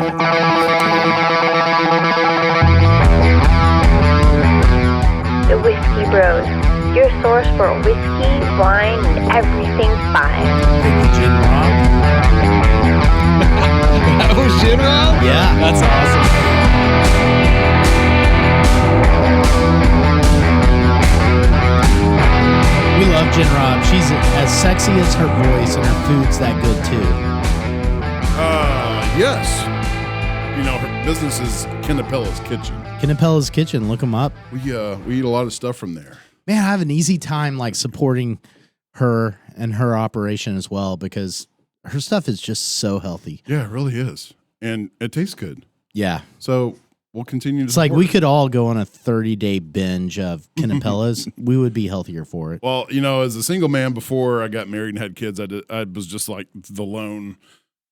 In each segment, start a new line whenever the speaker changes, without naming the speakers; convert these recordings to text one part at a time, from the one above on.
The Whiskey Bros, your source for whiskey, wine, and everything fine.
Gin Rob.
That was Gin Rob?
Yeah, that's awesome. We love Gin Rob. She's as sexy as her voice, and her food's that good too.
Yes. You know, her business is Kennepella's Kitchen.
Kennepella's Kitchen, look them up.
We eat a lot of stuff from there.
Man, I have an easy time like supporting her and her operation as well because her stuff is just so healthy.
Yeah, it really is. And it tastes good.
Yeah.
So we'll continue to
It's like we
support
could all go on a 30-day binge of Kennepella's. We would be healthier for it.
Well, you know, as a single man before I got married and had kids, I was just like the lone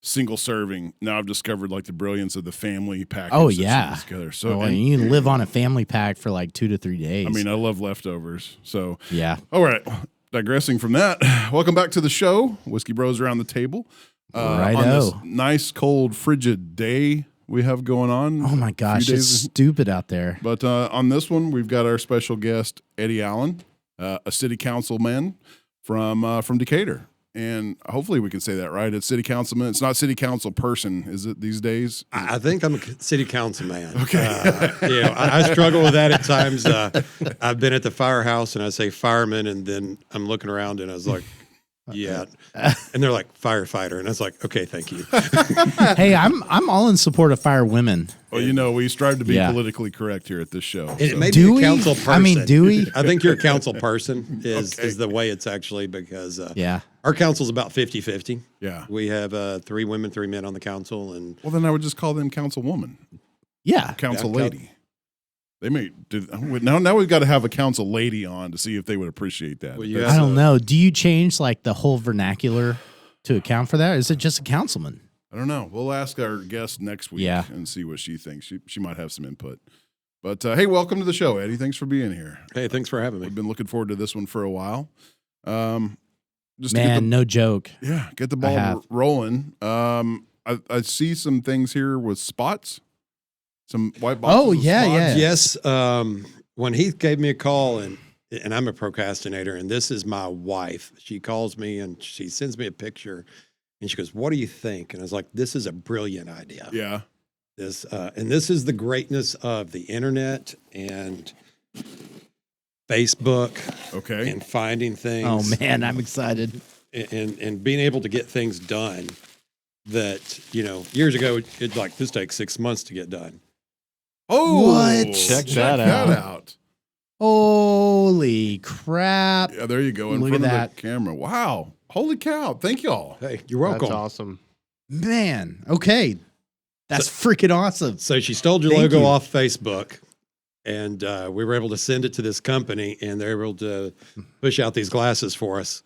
single serving. Now I've discovered like the brilliance of the family package.
Oh,
that she
yeah.
puts together. So
And you can live on a family pack for like 2 to 3 days.
I mean, I love leftovers. So
yeah.
All right. Digressing from that, welcome back to the show. Whiskey Bros around the table. On this nice, cold, frigid day we have going on.
Oh my gosh, it's stupid out there.
But on this one, we've got our special guest, Eddie Allen, a city councilman from Decatur. And hopefully we can say that right. It's city councilman. It's not city council person, is it these days?
I think I'm a city council man.
Okay.
I struggle with that at times. I've been at the firehouse and I say fireman, and then I'm looking around and I was like, yeah. And they're like firefighter. And I was like, okay, thank you.
Hey, I'm all in support of fire women.
Well, you know, we strive to be politically correct here at this show.
And it may be a council person.
I mean, do we?
I think you're a council person is the way it's actually because our council's about 50-50.
Yeah.
We have 3 women, 3 men on the council. And
well, then I would just call them councilwoman.
Yeah.
Council lady. They may do now we've got to have a council lady on to see if they would appreciate that.
Well,
I don't know. Do you change like the whole vernacular to account for that? Or is it just a councilman?
I don't know. We'll ask our guest next week
Yeah.
and see what she thinks. She might have some input. But hey, welcome to the show, Eddie. Thanks for being here.
Hey, thanks for having me.
We've been looking forward to this one for a while. Just
Man, no joke.
Yeah, get the ball rolling. I see some things here with spots. Some white boxes.
Oh, yeah,
spots.
yeah.
Yes. When Heath gave me a call, and I'm a procrastinator, and this is my wife. She calls me and she sends me a picture, and she goes, "What do you think?" And I was like, "This is a brilliant idea."
Yeah.
And this is the greatness of the internet and Facebook.
Okay.
And finding things.
Oh man, I'm excited.
And being able to get things done that, you know, years ago, it like this takes 6 months to get done.
Oh,
What?
Check that out.
Holy crap.
Yeah, there you go. In
Look
front
at
of
that.
the camera. Wow. Holy cow. Thank y'all.
Hey, you're welcome.
That's awesome.
Man, okay. That's freaking awesome.
So she stole your
Thank
logo
you.
off Facebook, and we were able to send it to this company, and they're able to push out these glasses for us.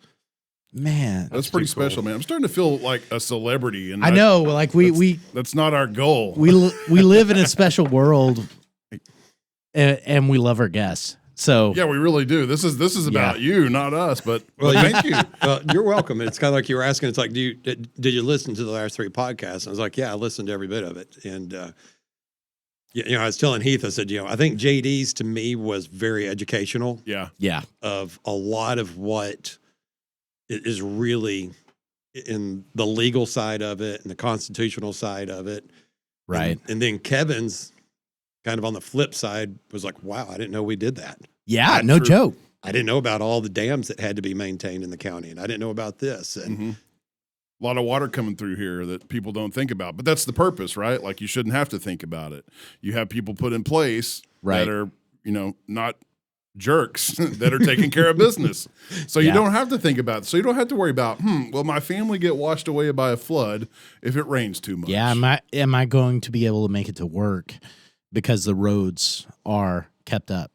Man.
That's pretty special, man. I'm starting to feel like a celebrity. And
I know, like
that's not our goal.
we live in a special world and we love our guests. So
Yeah, we really do. This is about you, not us. But thank you.
Well, you're welcome. It's kind of like you were asking. It's like, did you listen to the last 3 podcasts? And I was like, yeah, I listened to every bit of it. And I was telling Heath, I said, I think JD's to me was very educational.
Yeah.
yeah.
Of a lot of what is really in the legal side of it and the constitutional side of it.
Right.
And then Kevin's kind of on the flip side was like, wow, I didn't know we did that.
Yeah, no joke.
I didn't know about all the dams that had to be maintained in the county, and I didn't know about this. And
A lot of water coming through here that people don't think about. But that's the purpose, right? Like you shouldn't have to think about it. You have people put in place that are, not jerks that are taking care of business. So you don't have to think about it. So you don't have to worry about, will my family get washed away by a flood if it rains too much?
Yeah, am I going to be able to make it to work because the roads are kept up?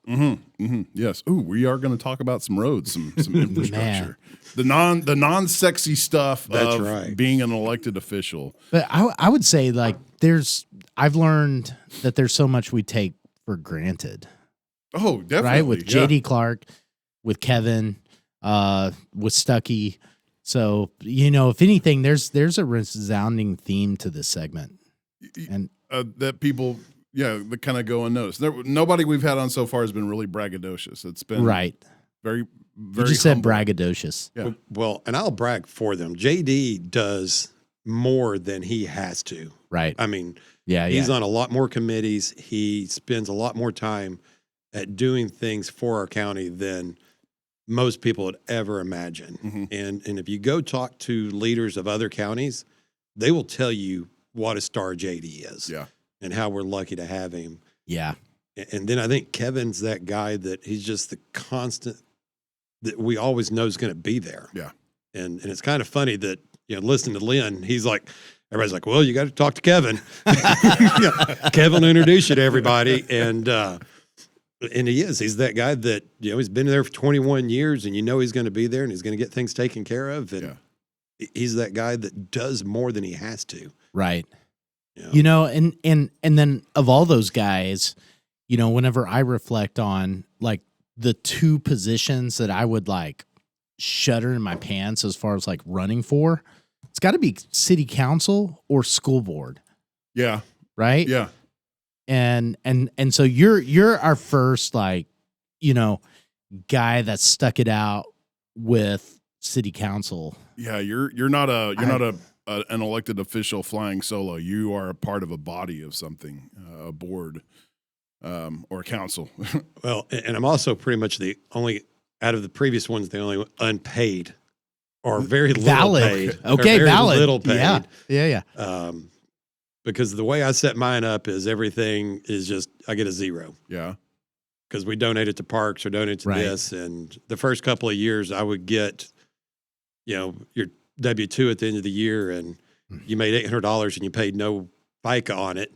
Yes. Ooh, we are going to talk about some roads, some infrastructure. The non-sexy stuff of being an elected official.
But I would say like I've learned that there's so much we take for granted.
Oh, definitely.
Right? With JD Clark, with Kevin, with Stuckey. So, if anything, there's a resounding theme to this segment. And
that people, that kind of go unnoticed. Nobody we've had on so far has been really braggadocious. It's been
right.
very,
You
very.
just said
humble.
braggadocious.
Yeah.
Well, and I'll brag for them. JD does more than he has to.
Right.
I mean,
Yeah.
he's on a lot more committees. He spends a lot more time at doing things for our county than most people would ever imagine.
Mhm.
And if you go talk to leaders of other counties, they will tell you what a star JD is.
Yeah.
And how we're lucky to have him.
Yeah.
And then I think Kevin's that guy that he's just the constant that we always know is going to be there.
Yeah.
And it's kind of funny that, listening to Lynn, he's like, everybody's like, well, you got to talk to Kevin. Kevin will introduce you to everybody. And he's that guy that, he's been there for 21 years and he's going to be there and he's going to get things taken care of. And he's that guy that does more than he has to.
Right.
Yeah.
And then of all those guys, whenever I reflect on like the two positions that I would like shudder in my pants as far as like running for, it's got to be city council or school board.
Yeah.
Right.
Yeah.
And so you're our first like, guy that stuck it out with city council.
Yeah. You're not an elected official flying solo. You are a part of a body of something, a board, or a council.
Well, and I'm also pretty much the only out of the previous ones, the only unpaid or very little
valid.
paid.
Okay,
very
valid.
Little paid.
Yeah.
Because the way I set mine up is everything is just I get a zero.
Yeah.
Because we donate it to parks or donate to this, and the first couple of years I would get, your W-2 at the end of the year, and you made $800 and you paid no FICA on it.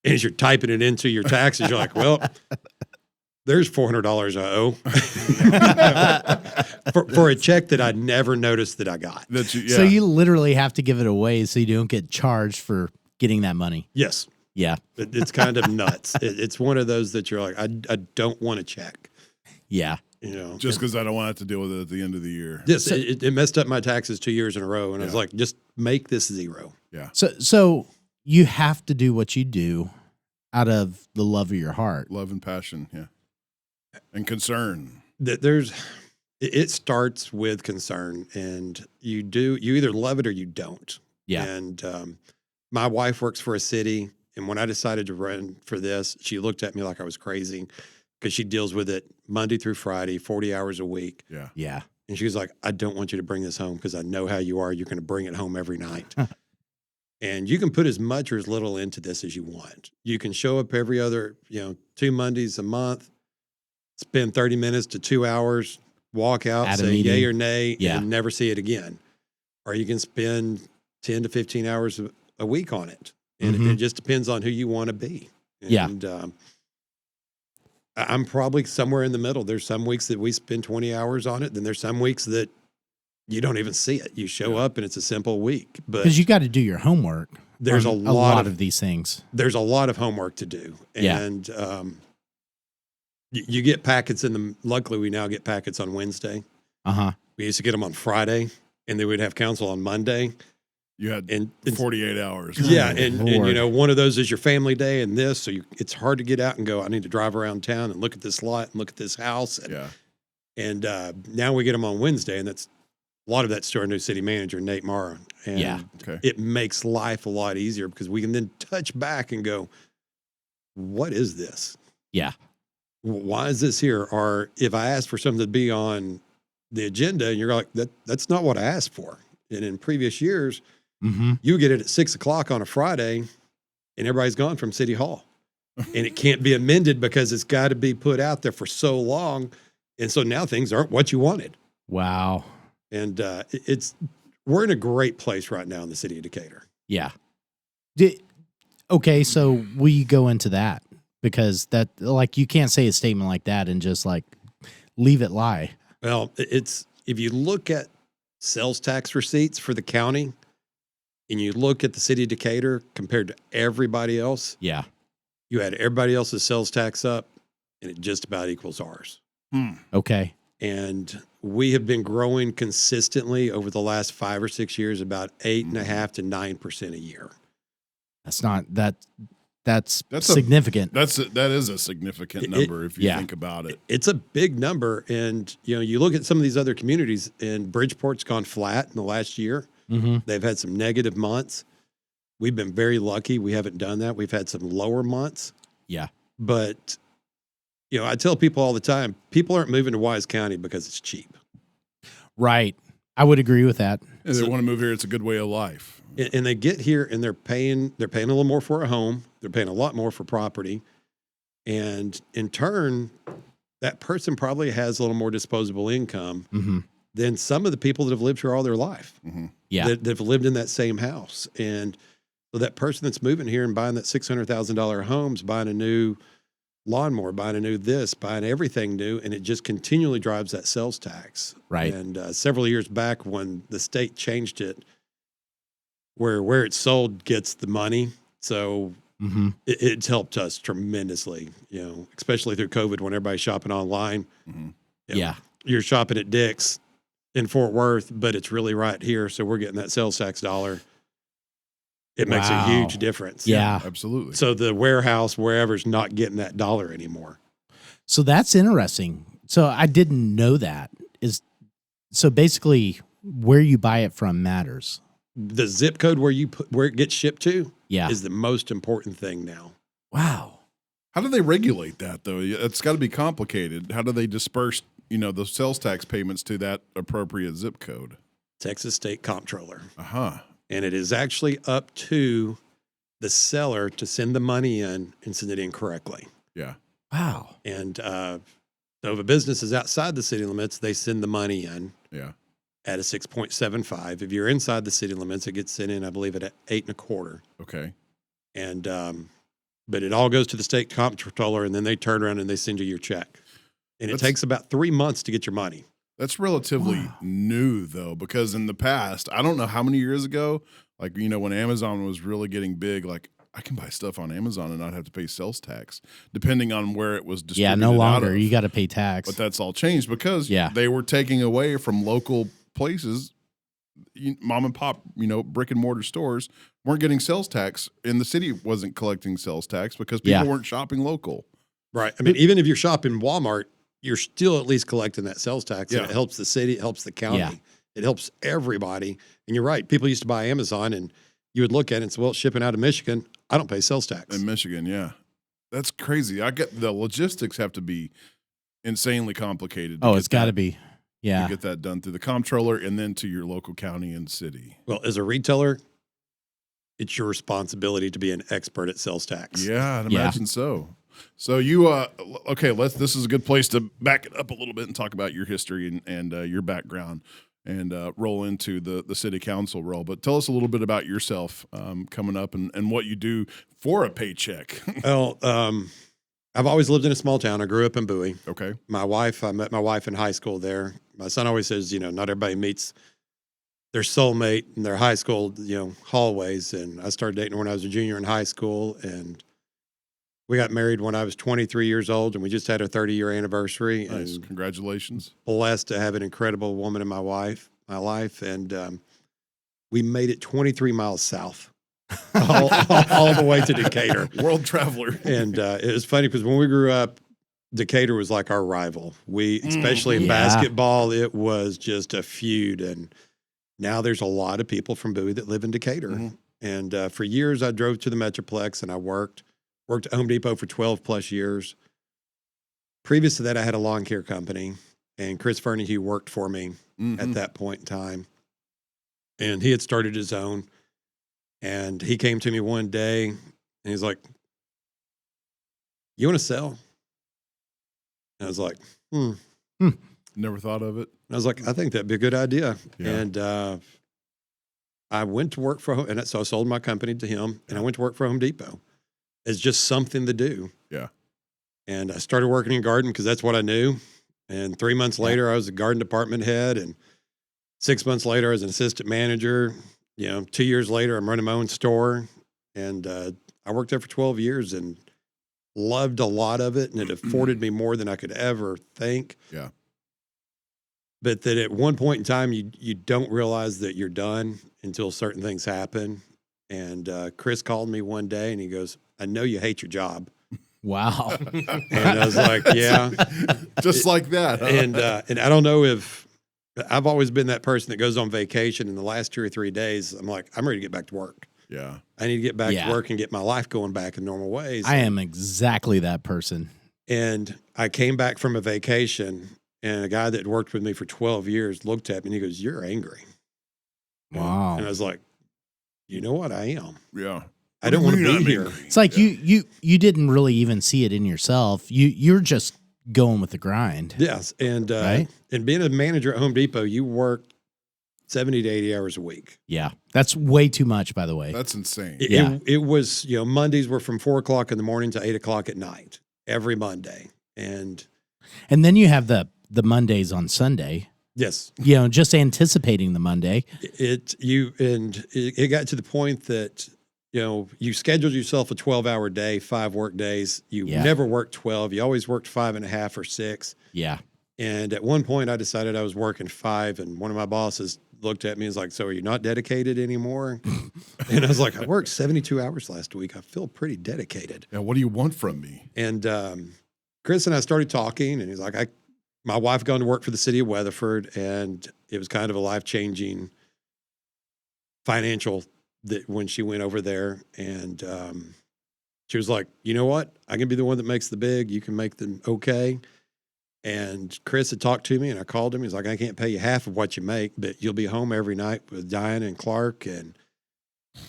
And as you're typing it into your taxes, you're like, well, there's $400 I owe for a check that I never noticed that I got.
So you literally have to give it away so you don't get charged for getting that money.
Yes.
Yeah.
It's kind of nuts. It's one of those that you're like, I don't want to check.
Yeah.
Just because I don't want to have to deal with it at the end of the year.
Yes, it messed up my taxes 2 years in a row, and I was like, just make this zero.
Yeah.
So you have to do what you do out of the love of your heart,
love and passion, and concern.
It starts with concern, and you either love it or you don't.
Yeah.
And my wife works for a city, and when I decided to run for this, she looked at me like I was crazy. Because she deals with it Monday through Friday, 40 hours a week.
Yeah.
Yeah.
And she was like, I don't want you to bring this home because I know how you are. You're going to bring it home every night. And you can put as much or as little into this as you want. You can show up every other, 2 Mondays a month, spend 30 minutes to 2 hours, walk out, say yay or nay, and never see it again. Or you can spend 10 to 15 hours a week on it. And it just depends on who you want to be. And, I'm probably somewhere in the middle. There's some weeks that we spend 20 hours on it. Then there's some weeks that you don't even see it. You show up and it's a simple week. But
because you got to do your homework.
There's a lot
of these things.
There's a lot of homework to do. And you get packets luckily we now get packets on Wednesday. We used to get them on Friday, and then we'd have council on Monday.
You had 48 hours.
Yeah, and one of those is your family day and this, so it's hard to get out and go, I need to drive around town and look at this lot and look at this house. And now we get them on Wednesday, and a lot of that's to our new city manager, Nate Mara. And it makes life a lot easier because we can then touch back and go, what is this?
Yeah.
Why is this here? Or if I ask for something to be on the agenda and you're like, that's not what I asked for. And in previous years, you get it at 6 o'clock on a Friday and everybody's gone from City Hall and it can't be amended because it's got to be put out there for so long. And so now things aren't what you wanted.
Wow.
And we're in a great place right now in the city of Decatur.
Yeah. Okay. So we go into that because you can't say a statement like that and just like leave it lie.
Well, if you look at sales tax receipts for the county, and you look at the city of Decatur compared to everybody else, you had everybody else's sales tax up, and it just about equals ours.
Okay.
And we have been growing consistently over the last 5 or 6 years, about 8.5% to 9% a year.
That's
That's
significant.
That is a significant number if you think about it.
It's a big number, and you look at some of these other communities, and Bridgeport's gone flat in the last year.
Mm-hmm.
They've had some negative months. We've been very lucky. We haven't done that. We've had some lower months.
Yeah.
But, I tell people all the time, people aren't moving to Wise County because it's cheap.
Right. I would agree with that.
And they want to move here. It's a good way of life.
And they get here and they're paying a little more for a home. They're paying a lot more for property. And in turn, that person probably has a little more disposable income
Mm-hmm.
than some of the people that have lived here all their life.
Mm-hmm.
Yeah.
That have lived in that same house. And so that person that's moving here and buying that $600,000 home's buying a new lawnmower, buying a new this, buying everything new, and it just continually drives that sales tax.
Right.
And several years back when the state changed it, where it's sold gets the money. So
Mm-hmm.
it's helped us tremendously, especially through COVID when everybody's shopping online.
Mm-hmm.
Yeah.
You're shopping at Dick's in Fort Worth, but it's really right here. So we're getting that sales tax dollar. It makes a
Wow.
huge difference.
Yeah.
Absolutely.
So the warehouse, wherever's not getting that dollar anymore.
So that's interesting. So I didn't know that. So basically where you buy it from matters.
The zip code where it gets shipped to
Yeah.
is the most important thing now.
Wow.
How do they regulate that, though? It's got to be complicated. How do they disperse, the sales tax payments to that appropriate zip code?
Texas State Comptroller.
Uh-huh.
And it is actually up to the seller to send the money in and send it in correctly.
Yeah.
Wow.
And so if a business is outside the city limits, they send the money in
Yeah.
at a 6.75. If you're inside the city limits, it gets sent in, I believe, at 8.25.
Okay.
And but it all goes to the state comptroller, and then they turn around and they send you your check. And it takes about 3 months to get your money.
That's relatively new, though, because in the past, I don't know how many years ago, when Amazon was really getting big, I can buy stuff on Amazon and not have to pay sales tax, depending on where it was distributed.
Yeah, no
out
longer.
of.
You got to pay tax.
But that's all changed because
Yeah.
they were taking away from local places, mom and pop, brick and mortar stores weren't getting sales tax, and the city wasn't collecting sales tax because people
Yeah.
weren't shopping local.
Right. I mean, even if you're shopping Walmart, you're still at least collecting that sales tax.
Yeah.
And it helps the city, it helps the county,
Yeah.
it helps everybody. And you're right. People used to buy Amazon, and you would look at it and say, well, it's shipping out of Michigan. I don't pay sales tax.
In Michigan, yeah. That's crazy. I get the logistics have to be insanely complicated.
Oh, it's got to be.
To
Yeah.
get that done through the comptroller and then to your local county and city.
Well, as a retailer, it's your responsibility to be an expert at sales tax.
Yeah, I'd
Yeah.
imagine so. So you, okay, this is a good place to back it up a little bit and talk about your history and your background and roll into the city council role. But tell us a little bit about yourself coming up and what you do for a paycheck.
Well, I've always lived in a small town. I grew up in Bowie.
Okay.
I met my wife in high school there. My son always says, not everybody meets their soulmate in their high school, hallways. And I started dating her when I was a junior in high school, and we got married when I was 23 years old, and we just had our 30-year anniversary.
Nice.
And
Congratulations.
blessed to have an incredible woman in my life. And we made it 23 miles south, all the way to Decatur.
World traveler.
And it was funny because when we grew up, Decatur was like our rival. Especially in
Yeah.
basketball, it was just a feud. And now there's a lot of people from Bowie that live in Decatur.
Mhm.
And for years, I drove to the Metroplex and I worked at Home Depot for 12 plus years. Previous to that, I had a lawn care company, and Chris Fernahue worked for me
Mhm.
at that point in time. And he had started his own. And he came to me one day and he's like, "You want to sell?" And I was like,
Never thought of it.
I was like, "I think that'd be a good idea."
Yeah.
And I went to work so I sold my company to him, and I went to work for Home Depot. It's just something to do.
Yeah.
And I started working in garden because that's what I knew. And 3 months later, I was a garden department head. And 6 months later, I was an assistant manager. 2 years later, I'm running my own store. And I worked there for 12 years and loved a lot of it. And it afforded me more than I could ever think.
Yeah.
But that at one point in time, you don't realize that you're done until certain things happen. And Chris called me one day and he goes, I know you hate your job.
Wow.
And I was like, yeah.
Just like that. Huh?
And I don't know if I've always been that person that goes on vacation. In the last 2 or 3 days, I'm like, I'm ready to get back to work.
Yeah.
I need to get back
Yeah.
to work and get my life going back in normal ways.
I am exactly that person.
And I came back from a vacation, and a guy that had worked with me for 12 years looked at me and he goes, "You're angry."
Wow.
And I was like, you know what? I am.
Yeah.
I don't want to
What do
be
you mean
here.
I'm angry?
It's like
Yeah.
you didn't really even see it in yourself. You're just going with the grind.
Yes. And,
Right?
and being a manager at Home Depot, you work 70 to 80 hours a week.
Yeah. That's way too much, by the way.
That's insane.
Yeah.
It was, Mondays were from 4:00 in the morning to 8:00 at night, every Monday. And
And then you have the Mondays on Sunday,
yes,
just anticipating the Monday.
it got to the point that, you scheduled yourself a 12-hour day, 5 work days. You
Yeah.
never worked 12. You always worked 5.5 or 6.
Yeah.
And at one point I decided I was working 5, and one of my bosses looked at me and was like, "So are you not dedicated anymore?" And I was like, "I worked 72 hours last week. I feel pretty dedicated."
Yeah. What do you want from me?
And Chris and I started talking, and he's like, my wife gone to work for the city of Weatherford, and it was kind of a life-changing financial that when she went over there. And she was like, "You know what? I can be the one that makes the big. You can make them okay." And Chris had talked to me, and I called him. He's like, "I can't pay you half of what you make, but you'll be home every night with Diana and Clark, and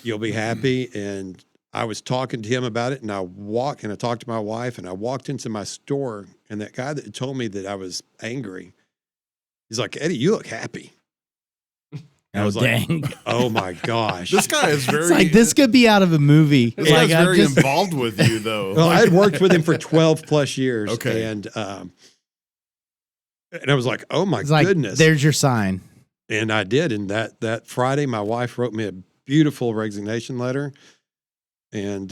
you'll be happy." And I was talking to him about it, and I talked to my wife, and I walked into my store, and that guy that had told me that I was angry, he's like, "Eddie, you look happy." And I was like,
dang.
"Oh my gosh."
This guy is very.
It's like this could be out of a movie.
This
Like,
guy's
I
very
just-
involved with you, though.
Well, I had worked with him for 12 plus years.
Okay.
And I was like, "Oh my
it's like,
goodness."
there's your sign.
And I did. And that Friday, my wife wrote me a beautiful resignation letter. And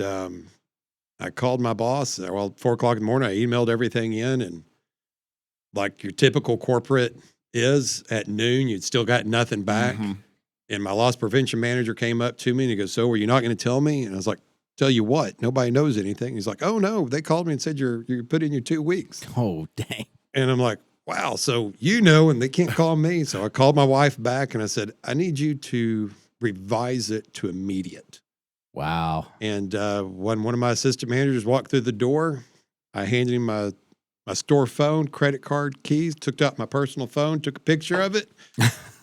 I called my boss. 4:00 in the morning, I emailed everything in. And like your typical corporate is, at noon, you'd still got nothing back.
Mhm.
And my loss prevention manager came up to me and he goes, "So were you not going to tell me?" And I was like, "Tell you what? Nobody knows anything." He's like, "Oh, no. They called me and said you're put in your 2 weeks."
Oh, dang.
And I'm like, "Wow, so and they can't call me." So I called my wife back and I said, "I need you to revise it to immediate."
Wow.
And when one of my assistant managers walked through the door, I handed him my store phone, credit card, keys, took out my personal phone, took a picture of it,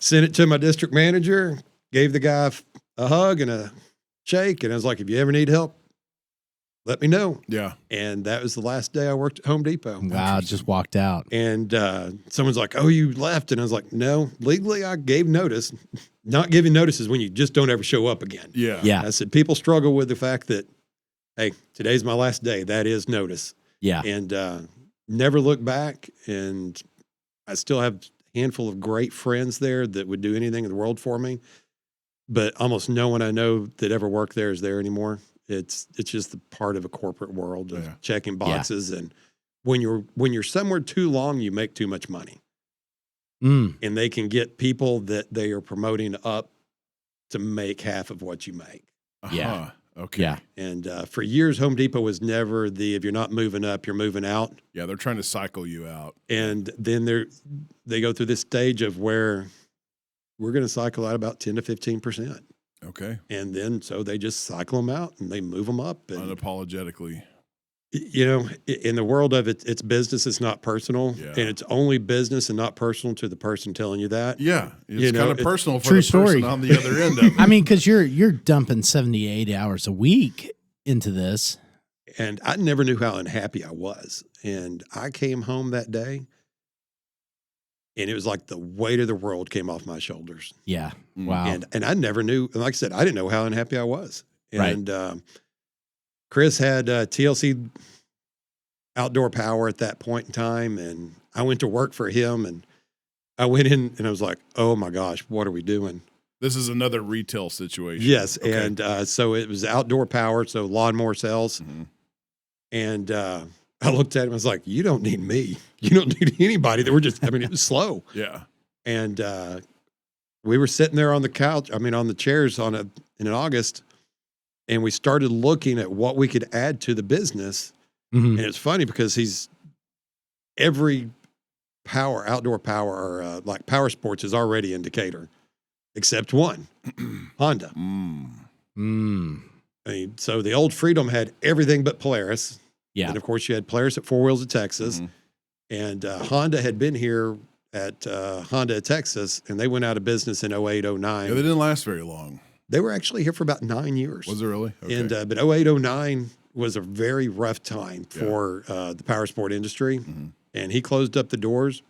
sent it to my district manager, gave the guy a hug and a shake. And I was like, "If you ever need help, let me know."
Yeah.
And that was the last day I worked at Home Depot.
Wow. Just walked out.
And someone's like, "Oh, you left." And I was like, "No, legally I gave notice." Not giving notice is when you just don't ever show up again.
Yeah.
Yeah.
I said, people struggle with the fact that, hey, today's my last day. That is notice.
Yeah.
And never look back. And I still have a handful of great friends there that would do anything in the world for me. But almost no one I know that ever worked there is there anymore. It's just the part of a corporate world of
Yeah.
checking boxes. And when you're somewhere too long, you make too much money.
Mm.
And they can get people that they are promoting up to make half of what you make.
Yeah.
Uh-huh. Okay.
Yeah.
And for years, Home Depot was never if you're not moving up, you're moving out.
Yeah. They're trying to cycle you out.
And then they go through this stage of where we're going to cycle out about 10 to 15%.
Okay.
And then so they just cycle them out and they move them up. And,
Unapologetically.
in the world of it, it's business, it's not personal.
Yeah.
And it's only business and not personal to the person telling you that.
Yeah. It's
You know,
kind of
it's
personal for
true
the person
story.
on the other end of it.
I mean, because you're dumping 78 hours a week into this.
And I never knew how unhappy I was. And I came home that day and it was like the weight of the world came off my shoulders.
Yeah.
Mm.
Wow.
And I never knew, and like I said, I didn't know how unhappy I was.
Right.
And Chris had TLC Outdoor Power at that point in time. And I went to work for him and I went in and I was like, "Oh my gosh, what are we doing?"
This is another retail situation.
Yes.
Okay.
And so it was Outdoor Power, so lawnmower sales.
Mhm.
And I looked at him, I was like, "You don't need me. You don't need anybody." That it was slow.
Yeah.
And we were sitting there on the couch, on the chairs in August, and we started looking at what we could add to the business.
Mhm.
And it's funny because every outdoor power, or like power sports is already in Decatur, except one, Honda. I mean, so the old Freedom had everything but Polaris.
Yeah.
And of course, you had Polaris at Four Wheels of Texas. And Honda had been here at Honda of Texas, and they went out of business in 08, 09.
Yeah, they didn't last very long.
They were actually here for about 9 years.
Was it really? Okay.
And but 08, 09 was a very rough time for the power sport industry. And he closed up the doors.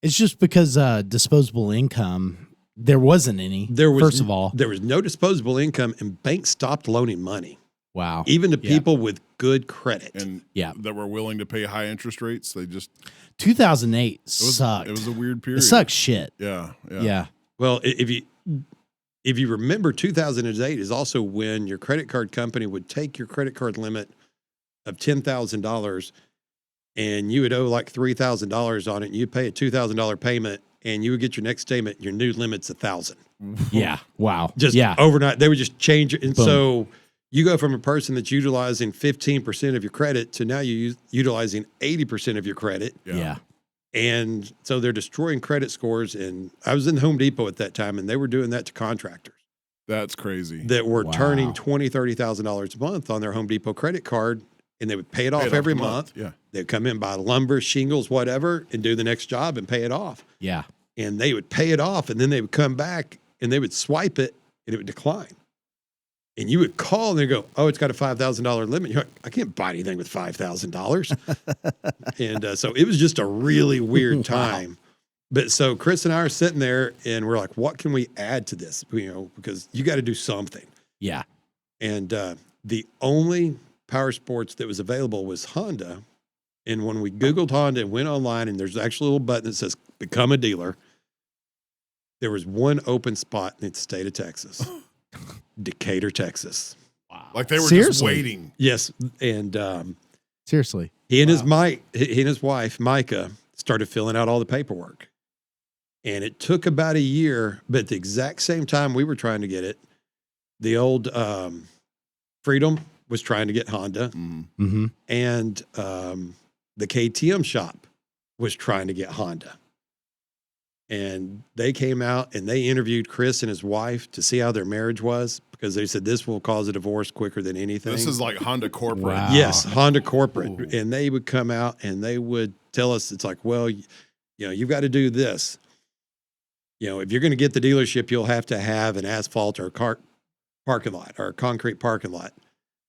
It's just because disposable income, there wasn't any. First of all,
there was no disposable income, and banks stopped loaning money,
wow.
even to people with good credit.
And
Yeah.
that were willing to pay high interest rates. They just
2008
it
sucked.
was a weird period.
It sucked shit.
Yeah.
Yeah.
Well, if you remember, 2008 is also when your credit card company would take your credit card limit of $10,000, and you would owe like $3,000 on it, and you'd pay a $2,000 payment, and you would get your next statement. Your new limit's $1,000.
Yeah. Wow.
Just
yeah.
overnight, they would just change it, and
Boom.
so you go from a person that's utilizing 15% of your credit to now you utilizing 80% of your credit.
Yeah.
And so they're destroying credit scores. And I was in Home Depot at that time, and they were doing that to contractors
That's crazy.
that were
Wow.
turning $20,000, $30,000 a month on their Home Depot credit card, and they would pay it off every month.
Yeah.
They'd come in, buy lumber, shingles, whatever, and do the next job and pay it off.
Yeah.
And they would pay it off, and then they would come back and they would swipe it, and it would decline. And you would call and they go, "Oh, it's got a $5,000 limit." You're like, "I can't buy anything with $5,000." And so it was just a really weird time. But so Chris and I are sitting there, and we're like, "What can we add to this?" Because you got to do something.
Yeah.
And the only power sports that was available was Honda. And when we Googled Honda and went online, and there's actually a little button that says "Become a Dealer," there was one open spot in the state of Texas. Decatur, Texas.
Wow.
Like they were just
Seriously?
waiting.
Yes, and
Seriously.
he and his wife Micah started filling out all the paperwork, and it took about a year. But at the exact same time we were trying to get it, the old Freedom was trying to get Honda,
Mm-hmm.
and the KTM shop was trying to get Honda. And they came out and they interviewed Chris and his wife to see how their marriage was, because they said this will cause a divorce quicker than anything.
This is like Honda corporate.
Wow.
Yes, Honda corporate.
Ooh.
And they would come out and they would tell us, it's like, "Well, you've got to do this. If you're going to get the dealership, you'll have to have an asphalt or a parking lot or a concrete parking lot."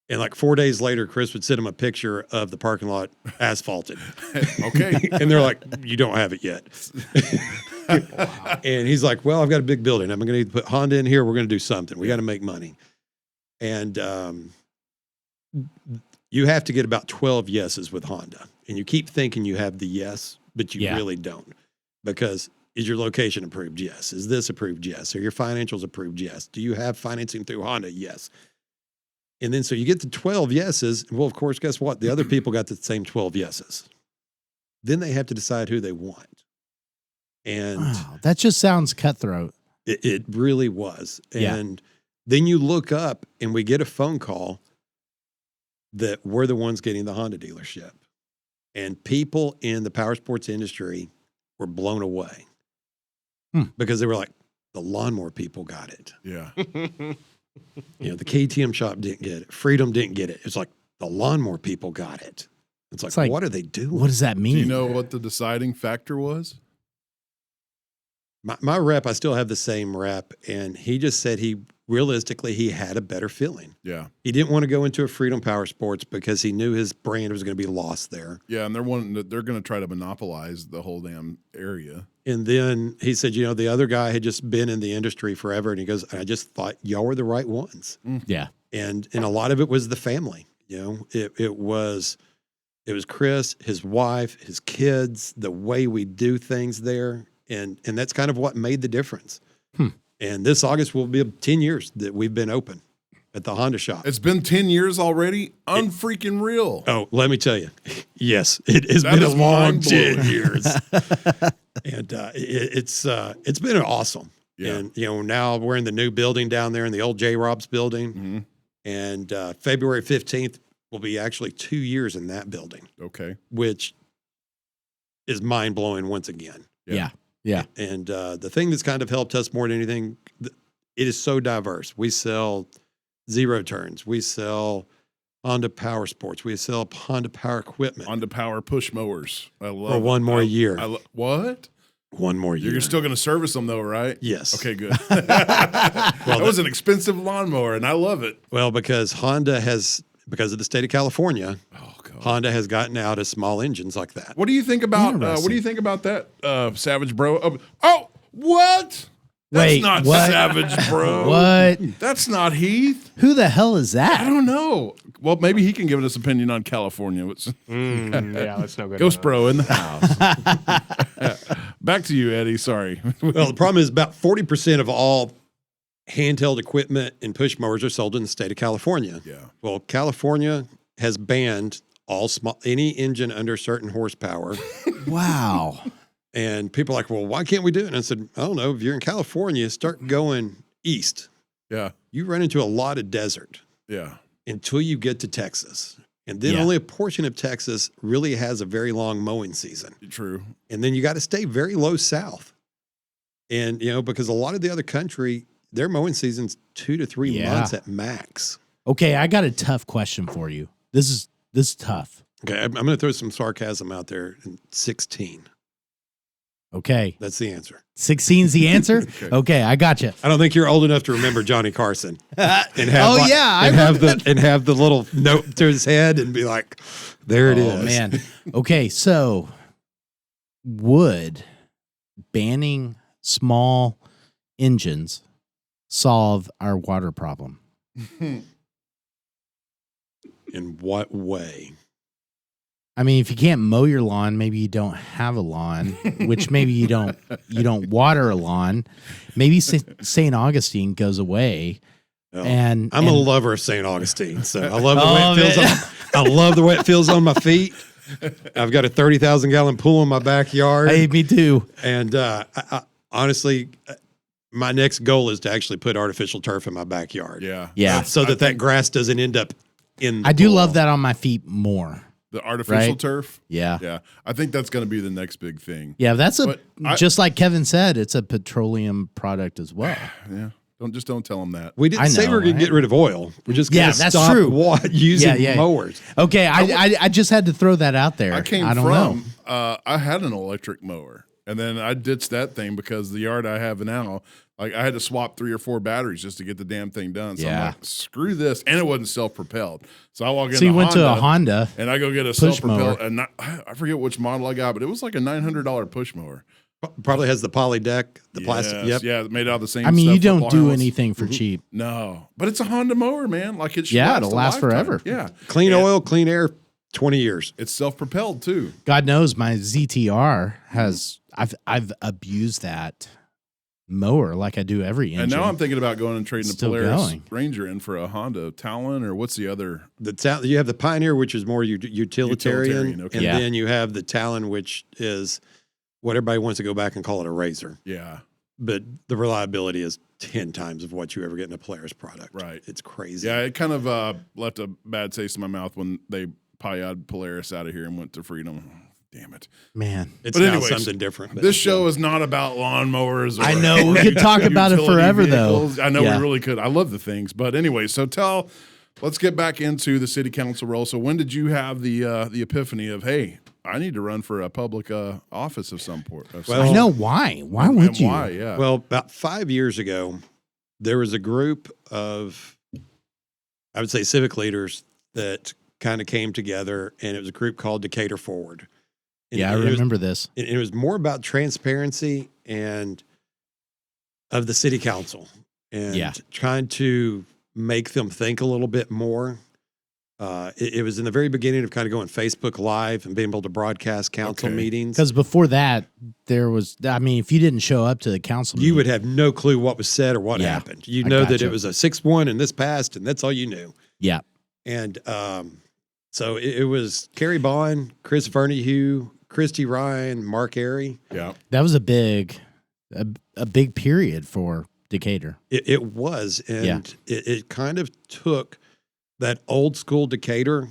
And like 4 days later, Chris would send them a picture of the parking lot asphalted.
Okay.
And they're like, "You don't have it yet." And he's like, "Well, I've got a big building. I'm going to need to put Honda in here. We're going to do something. We got to make money." And you have to get about 12 yeses with Honda. And you keep thinking you have the yes, but you really don't. Because is your location approved? Yes. Is this approved? Yes. Are your financials approved? Yes. Do you have financing through Honda? Yes. And then so you get the 12 yeses. Well, of course, guess what? The other people got the same 12 yeses. Then they have to decide who they want. And
Wow. That just sounds cutthroat.
it really was.
Yeah.
And then you look up and we get a phone call that we're the ones getting the Honda dealership. And people in the power sports industry were blown away because they were like, the lawnmower people got it.
Yeah.
The KTM shop didn't get it. Freedom didn't get it. It's like the lawnmower people got it. It's like, what are they doing?
What does that mean?
Do you know what the deciding factor was?
My rep, I still have the same rep, and he just said he had a better feeling.
Yeah.
He didn't want to go into a Freedom Power Sports because he knew his brand was going to be lost there.
Yeah, and they're going to try to monopolize the whole damn area.
And then he said, the other guy had just been in the industry forever, and he goes, "I just thought y'all were the right ones."
Yeah.
And a lot of it was the family. It was Chris, his wife, his kids, the way we do things there. And that's kind of what made the difference. And this August will be 10 years that we've been open at the Honda shop.
It's been 10 years already? Unfreaking real.
Oh, let me tell you. Yes, it has
That
been a
is
long
mind-blowing.
10 years. And it's been awesome.
Yeah.
And, now we're in the new building down there in the old J. Rob's building.
Mm-hmm.
And February 15th will be actually 2 years in that building,
Okay.
which is mind blowing once again.
Yeah.
And the thing that's kind of helped us more than anything, it is so diverse. We sell zero turns. We sell Honda Power Sports. We sell Honda Power Equipment.
Honda Power push mowers. I love
For one more year.
What?
One more year.
You're still going to service them though, right?
Yes.
Okay, good. That was an expensive lawnmower, and I love it.
Well, because Honda has, because of the state of California,
Oh God.
Honda has gotten out of small engines like that.
What do you think about? What do you think about that, Savage Bro? Oh, what? That's
Wait,
not
what?
Savage Bro.
What?
That's not Heath.
Who the hell is
I
that?
don't know. Well, maybe he can give us opinion on California.
Yeah, that's no good.
Ghost Bro in the house. Back to you, Eddie. Sorry.
Well, the problem is about 40% of all handheld equipment and push mowers are sold in the state of California.
Yeah.
Well, California has banned any engine under a certain horsepower.
Wow.
And people are like, well, why can't we do it? And I said, I don't know. If you're in California, start going east.
Yeah.
You run into a lot of desert
Yeah.
until you get to Texas. And then
Yeah.
only a portion of Texas really has a very long mowing season.
True.
And then you got to stay very low south. And, because a lot of the other country, their mowing season's 2 to 3
Yeah.
months at max.
Okay, I got a tough question for you. This is tough.
Okay, I'm going to throw some sarcasm out there. 16.
Okay.
That's the answer.
16's the answer? Okay, I got you.
I don't think you're old enough to remember Johnny Carson. And have
Oh, yeah, I
and have the little note to his head and be like, there it is.
Oh, man. Okay, so would banning small engines solve our water problem?
In what way?
I mean, if you can't mow your lawn, maybe you don't have a lawn, which maybe you don't water a lawn. Maybe St. Augustine goes away.
Well,
And
I'm a lover of St. Augustine, so I love the way it feels. I love the way it feels on my feet. I've got a 30,000 gallon pool in my backyard,
Hey, me too.
and I honestly, my next goal is to actually put artificial turf in my backyard.
Yeah.
Yeah.
so that grass doesn't end up in. The
I do
pool.
love that on my feet more.
The artificial
Right.
turf.
Yeah.
Yeah. I think that's going to be the next big thing.
Yeah, that's
But
just like Kevin said, it's a petroleum product as well.
Yeah. Don't tell them that.
We didn't
I
say
know,
we were going
right?
to get rid of oil. We're just
Yeah,
going to
that's
stop
true.
using
Yeah.
mowers.
Okay, I just had to throw that out there.
I came
don't
from,
know.
I had an electric mower, and then I ditched that thing because the yard I have now, like I had to swap 3 or 4 batteries just to get the damn thing done. So I'm
Yeah.
like, screw this. And it wasn't self-propelled. So I walk in
So you went to a Honda.
and I go get a
push
self-propelled,
mower.
and I forget which model I got, but it was like a $900 push mower.
Probably has the poly deck, the plastic.
Yes,
Yep.
yeah, made out of the same
I mean,
stuff
you
with
don't do
wireless.
anything for cheap.
No, but it's a Honda mower, man. Like it should
Yeah,
last
it'll
a
last
lifetime.
forever.
Yeah.
Clean oil, clean air, 20 years.
It's self-propelled too.
God knows my ZTR has. I've abused that mower like I do every engine.
And now I'm thinking about going and trading a
Still
Polaris
going.
Ranger in for a Honda Talon, or what's the other?
You have the Pioneer, which is more utilitarian,
Utilitarian, okay.
and
Yeah.
then you have the Talon, which is what everybody wants to go back and call it a Razor.
Yeah,
But the reliability is 10 times of what you ever get in a Polaris product.
Right.
It's crazy.
yeah. It kind of left a bad taste in my mouth when they pie-eyed Polaris out of here and went to Freedom. Damn it!
man.
It's
But
now
anyways,
something different. but-
This show is not about lawnmowers. Or
I know, we could talk about it
utility
forever, though.
vehicles. I know
Yeah.
we really could. I love the things, but anyway. So let's get back into the city council role. So when did you have the epiphany of, hey, I need to run for a public office of some sort?
Well,
I know why. Why would
and
you?
why? Yeah.
Well, about 5 years ago, there was a group of, I would say, civic leaders that kind of came together, and it was a group called Decatur Forward. And
Yeah, I
it was-
remember this.
it was more about transparency and of the city council and
Yeah.
trying to make them think a little bit more. It was in the very beginning of kind of going Facebook Live and being able to broadcast council
Okay.
meetings.
Because before that, there was. I mean, if you didn't show up to the council,
You
meeting,
would have no clue what was said or what
Yeah,
happened. You
I
know that
gotcha.
it was a 6-1 and this passed, and that's all you knew.
Yeah.
And so it was Kerry Bond, Chris Vernehue, Christy Ryan, Mark Airy.
yeah.
That was a big a big period for Decatur.
It was, and it kind of took that old school Decatur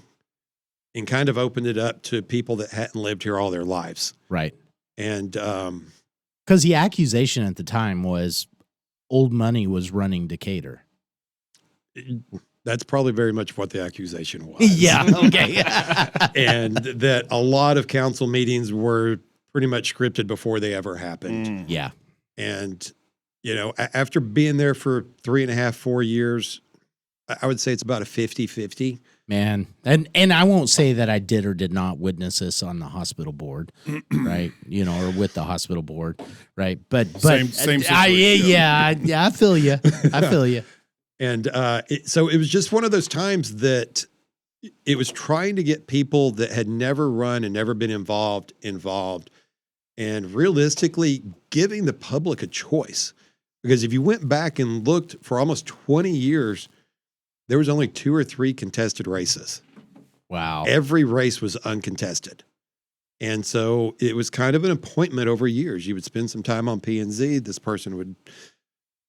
and kind of opened it up to people that hadn't lived here all their lives.
Right.
And
because the accusation at the time was old money was running Decatur.
that's probably very much what the accusation was.
Yeah. Okay.
And that a lot of council meetings were pretty much scripted before they ever happened.
Yeah.
And, you know, after being there for 3.5, 4 years, I would say it's about a 50-50.
Man. And I won't say that I did or did not witness this on the hospital board, right? You know, or with the hospital board, right? But
Same situation.
Yeah, I feel you. I feel you.
And so it was just one of those times that it was trying to get people that had never run and never been involved, and realistically giving the public a choice. Because if you went back and looked for almost 20 years, there was only 2 or 3 contested races.
Wow.
Every race was uncontested. And so it was kind of an appointment over years. You would spend some time on P&Z. This person would,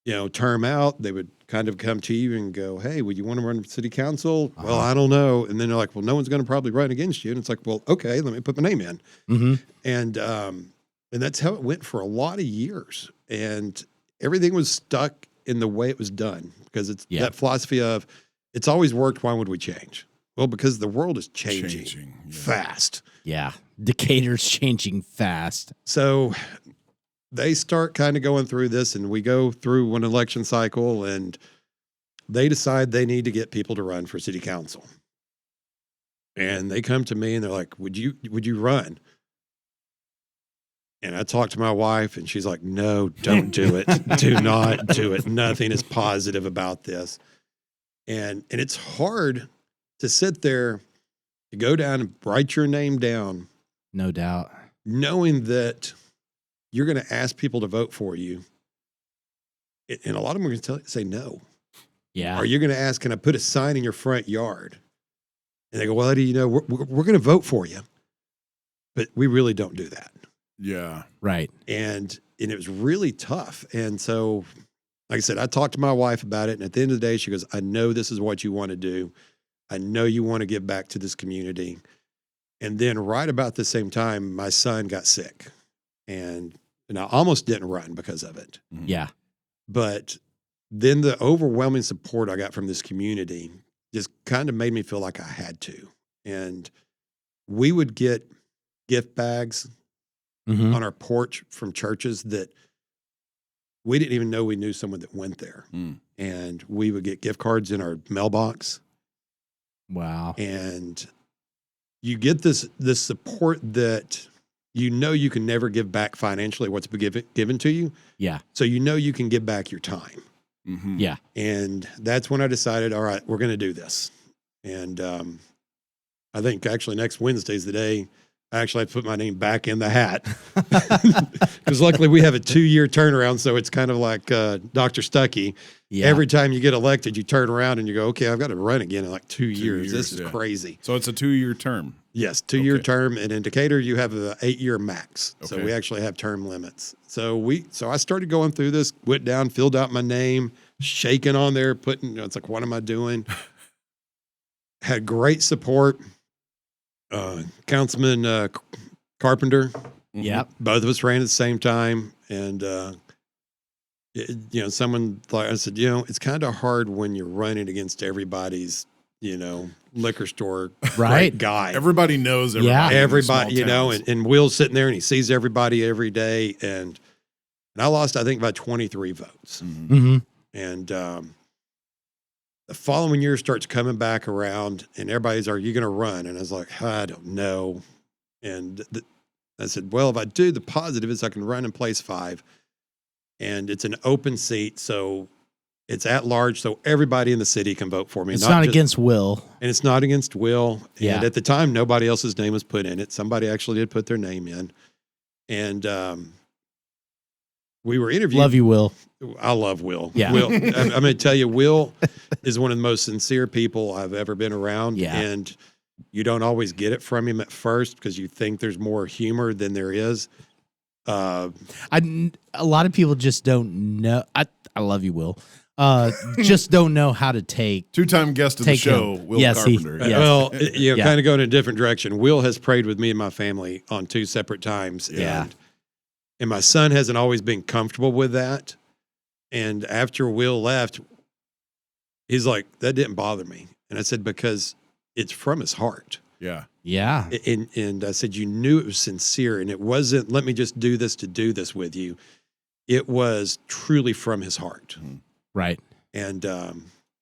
you know, term out. They would kind of come to you and go, hey, would you want to run for city council? Well, I don't know. And then they're like, well, no one's going to probably run against you. And it's like, well, okay, let me put my name in.
Mm-hmm.
And that's how it went for a lot of years. And everything was stuck in the way it was done, because it's that philosophy of it's always worked. Why would we change? Well, because the world is changing fast.
Yeah. Decatur's changing fast.
So they start kind of going through this, and we go through one election cycle, and they decide they need to get people to run for city council. And they come to me and they're like, would you run? And I talked to my wife, and she's like, no, don't do it. Do not do it. Nothing is positive about this. And it's hard to sit there, to go down and write your name down,
No doubt.
knowing that you're going to ask people to vote for you. And a lot of them are going to say no.
Yeah.
Or you're going to ask, can I put a sign in your front yard? And they go, well, how do you know? We're going to vote for you. But we really don't do that.
Yeah.
Right.
And it was really tough. And so, like I said, I talked to my wife about it. And at the end of the day, she goes, I know this is what you want to do. I know you want to give back to this community. And then right about the same time, my son got sick. And I almost didn't run because of it.
Yeah.
But then the overwhelming support I got from this community just kind of made me feel like I had to. And we would get gift bags
Mm-hmm.
on our porch from churches that we didn't even know we knew someone that went there. And we would get gift cards in our mailbox.
Wow.
And you get this support that you know you can never give back financially what's been given to you.
Yeah.
So you know you can give back your time.
Mm-hmm.
Yeah.
And that's when I decided, all right, we're going to do this. And I think actually next Wednesday's the day I actually have to put my name back in the hat. Because luckily we have a 2-year turnaround. So it's kind of like Dr. Stuckey.
Yeah.
Every time you get elected, you turn around and you go, okay, I've got to run again in like 2 years. This is crazy.
So it's a 2-year term.
Yes, 2-year term. And in Decatur, you have an 8-year max. So
Okay.
we actually have term limits. So I started going through this, went down, filled out my name, shaking on there, putting, it's like, what am I doing? Had great support. Councilman Carpenter.
Yep.
Both of us ran at the same time. And, someone thought, I said, it's kind of hard when you're running against everybody's, liquor store
Right.
guy.
Everybody knows everybody.
Yeah.
in the
Everybody,
small towns.
and Will's sitting there and he sees everybody every day. And I lost, I think, about 23 votes.
Mm-hmm.
And the following year starts coming back around, and everybody's, are you going to run? And I was like, I don't know. And I said, well, if I do, the positive is I can run in place 5. And it's an open seat, so it's at large, so everybody in the city can vote for me.
It's not
just
against Will.
And it's not against Will.
Yeah.
And at the time, nobody else's name was put in it. Somebody actually did put their name in. And we were interviewed.
Love you, Will.
I love Will.
Yeah.
Will, I'm going to tell you, Will is one of the most sincere people I've ever been around.
Yeah.
And you don't always get it from him at first because you think there's more humor than there is. Uh,
A lot of people just don't know. I love you, Will. Just don't know how to take.
Two-time guest of the
Take
show,
him.
Will
Yes,
Carpenter.
Yes.
Well,
Yeah.
kind of going in a different direction. Will has prayed with me and my family on 2 separate times.
Yeah.
And my son hasn't always been comfortable with that. And after Will left, he's like, that didn't bother me. And I said, because it's from his heart.
Yeah.
Yeah.
And I said, you knew it was sincere, and it wasn't, let me just do this to do this with you. It was truly from his heart.
Right.
And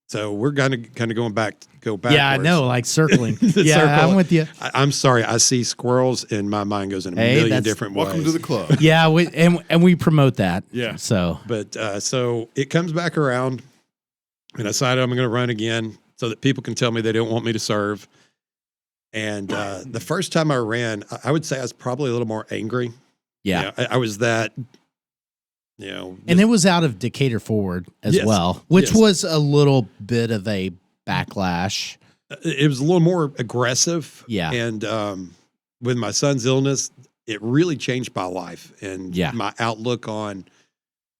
so we're going to kind of go backwards.
Yeah, I know, like circling.
The
Yeah,
circle.
I'm with you.
I'm sorry. I see squirrels and my mind goes in a million
that's-
different ways.
Welcome to the club.
Yeah, and we promote that.
Yeah.
So
But so it comes back around, and I decided I'm going to run again so that people can tell me they don't want me to serve. And the first time I ran, I would say I was probably a little more angry.
yeah.
You know, I was that,
And it was out of Decatur Forward as
Yes.
well, which
Yes.
was a little bit of a backlash.
it was a little more aggressive.
Yeah.
And with my son's illness, it really changed my life and
Yeah.
my outlook on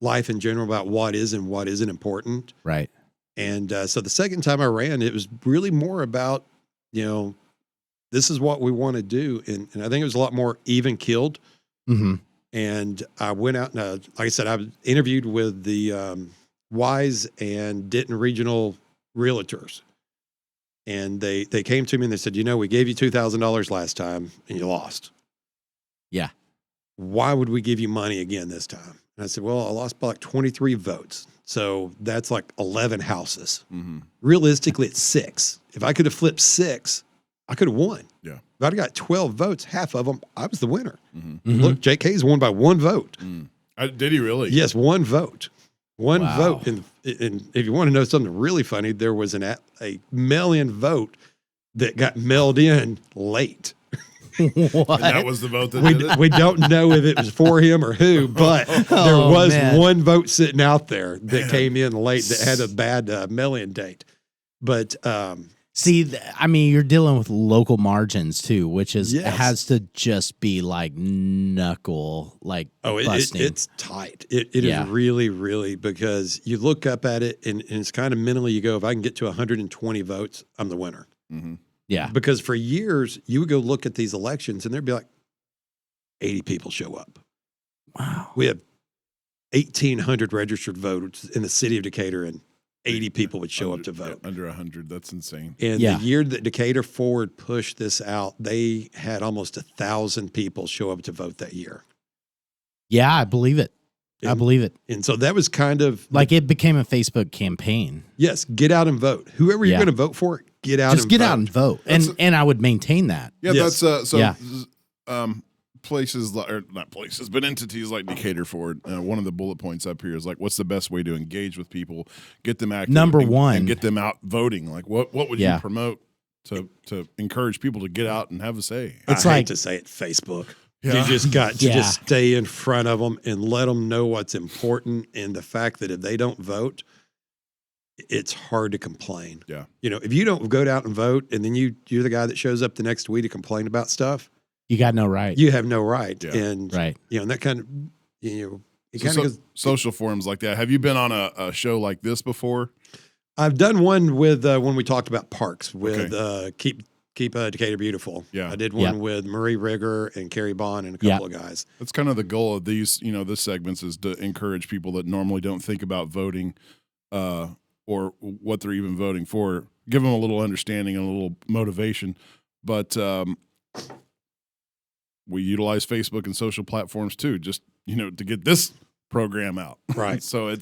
life in general about what is and what isn't important.
Right.
And so the second time I ran, it was really more about, this is what we want to do. And I think it was a lot more even keeled.
Mm-hmm.
And I went out and, like I said, I was interviewed with the Wise and Denton regional realtors. And they came to me and they said, we gave you $2,000 last time and you lost.
Yeah.
Why would we give you money again this time? And I said, well, I lost by like 23 votes. So that's like 11 houses.
Mm-hmm.
Realistically, it's 6. If I could have flipped 6, I could have won.
Yeah.
If I'd got 12 votes, half of them, I was the winner.
Mm-hmm.
Mhm.
Look, JK's won by 1 vote.
Did he really?
Yes, 1 vote. One
Wow.
vote. And if you want to know something really funny, there was a mail-in vote that got mailed in late.
What?
And that was the vote that did it?
We don't know if it was for him or who, but there
Oh,
was
man.
1 vote sitting out there that
Man.
came in late that had a bad mail-in date. But
See, you're dealing with local margins too, which is
Yes.
has to just be like knuckle, like busting.
it's tight. It
Yeah.
is really, really, because you look up at it and it's kind of mentally, you go, if I can get to 120 votes, I'm the winner.
Mm-hmm.
yeah,
Because for years, you would go look at these elections and there'd be like 80 people show up.
wow,
We have 1,800 registered voters in the city of Decatur, and 80 people would show up to vote.
Under 100. That's insane.
And
Yeah.
the year that Decatur Forward pushed this out, they had almost 1,000 people show up to vote that year.
yeah, I believe it. I
And-
believe it.
And so that was kind of
Like it became a Facebook campaign.
yes, get out and vote. Whoever you're
Yeah.
going to vote for, get out
Just
and
get
vote.
out and vote,
That's-
and I would maintain that.
Yeah,
Yes.
that's
Yeah.
Places or not places, but entities like Decatur Ford. One of the bullet points up here is like, what's the best way to engage with people, get them active,
Number
and
one.
get them out voting. Like, what would
Yeah.
you promote to encourage people to get out and have a say?
It's
I hate
like-
to say it, Facebook.
Yeah.
You just got to
Yeah.
just stay in front of them and let them know what's important. And the fact that if they don't vote, it's hard to complain.
Yeah.
If you don't go out and vote and then you're the guy that shows up the next week to complain about stuff,
You got no right.
you have no right.
Yeah.
And,
Right.
and that kind of, it
So-
kind of goes.
social forums like that. Have you been on a show like this before?
I've done one with when we talked about parks with
Okay.
Keep Decatur Beautiful.
Yeah.
I did one
Yep.
with Marie Rigger and Carrie Bond and a couple of guys.
That's kind of the goal of these, this segments is to encourage people that normally don't think about voting or what they're even voting for, give them a little understanding and a little motivation. But we utilize Facebook and social platforms too, just, to get this program out.
Right.
So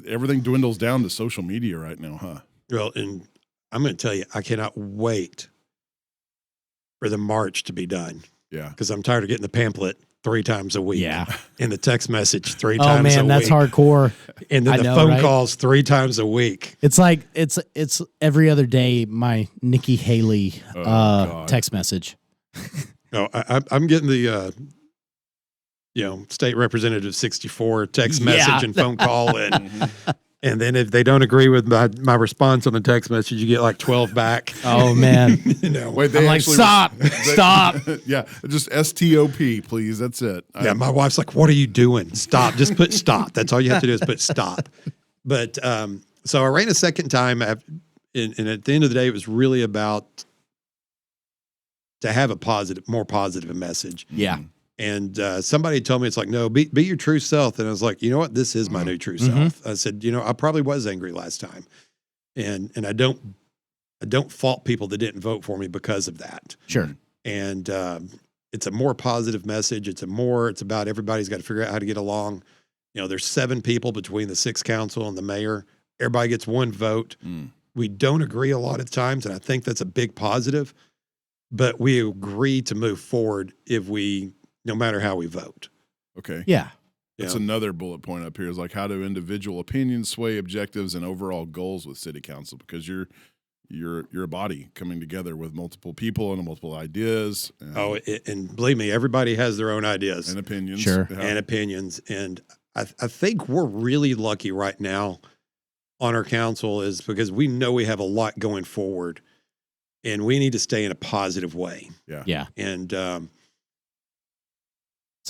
everything dwindles down to social media right now, huh?
Well, and I'm going to tell you, I cannot wait for the march to be done
Yeah.
because I'm tired of getting the pamphlet 3 times a week.
Yeah.
And the text message 3
Oh
times a
man,
week.
that's hardcore.
And then
I
the
know,
phone
right?
calls 3 times a week.
It's like it's every other day my Nikki Haley
Oh, God.
text message.
No, I'm getting the, state representative 64 text
Yeah.
message and phone call. And And then if they don't agree with my response on the text message, you get like 12 back.
Oh man.
You know,
Wait,
I'm like, stop.
Yeah, just STOP, please. That's it.
yeah, my wife's like, what are you doing? Stop. Just put stop. That's all you have to do is put stop. But so I ran a second time. And at the end of the day, it was really about to have a more positive message.
Yeah.
And somebody told me, it's like, no, be your true self. And I was like, you know what? This is my new true self. I said, you know, I probably was angry last time. And I don't fault people that didn't vote for me because of that.
Sure.
And it's a more positive message. It's about everybody's got to figure out how to get along. You know, there's 7 people between the 6th council and the mayor. Everybody gets 1 vote. We don't agree a lot of times, and I think that's a big positive. But we agree to move forward no matter how we vote.
Okay.
Yeah.
That's another bullet point up here is like, how do individual opinions sway objectives and overall goals with city council? Because you're a body coming together with multiple people and multiple ideas.
And believe me, everybody has their own ideas
and opinions.
Sure.
Yeah.
and opinions. And I think we're really lucky right now on our council is because we know we have a lot going forward and we need to stay in a positive way.
Yeah.
And
It's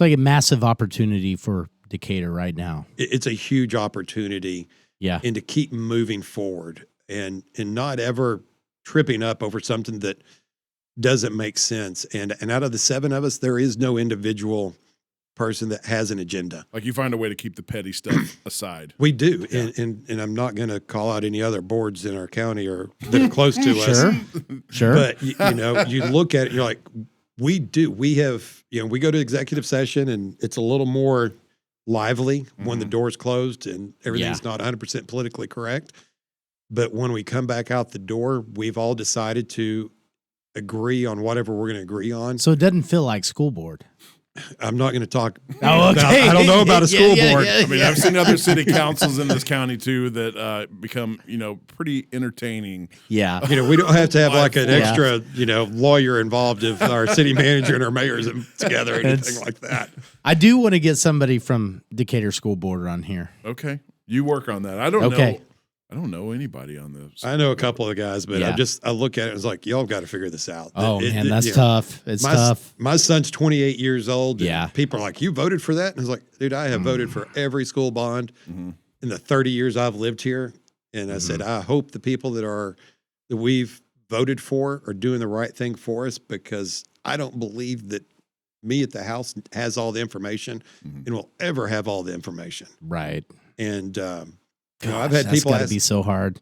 like a massive opportunity for Decatur right now.
it's a huge opportunity
Yeah.
and to keep moving forward and not ever tripping up over something that doesn't make sense. And out of the 7 of us, there is no individual person that has an agenda.
Like you find a way to keep the petty stuff aside.
We do. Yeah. And I'm not going to call out any other boards in our county or that are close to us.
Sure.
But you know, you look at it, you're like, we do. We have, you know, we go to executive session and it's a little more lively when the door's closed and everything's not 100% politically correct. But when we come back out the door, we've all decided to agree on whatever we're going to agree on.
So it doesn't feel like school board.
I'm not going to talk.
Oh, okay.
I don't know about a school board.
I mean, I've seen other city councils in this county too that become, pretty entertaining.
Yeah.
You know, we don't have to have like an extra, lawyer involved if our city manager and our mayor's together or anything like that.
I do want to get somebody from Decatur School Board on here.
Okay. You work on that. I don't know anybody on this.
I know a couple of guys, but I look at it and it's like, y'all got to figure this out.
Oh, man, that's tough. It's tough.
My son's 28 years old.
Yeah.
People are like, you voted for that? And it's like, dude, I have voted for every school bond in the 30 years I've lived here. And I said, I hope the people that we've voted for are doing the right thing for us because I don't believe that me at the House has all the information and will ever have all the information.
Right.
And,
Gosh,
I've had people
got to be so hard.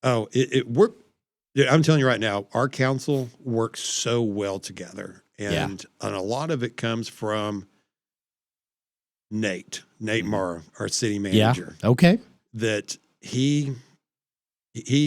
Oh, it worked. Yeah, I'm telling you right now, our council works so well together. And a lot of it comes from Nate Marr, our city manager.
Yeah. Okay.
That he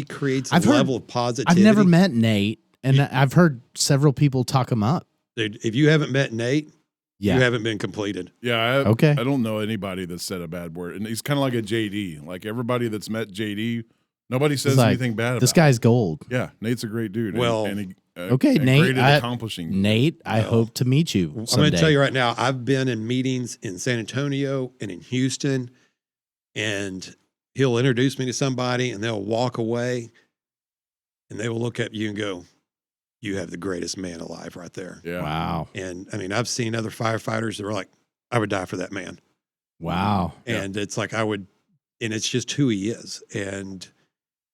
creates a level of positivity.
I've never met Nate, and I've heard several people talk him up.
Dude, if you haven't met Nate, you haven't been completed.
Yeah. I don't know anybody that said a bad word. And he's kind of like a JD. Like everybody that's met JD, nobody says anything bad about
this guy's gold.
Yeah. Nate's a great dude.
Well,
Nate,
great at
accomplishing.
Nate, I hope to meet you someday.
I'm going to tell you right now, I've been in meetings in San Antonio and in Houston, and he'll introduce me to somebody and they'll walk away and they will look at you and go, you have the greatest man alive right there.
Yeah.
Wow.
And I mean, I've seen other firefighters that were like, I would die for that man.
Wow.
And it's like, and it's just who he is. And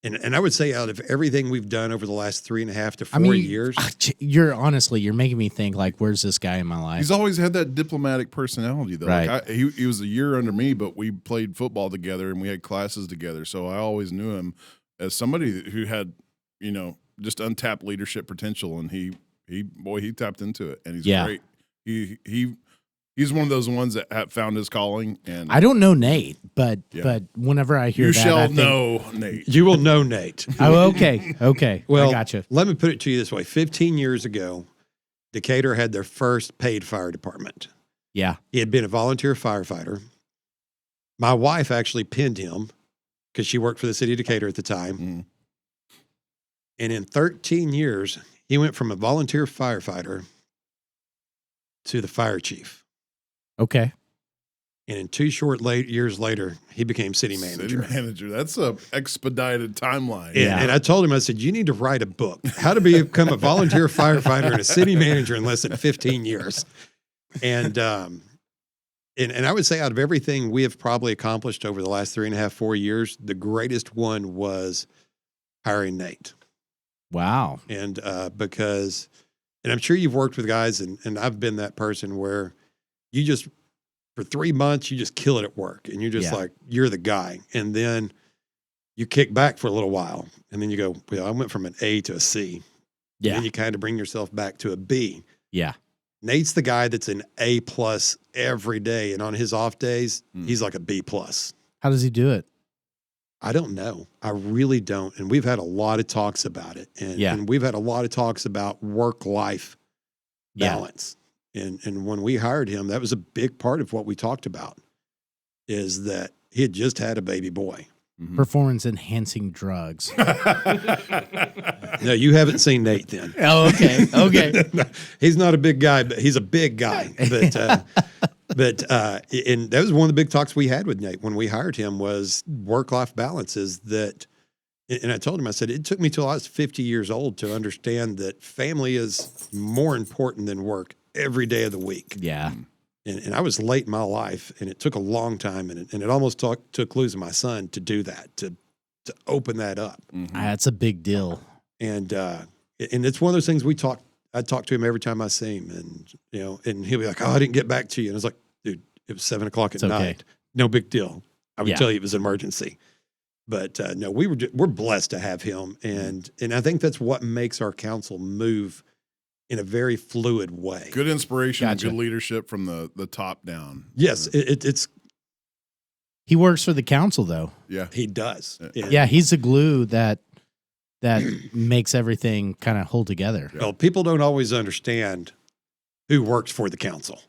I would say out of everything we've done over the last 3.5 to 4 years,
you're making me think like, where's this guy in my life?
He's always had that diplomatic personality though.
Right.
Like he was a year under me, but we played football together and we had classes together. So I always knew him as somebody who had, just untapped leadership potential, and he tapped into it, and he's great. He's one of those ones that found his calling. And
I don't know Nate, but whenever I hear
you
that,
shall know Nate.
You will know Nate.
Oh, okay.
Well,
I gotcha.
Let me put it to you this way: 15 years ago, Decatur had their first paid fire department.
Yeah,
he had been a volunteer firefighter. My wife actually pinned him because she worked for the city of Decatur at the time. And in 13 years, he went from a volunteer firefighter to the fire chief.
Okay.
And in 2 short years later, he became city manager.
City manager. That's a expedited timeline.
And I told him, I said, you need to write a book. How to become a volunteer firefighter and a city manager in less than 15 years. And I would say out of everything we have probably accomplished over the last 3.5, 4 years, the greatest one was hiring Nate.
Wow.
And because, and I'm sure you've worked with guys, and I've been that person where you just, for 3 months, you just kill it at work. And you're just like, you're the guy. And then you kick back for a little while. And then you go, well, I went from an A to a C.
Yeah.
And you kind of bring yourself back to a B.
Yeah.
Nate's the guy that's an A+ every day. And on his off days, he's like a B+.
How does he do it?
I don't know. I really don't. And we've had a lot of talks about it. And we've had a lot of talks about work-life balance. And when we hired him, that was a big part of what we talked about, is that he had just had a baby boy.
Performance enhancing drugs.
No, you haven't seen Nate then.
Oh, okay. Okay.
He's not a big guy, but he's a big guy. But and that was one of the big talks we had with Nate when we hired him, was work-life balance. Is that, and I told him, I said, it took me till I was 50 years old to understand that family is more important than work every day of the week.
Yeah.
And I was late in my life, and it took a long time, and it almost took losing my son to do that, to open that up.
That's a big deal.
And it's one of those things I talk to him every time I see him, and and he'll be like, "Oh, I didn't get back to you." And I was like, "Dude, it was 7:00 at night. No big deal. I would tell you it was an emergency." But no, we're blessed to have him, and I think that's what makes our council move in a very fluid way.
Good inspiration, good leadership from the top down.
Yes, it's.
He works for the council, though.
Yeah,
he does.
Yeah, he's the glue that makes everything kind of hold together.
Well, people don't always understand who works for the council.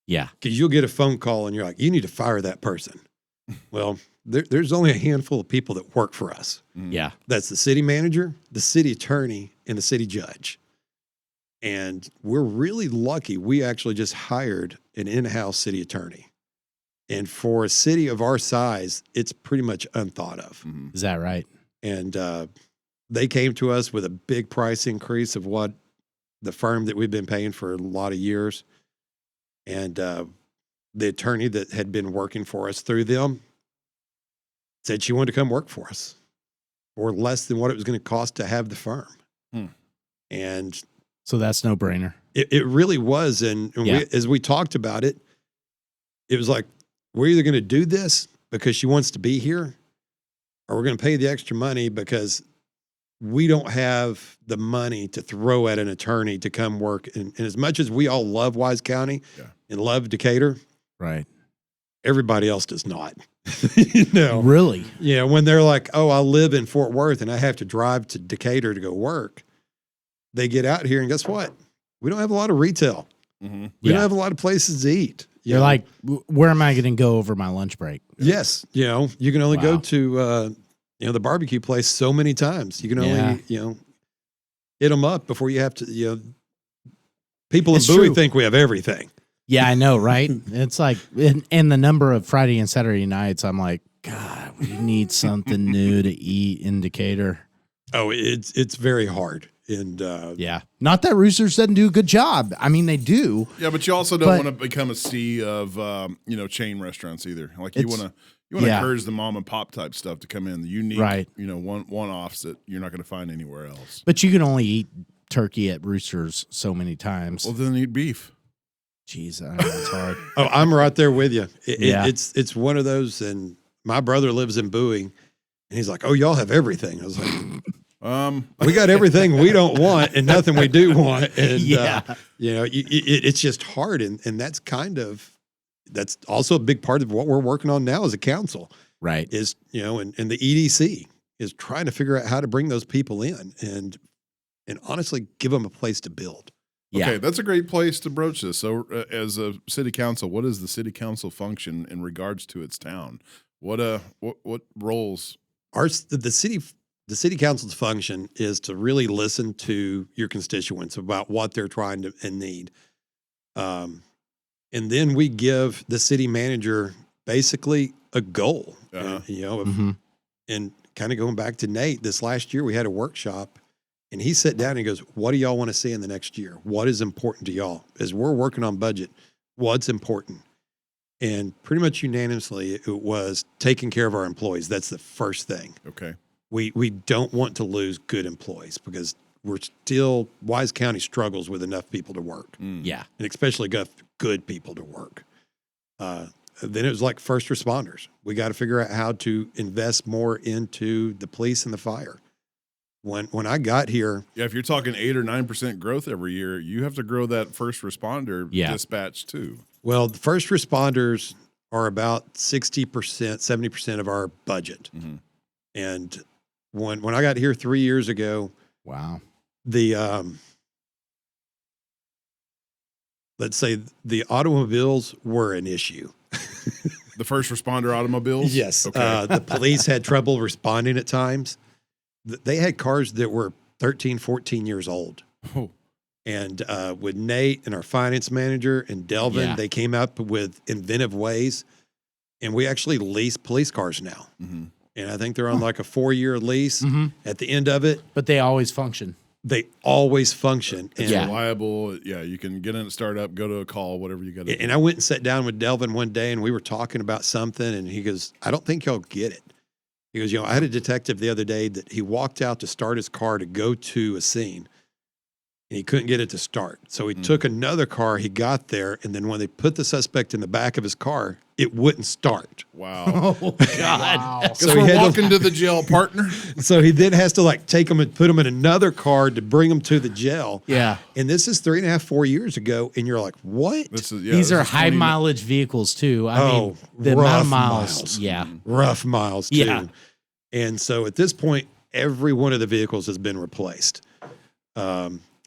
Yeah,
because you'll get a phone call and you're like, you need to fire that person. Well, there's only a handful of people that work for us.
Yeah,
that's the city manager, the city attorney, and the city judge. And we're really lucky. We actually just hired an in-house city attorney. And for a city of our size, it's pretty much unthought of.
Is that right?
And they came to us with a big price increase of what the firm that we've been paying for a lot of years. And the attorney that had been working for us through them said she wanted to come work for us for less than what it was going to cost to have the firm. And
so that's no brainer.
It really was. And as we talked about it, it was like, we're either going to do this because she wants to be here, or we're going to pay the extra money because we don't have the money to throw at an attorney to come work. And as much as we all love Wise County and love Decatur,
right,
everybody else does not.
Really?
Yeah, when they're like, oh, I live in Fort Worth and I have to drive to Decatur to go work, they get out here and guess what? We don't have a lot of retail. We don't have a lot of places to eat.
You're like, where am I going to go over my lunch break?
Yes. You can only go to, the barbecue place so many times. You can only, hit them up before you have to, people in Bowie think we have everything.
Yeah, I know, right? It's like, and the number of Friday and Saturday nights, I'm like, God, we need something new to eat in Decatur.
Oh, it's very hard. And
not that Roosters doesn't do a good job. I mean, they do.
Yeah, but you also don't want to become a sea of chain restaurants either. Like you want to encourage the mom and pop type stuff to come in, the unique, one offs that you're not going to find anywhere else.
But you can only eat turkey at Roosters so many times.
Well, then eat beef.
Jeez, I know it's hard.
Oh, I'm right there with you. It's one of those. And my brother lives in Bowie, and he's like, "Oh, y'all have everything." I was like. We got everything we don't want and nothing we do want. And, it's just hard. And that's that's also a big part of what we're working on now as a council.
Right.
Is, and the EDC is trying to figure out how to bring those people in and honestly give them a place to build.
Okay, that's a great place to broach this. So as a city council, what is the city council function in regards to its town? What roles? The city council's function is to really listen to your constituents about what they're trying to and need.
And then we give the city manager basically a goal,
Mhm.
and kind of going back to Nate, this last year we had a workshop and he sat down and he goes, what do y'all want to see in the next year? What is important to y'all? As we're working on budget, what's important? And pretty much unanimously, it was taking care of our employees. That's the first thing.
Okay.
We don't want to lose good employees because Wise County struggles with enough people to work,
Yeah.
and especially good people to work. Then it was like first responders. We got to figure out how to invest more into the police and the fire. When I got here,
Yeah, if you're talking 8 or 9% growth every year, you have to grow that first responder dispatch too.
well, the first responders are about 60%, 70% of our budget.
Mm-hmm.
And when I got here 3 years ago,
Wow.
the let's say the automobiles were an issue.
The first responder automobiles?
Yes.
Okay.
The police had trouble responding at times. They had cars that were 13, 14 years old.
Oh.
And with Nate and our finance manager and Delvin,
Yeah.
they came up with inventive ways. And we actually lease police cars now.
Mm-hmm.
And I think they're on like a 4-year lease.
Mm-hmm.
At the end of it,
But they always function.
they always function. And,
Yeah.
Reliable. Yeah, you can get in it, start up, go to a call, whatever you got to do.
and I went and sat down with Delvin one day and we were talking about something. And he goes, I don't think y'all get it. He goes, I had a detective the other day that he walked out to start his car to go to a scene and he couldn't get it to start. So he took another car, he got there, and then when they put the suspect in the back of his car, it wouldn't start.
Wow.
Oh God.
Wow.
Guess
So he
we're
had to-
walking to the jail, partner.
So he then has to like take them and put them in another car to bring them to the jail.
Yeah.
And this is 3.5, 4 years ago. And you're like, what?
This is,
These
this
are
is
high
20
mileage vehicles too. I mean, the
rough
amount of miles.
miles.
Yeah.
Rough miles too.
Yeah.
And so at this point, every one of the vehicles has been replaced.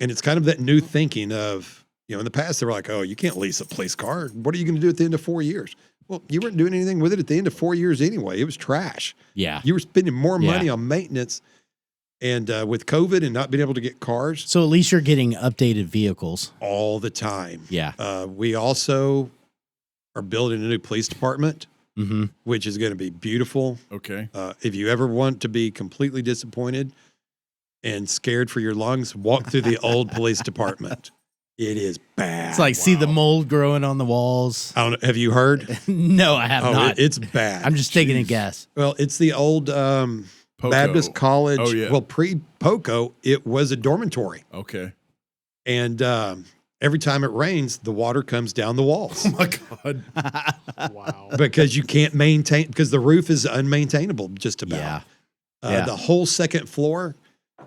And it's kind of that new thinking of, in the past, they were like, oh, you can't lease a police car. What are you going to do at the end of 4 years? Well, you weren't doing anything with it at the end of 4 years anyway. It was trash.
Yeah.
You were spending more
Yeah.
money on maintenance. And with COVID and not being able to get cars
So at least you're getting updated vehicles.
all the time.
Yeah.
We also are building a new police department,
Mm-hmm.
which is going to be beautiful.
Okay.
If you ever want to be completely disappointed and scared for your lungs, walk through the old police department. It is bad.
It's like see the mold growing on the walls.
I don't know, have you heard?
No, I have not.
It's bad.
I'm just taking a guess.
Well, it's the old
Poco.
Baptist College.
Oh, yeah.
Well, pre-Poco, it was a dormitory.
Okay.
And every time it rains, the water comes down the walls
Oh my God.
Wow.
because you can't maintain, because the roof is unmaintainable just about.
Yeah. Yeah.
The whole second floor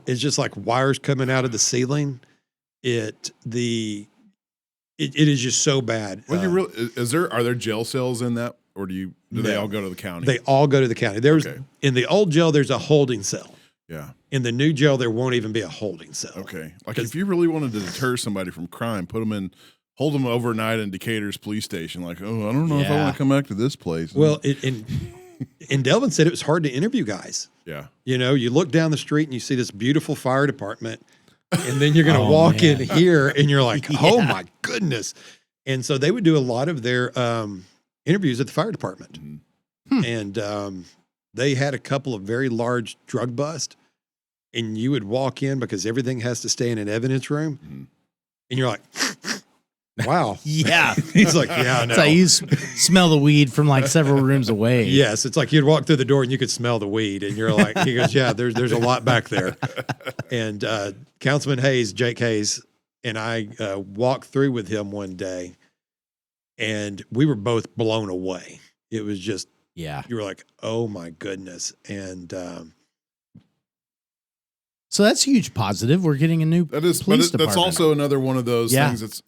is just like wires coming out of the ceiling. It is just so bad.
What do you really? Are there jail cells in that, or do they
No.
all go to the county?
They all go to the county. There's
Okay.
in the old jail, there's a holding cell.
Yeah.
In the new jail, there won't even be a holding cell.
Okay. Like
'Cause-
if you really wanted to deter somebody from crime, hold them overnight in Decatur's police station. Like, oh, I don't know if I
Yeah.
want to come back to this place.
Well, and Delvin said it was hard to interview guys.
yeah.
You look down the street and you see this beautiful fire department, and then you're going to
Oh,
walk in
man.
here and you're like, oh
Yeah.
my goodness. And so they would do a lot of their interviews at the fire department.
Mhm.
And they had a couple of very large drug busts, and you would walk in because everything has to stay in an evidence room.
Mhm.
And you're like, wow.
Yeah.
He's like, yeah, I know.
It's like you smell the weed from like several rooms away.
Yes, it's like you'd walk through the door and you could smell the weed, and you're like, he goes, yeah, there's a lot back there. And Councilman Hayes, Jake Hayes, and I walked through with him one day, and we were both blown away. It was just,
Yeah.
you were like, oh my goodness. And
So that's a huge positive. We're getting a new
That is,
police
but that's
department.
also another one of those
Yeah.
things that's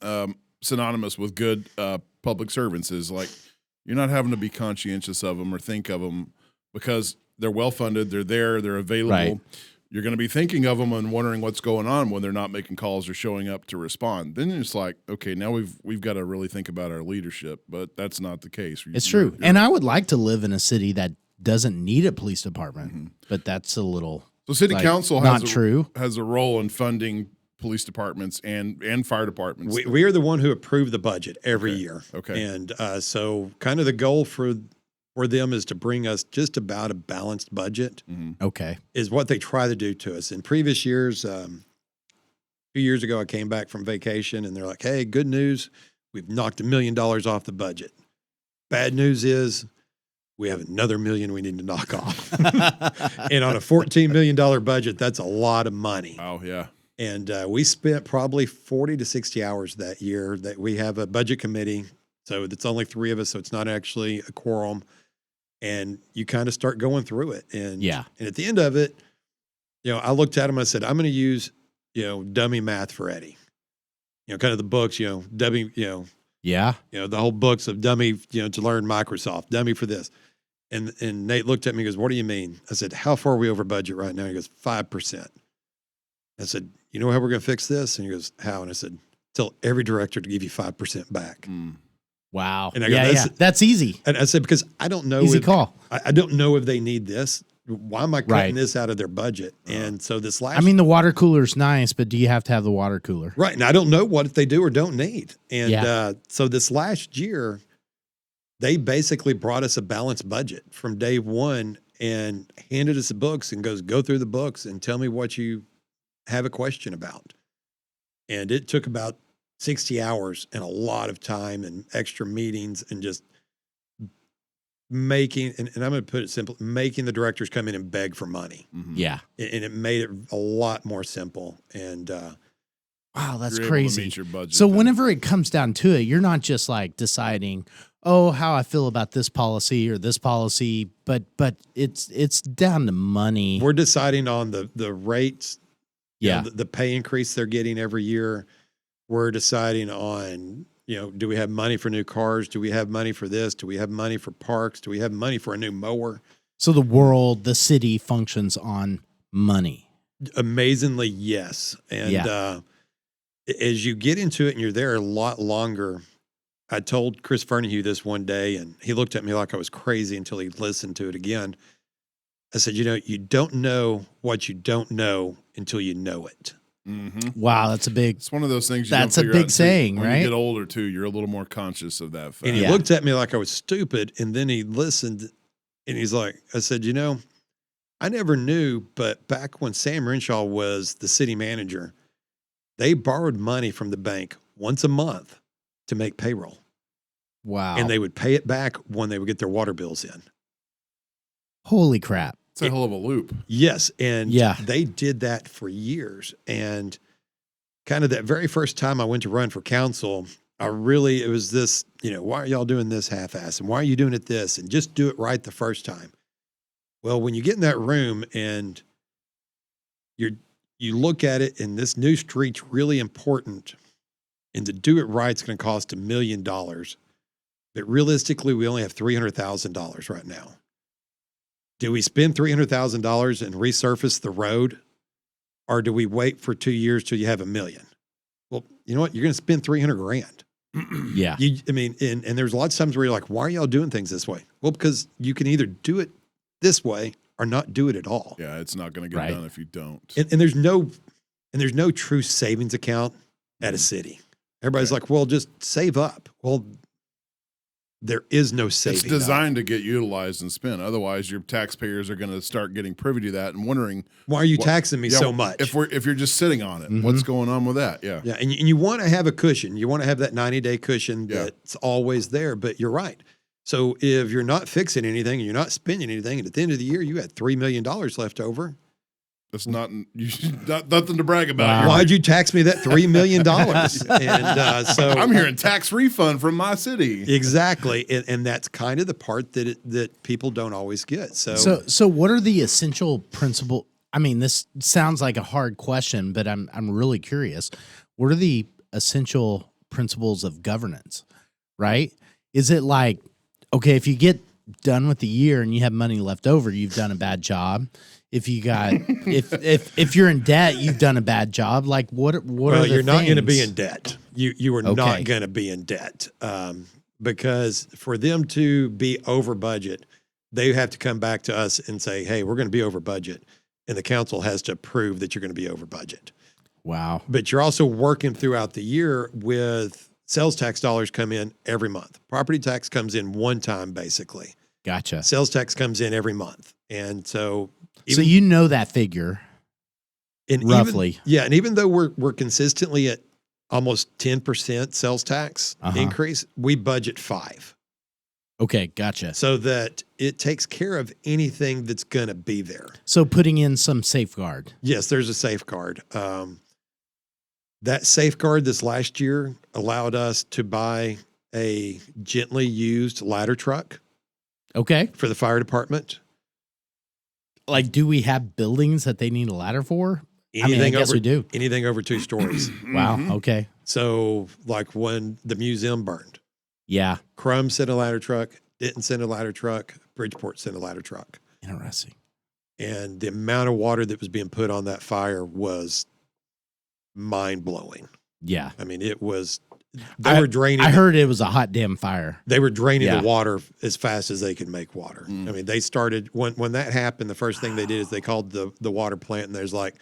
synonymous with good public servants. Is like you're not having to be conscientious of them or think of them because they're well funded, they're there, they're available.
Right.
You're going to be thinking of them and wondering what's going on when they're not making calls or showing up to respond. Then it's like, okay, now we've got to really think about our leadership, but that's not the case.
It's true. And I would like to live in a city that doesn't need a police department, but that's a little
So city
like,
council
not
has
true.
has a role in funding police departments and fire departments.
We are the one who approve the budget every year.
Okay.
And so kind of the goal for them is to bring us just about a balanced budget
Okay.
is what they try to do to us. In previous years, a few years ago, I came back from vacation and they're like, hey, good news. We've knocked $1 million off the budget. Bad news is we have another $1 million we need to knock off. And on a $14 million budget, that's a lot of money.
Oh, yeah.
And we spent probably 40 to 60 hours that year that we have a budget committee. So it's only 3 of us. So it's not actually a quorum. And you kind of start going through it. And at the end of it, I looked at him, I said, I'm going to use, dummy math for Eddie. Kind of the books, dummy, the whole books of dummy, to learn Microsoft, dummy for this. And Nate looked at me and goes, what do you mean? I said, how far are we over budget right now? He goes, 5%. I said, you know how we're going to fix this? And he goes, how? And I said, tell every director to give you 5% back.
Wow.
And I go,
that's easy.
And I said, because I don't know.
Easy call.
I don't know if they need this. Why am I cutting this out of their budget? And so this last.
I mean, the water cooler's nice, but do you have to have the water cooler?
Right. And I don't know what they do or don't need. And so this last year, they basically brought us a balanced budget from day one and handed us the books and goes, go through the books and tell me what you have a question about. And it took about 60 hours and a lot of time and extra meetings and just making, and I'm going to put it simple, making the directors come in and beg for money.
Yeah.
And it made it a lot more simple. And
wow, that's
You're able to
crazy.
meet your budget
So
then.
whenever it comes down to it, you're not just like deciding, oh, how I feel about this policy or this policy, but it's down to money.
we're deciding on the rates,
Yeah.
the pay increase they're getting every year. We're deciding on, do we have money for new cars? Do we have money for this? Do we have money for parks? Do we have money for a new mower?
So the city functions on money.
Amazingly, yes. And as you get into it and you're there a lot longer, I told Chris Fernahue this one day, and he looked at me like I was crazy until he listened to it again. I said, you don't know what you don't know until you know it.
Wow, that's a big.
It's one of those things.
That's a
don't figure
big
out
saying,
when
right?
you get older too, you're a little more conscious of that fact.
And he looked at me like I was stupid. And then he listened and he's like, I said, I never knew, but back when Sam Renshaw was the city manager, they borrowed money from the bank once a month to make payroll.
Wow.
And they would pay it back when they would get their water bills in.
Holy crap.
It's a hell of a loop.
Yes. And they did that for years. And kind of that very first time I went to run for council, it was this, why are y'all doing this half-ass? And why are you doing it this? And just do it right the first time. Well, when you get in that room and you look at it and this new street's really important and to do it right, it's going to cost $1 million. But realistically, we only have $300,000 right now. Do we spend $300,000 and resurface the road? Or do we wait for 2 years till you have $1 million? Well, you know what? You're going to spend $300,000.
Yeah.
And there's lots of times where you're like, why are y'all doing things this way? Well, because you can either do it this way or not do it at all.
Yeah, it's not going to get done if you don't.
And there's no true savings account at a city. Everybody's like, well, just save up. Well, there is no saving.
It's designed to get utilized and spent. Otherwise, your taxpayers are going to start getting privy to that and wondering,
why are you taxing me so much?
If you're just sitting on it, what's going on with that? Yeah.
Yeah. And you want to have a cushion. You want to have that 90-day cushion that's always there. But you're right. So if you're not fixing anything and you're not spending anything, and at the end of the year, you had $3 million left over.
That's nothing to brag about.
Wow. Why'd you tax me that $3 million? And so
I'm hearing tax refund from my city.
Exactly. And that's kind of the part that people don't always get.
So what are the essential principles? I mean, this sounds like a hard question, but I'm really curious. What are the essential principles of governance, right? Is it like, okay, if you get done with the year and you have money left over, you've done a bad job. If you got if you're in debt, you've done a bad job. Like what are the
you're not going to be
things?
in debt. You are not going to be in debt because for them to be over budget, they have to come back to us and say, "Hey, we're going to be over budget," and the council has to approve that you're going to be over budget.
Wow.
But you're also working throughout the year with sales tax dollars come in every month. Property tax comes in one time, basically.
Gotcha.
Sales tax comes in every month. And so,
So you know that figure
and
roughly.
and even though we're consistently at almost 10% sales tax increase, we budget 5%.
Okay, gotcha.
So that it takes care of anything that's going to be there.
So putting in some safeguard.
Yes, there's a safeguard. That safeguard this last year allowed us to buy a gently used ladder truck
Okay.
for the fire department.
Like, do we have buildings that they need a ladder for? I guess we do.
Anything over 2 stories.
Wow. Okay.
So like when the museum burned,
Yeah.
Crum sent a ladder truck, Denton sent a ladder truck, Bridgeport sent a ladder truck.
Interesting.
And the amount of water that was being put on that fire was mind blowing.
Yeah.
I mean, it was, they were draining.
I heard it was a hot damn fire.
They were draining
Yeah.
the water as fast as they could make water. I mean, they started, when that happened, the first thing they did is they called the water plant and there's like,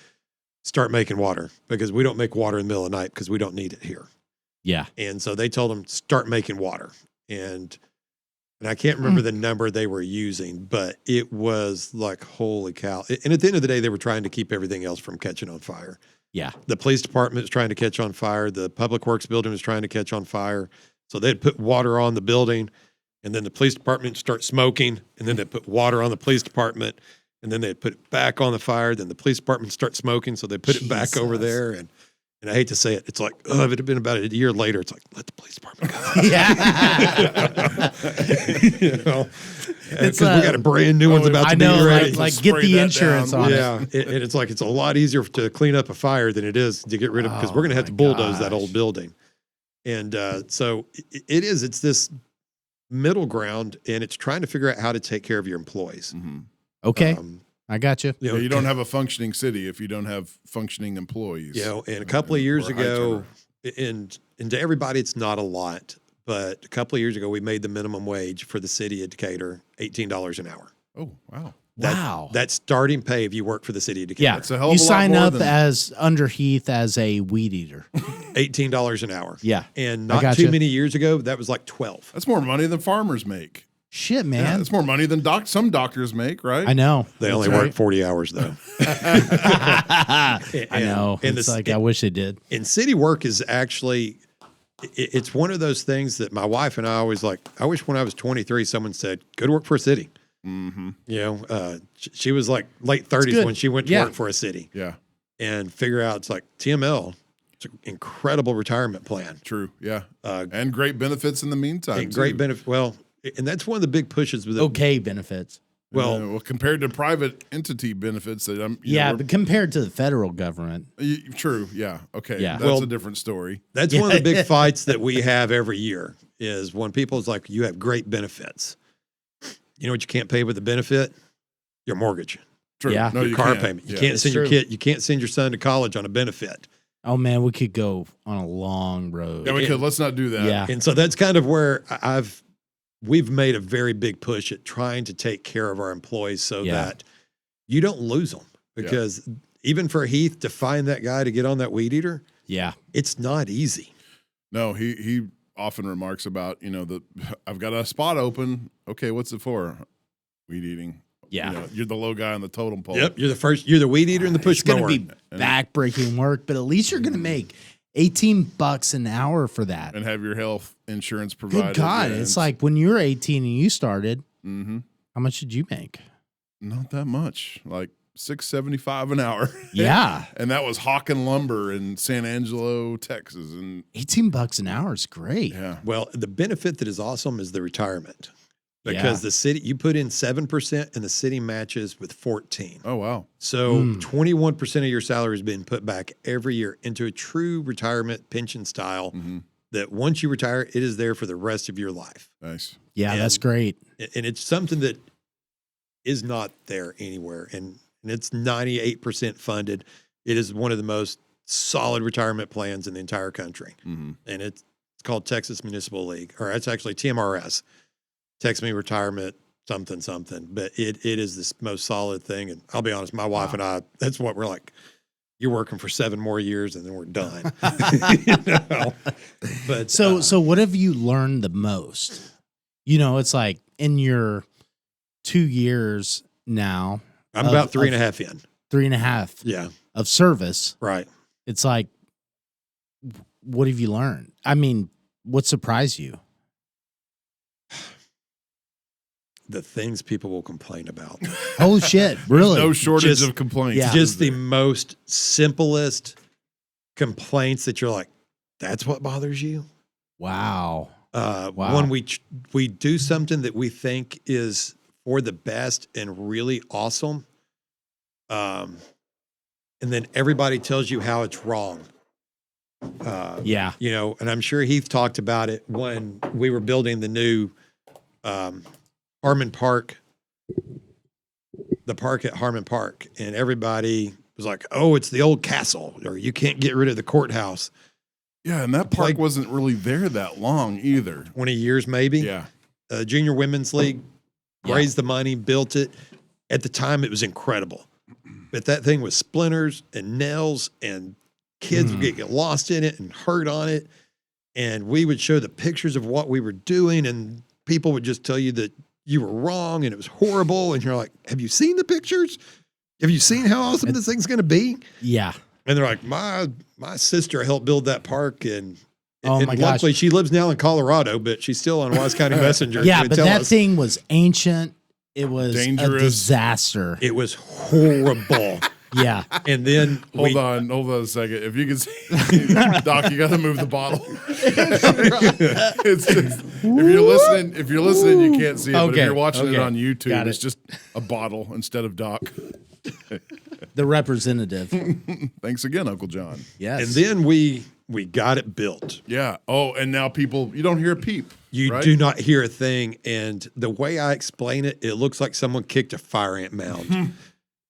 start making water because we don't make water in the middle of the night because we don't need it here.
Yeah.
And so they told them, start making water. And I can't remember the number they were using, but it was like, holy cow. And at the end of the day, they were trying to keep everything else from catching on fire.
Yeah.
The police department was trying to catch on fire. The public works building was trying to catch on fire. So they'd put water on the building and then the police department would start smoking and then they'd put water on the police department and then they'd put it back on the fire. Then the police department would start smoking. So they put it back over
Jesus.
there. And I hate to say it, it's like, oh, if it had been about a year later, it's like, let the police department go.
Yeah.
You know,
It's,
because we got a brand new one's about
I
to
know,
be ready.
like
Spray
get the
that
insurance
down.
on it.
Yeah, and it's like it's a lot easier to clean up a fire than it is to get rid of because we're going to have to bulldoze that old building. And so it's this middle ground, and it's trying to figure out how to take care of your employees.
Okay. I got you.
You know,
You don't have a functioning city if you don't have functioning employees.
You know, and a couple of years
Or high
ago,
turnover.
and to everybody, it's not a lot, but a couple of years ago, we made the minimum wage for the city of Decatur $18 an hour.
Oh, wow.
Wow.
That's starting pay if you work for the city of Decatur.
Yeah.
That's a hell of
You
a lot
sign
more
up
than-
as under Heath as a weed eater.
$18 an hour.
Yeah.
And
I
not
gotcha.
too many years ago, that was like 12.
That's more money than farmers make.
Shit,
Yeah,
man.
that's more money than some doctors make, right?
I know.
They only
That's
work 40 hours though.
I know.
And
It's
the-
like I wish they did.
And city work is actually, it's one of those things that my wife and I always like. I wish when I was 23, someone said, go to work for a city.
Mm-hmm.
You know, she was like late 30s
good.
when she went to
Yeah.
work for a city
Yeah,
and figure out it's like TML. It's an incredible retirement plan.
true. Yeah.
Uh,
And great benefits in the meantime.
and great
too.
benefit. Well, and that's one of the big pushes with
Okay benefits.
Well,
compared to private entity benefits that I'm,
Yeah, but compared to the federal government.
true. Yeah. Okay.
Yeah.
That's
Well,
a different story.
that's one of the big fights that we have every year is when people's like, you have great benefits. You know what you can't pay with a benefit? Your mortgage,
True.
Yeah.
No,
your
you
car
can't.
payment. You
Yeah.
can't
It's
send your
true.
kid. You can't send your son to college on a benefit.
Oh man, we could go on a long road.
Yeah, we could. Let's not do that.
Yeah.
And so that's kind of where we've made a very big push at trying to take care of our employees so
Yeah.
that you don't lose them. Because even for Heath to find that guy to get on that weed eater,
Yeah.
it's not easy.
No, he often remarks about, I've got a spot open. Okay, what's it for? Weed eating.
Yeah.
You're the low guy on the totem pole.
Yep, you're the weed eater and the push
It's going
mower.
to be backbreaking work, but at least you're going to make $18 an hour for that.
And have your health insurance provided.
Good God.
Yeah,
It's like when you were 18 and you started,
mm-hmm.
how much did you make?
Not that much, like $6.75 an hour.
Yeah.
And that was Hawken Lumber in San Angelo, Texas. And
$18 an hour is great.
yeah,
Well, the benefit that is awesome is the retirement. Because
Yeah.
the city, you put in 7% and the city matches with 14.
oh wow,
So 21% of your salary is being put back every year into a true retirement pension style that once you retire, it is there for the rest of your life.
nice.
Yeah, that's
And-
great.
And it's something that is not there anywhere. And it's 98% funded. It is one of the most solid retirement plans in the entire country.
Mm-hmm.
And it's called Texas Municipal League, or it's actually TMRS, Text Me Retirement something. But it is this most solid thing. And I'll be honest, my wife and I, that's what we're like. you're working for 7 more years and then we're done. You know? But
So what have you learned the most? You know, it's like in your 2 years now.
I'm about 3.5 in.
3.5
Yeah.
of service.
Right.
It's like, what have you learned? I mean, what surprised you?
The things people will complain about.
Oh shit! Really?
No shortage
Just-
of complaints.
Yeah.
Just the most simplest complaints that you're like, that's what bothers you?
Wow. Wow.
When we do something that we think is for the best and really awesome, and then everybody tells you how it's wrong.
Yeah.
You know, and I'm sure Heath talked about it when we were building the new Harmon Park, the park at Harmon Park, and everybody was like, "Oh, it's the old castle," or "You can't get rid of the courthouse."
Yeah, and that park
Like-
wasn't really there that long either.
20 years maybe.
Yeah.
Junior Women's League
Yeah.
raised the money, built it. At the time, it was incredible. But that thing was splinters and nails, and kids would get lost in it and hurt on it. And we would show the pictures of what we were doing, and people would just tell you that you were wrong and it was horrible. And you're like, have you seen the pictures? Have you seen how awesome this thing's going to be?
Yeah.
And they're like, my sister helped build that park, and
Oh
and
my gosh.
luckily she lives now in Colorado, but she's still on Wise County Messenger.
Yeah,
She would
but
tell
that
us
thing was ancient. It was
Dangerous.
a disaster.
it was horrible.
Yeah.
And then
Hold on a second. If you can see, Doc, you got to move the bottle. It's just, if you're listening, you can't see it. But
Okay,
if you're watching it
okay.
on YouTube,
Got
it's
it.
just a bottle instead of Doc.
The representative.
Thanks again, Uncle John.
Yes.
And then we got it built.
Yeah. Oh, and now people, you don't hear a peep.
You
right?
do not hear a thing. And the way I explain it, it looks like someone kicked a fire ant mound.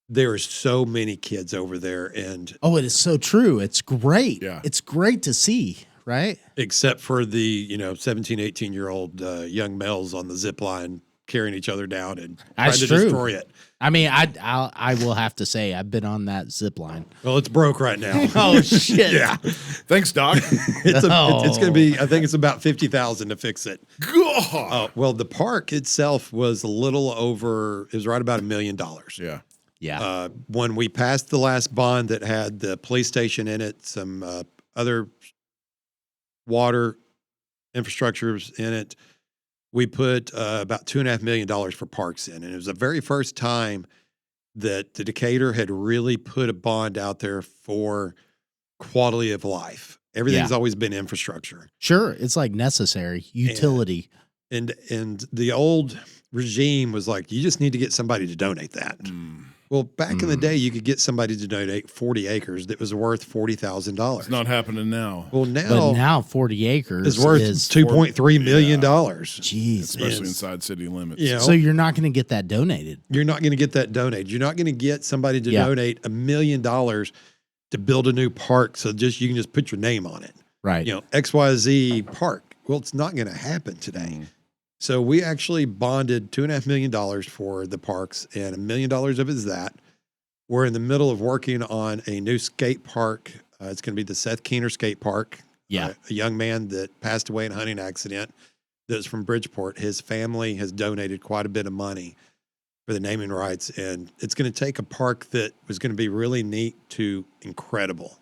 There are so many kids over there, and
Oh, it is so true. It's great.
Yeah.
It's great to see, right?
except for the 17, 18-year-old young males on the zip line carrying each other down and trying
That's
to
true.
destroy it.
I mean, I will have to say I've been on that zip line.
Well, it's broke right now.
Oh shit.
Yeah,
Thanks, Doc.
it's going to be. I think it's about $50,000 to fix it.
God.
Well, the park itself was a little over. It was right about $1 million.
Yeah.
Yeah.
When we passed the last bond that had the police station in it, some other water infrastructures in it, we put about $2.5 million for parks in. And it was the very first time that the Decatur had really put a bond out there for quality of life. Everything's always been infrastructure.
Sure. It's like necessary utility.
And the old regime was like, you just need to get somebody to donate that. Well, back in the day, you could get somebody to donate 40 acres that was worth $40,000.
It's not happening now.
Well,
But
now
now 40 acres
it's worth
is
$2.3 million.
Jeez.
Especially
Yes.
inside city limits.
You know,
So you're not going to get that donated.
you're not going to get that donated. You're not going to get somebody to
Yeah.
donate $1 million to build a new park. So you can just put your name on it.
Right.
XYZ park. Well, it's not going to happen today. So we actually bonded $2.5 million for the parks, and $1 million of it is that. We're in the middle of working on a new skate park. It's going to be the Seth Keener Skate Park.
Yeah.
A young man that passed away in a hunting accident that's from Bridgeport. His family has donated quite a bit of money for the naming rights, and it's going to take a park that was going to be really neat to incredible.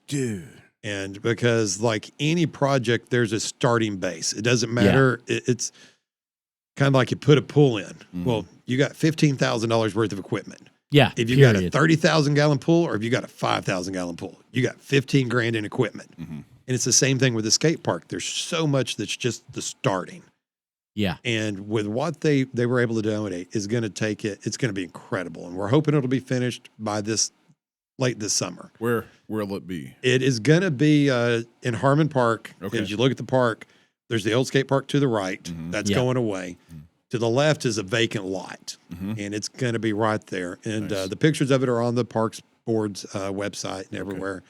Dude.
And because like any project, there's a starting base. It doesn't matter. It's kind of like you put a pool in. Well, you got $15,000 worth of equipment.
Yeah.
If you got a
period.
30,000 gallon pool or if you got a 5,000 gallon pool, you got 15 grand in equipment. And it's the same thing with the skate park. There's so much that's just the starting.
Yeah.
And with what they were able to donate is going to take it. It's going to be incredible. And we're hoping it'll be finished by late this summer.
Where will it be?
It is going to be in Harmon Park.
Okay.
As you look at the park, there's the old skate park to the right. That's
Yeah.
going away. To the left is a vacant lot, and it's going to be right there. And
Nice.
the pictures of it are on the Parks Board's website and everywhere.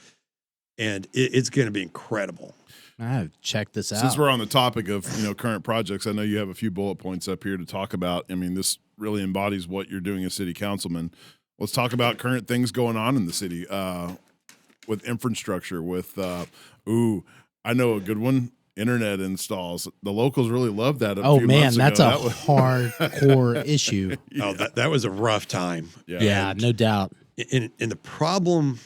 And it's going to be incredible.
Check this out.
Since we're on the topic of current projects, I know you have a few bullet points up here to talk about. I mean, this really embodies what you're doing as city councilman. Let's talk about current things going on in the city. with infrastructure, with I know a good one. Internet installs. The locals really loved that.
Oh man, that's a
that was,
hardcore issue.
Oh, that was a rough time.
Yeah, no doubt.
And the problem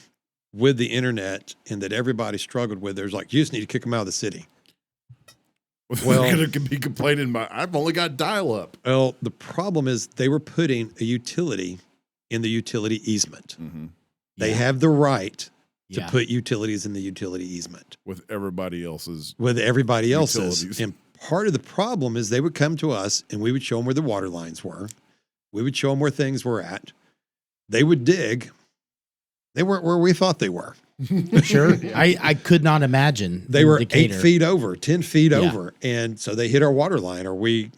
with the internet and that everybody struggled with, there's like, you just need to kick them out of the city.
Well, going to be complaining about, I've only got dial-up.
Well, the problem is they were putting a utility in the utility easement.
Mm-hmm.
They have the right to
Yeah.
put utilities in the utility easement.
With everybody else's.
With everybody else's.
Utilities.
And part of the problem is they would come to us and we would show them where the water lines were. We would show them where things were at. They would dig. They weren't where we thought they were.
Sure. I could not imagine.
They
in
were
Decatur.
8 feet over, 10 feet
Yeah.
over. And so they hit our water line, or we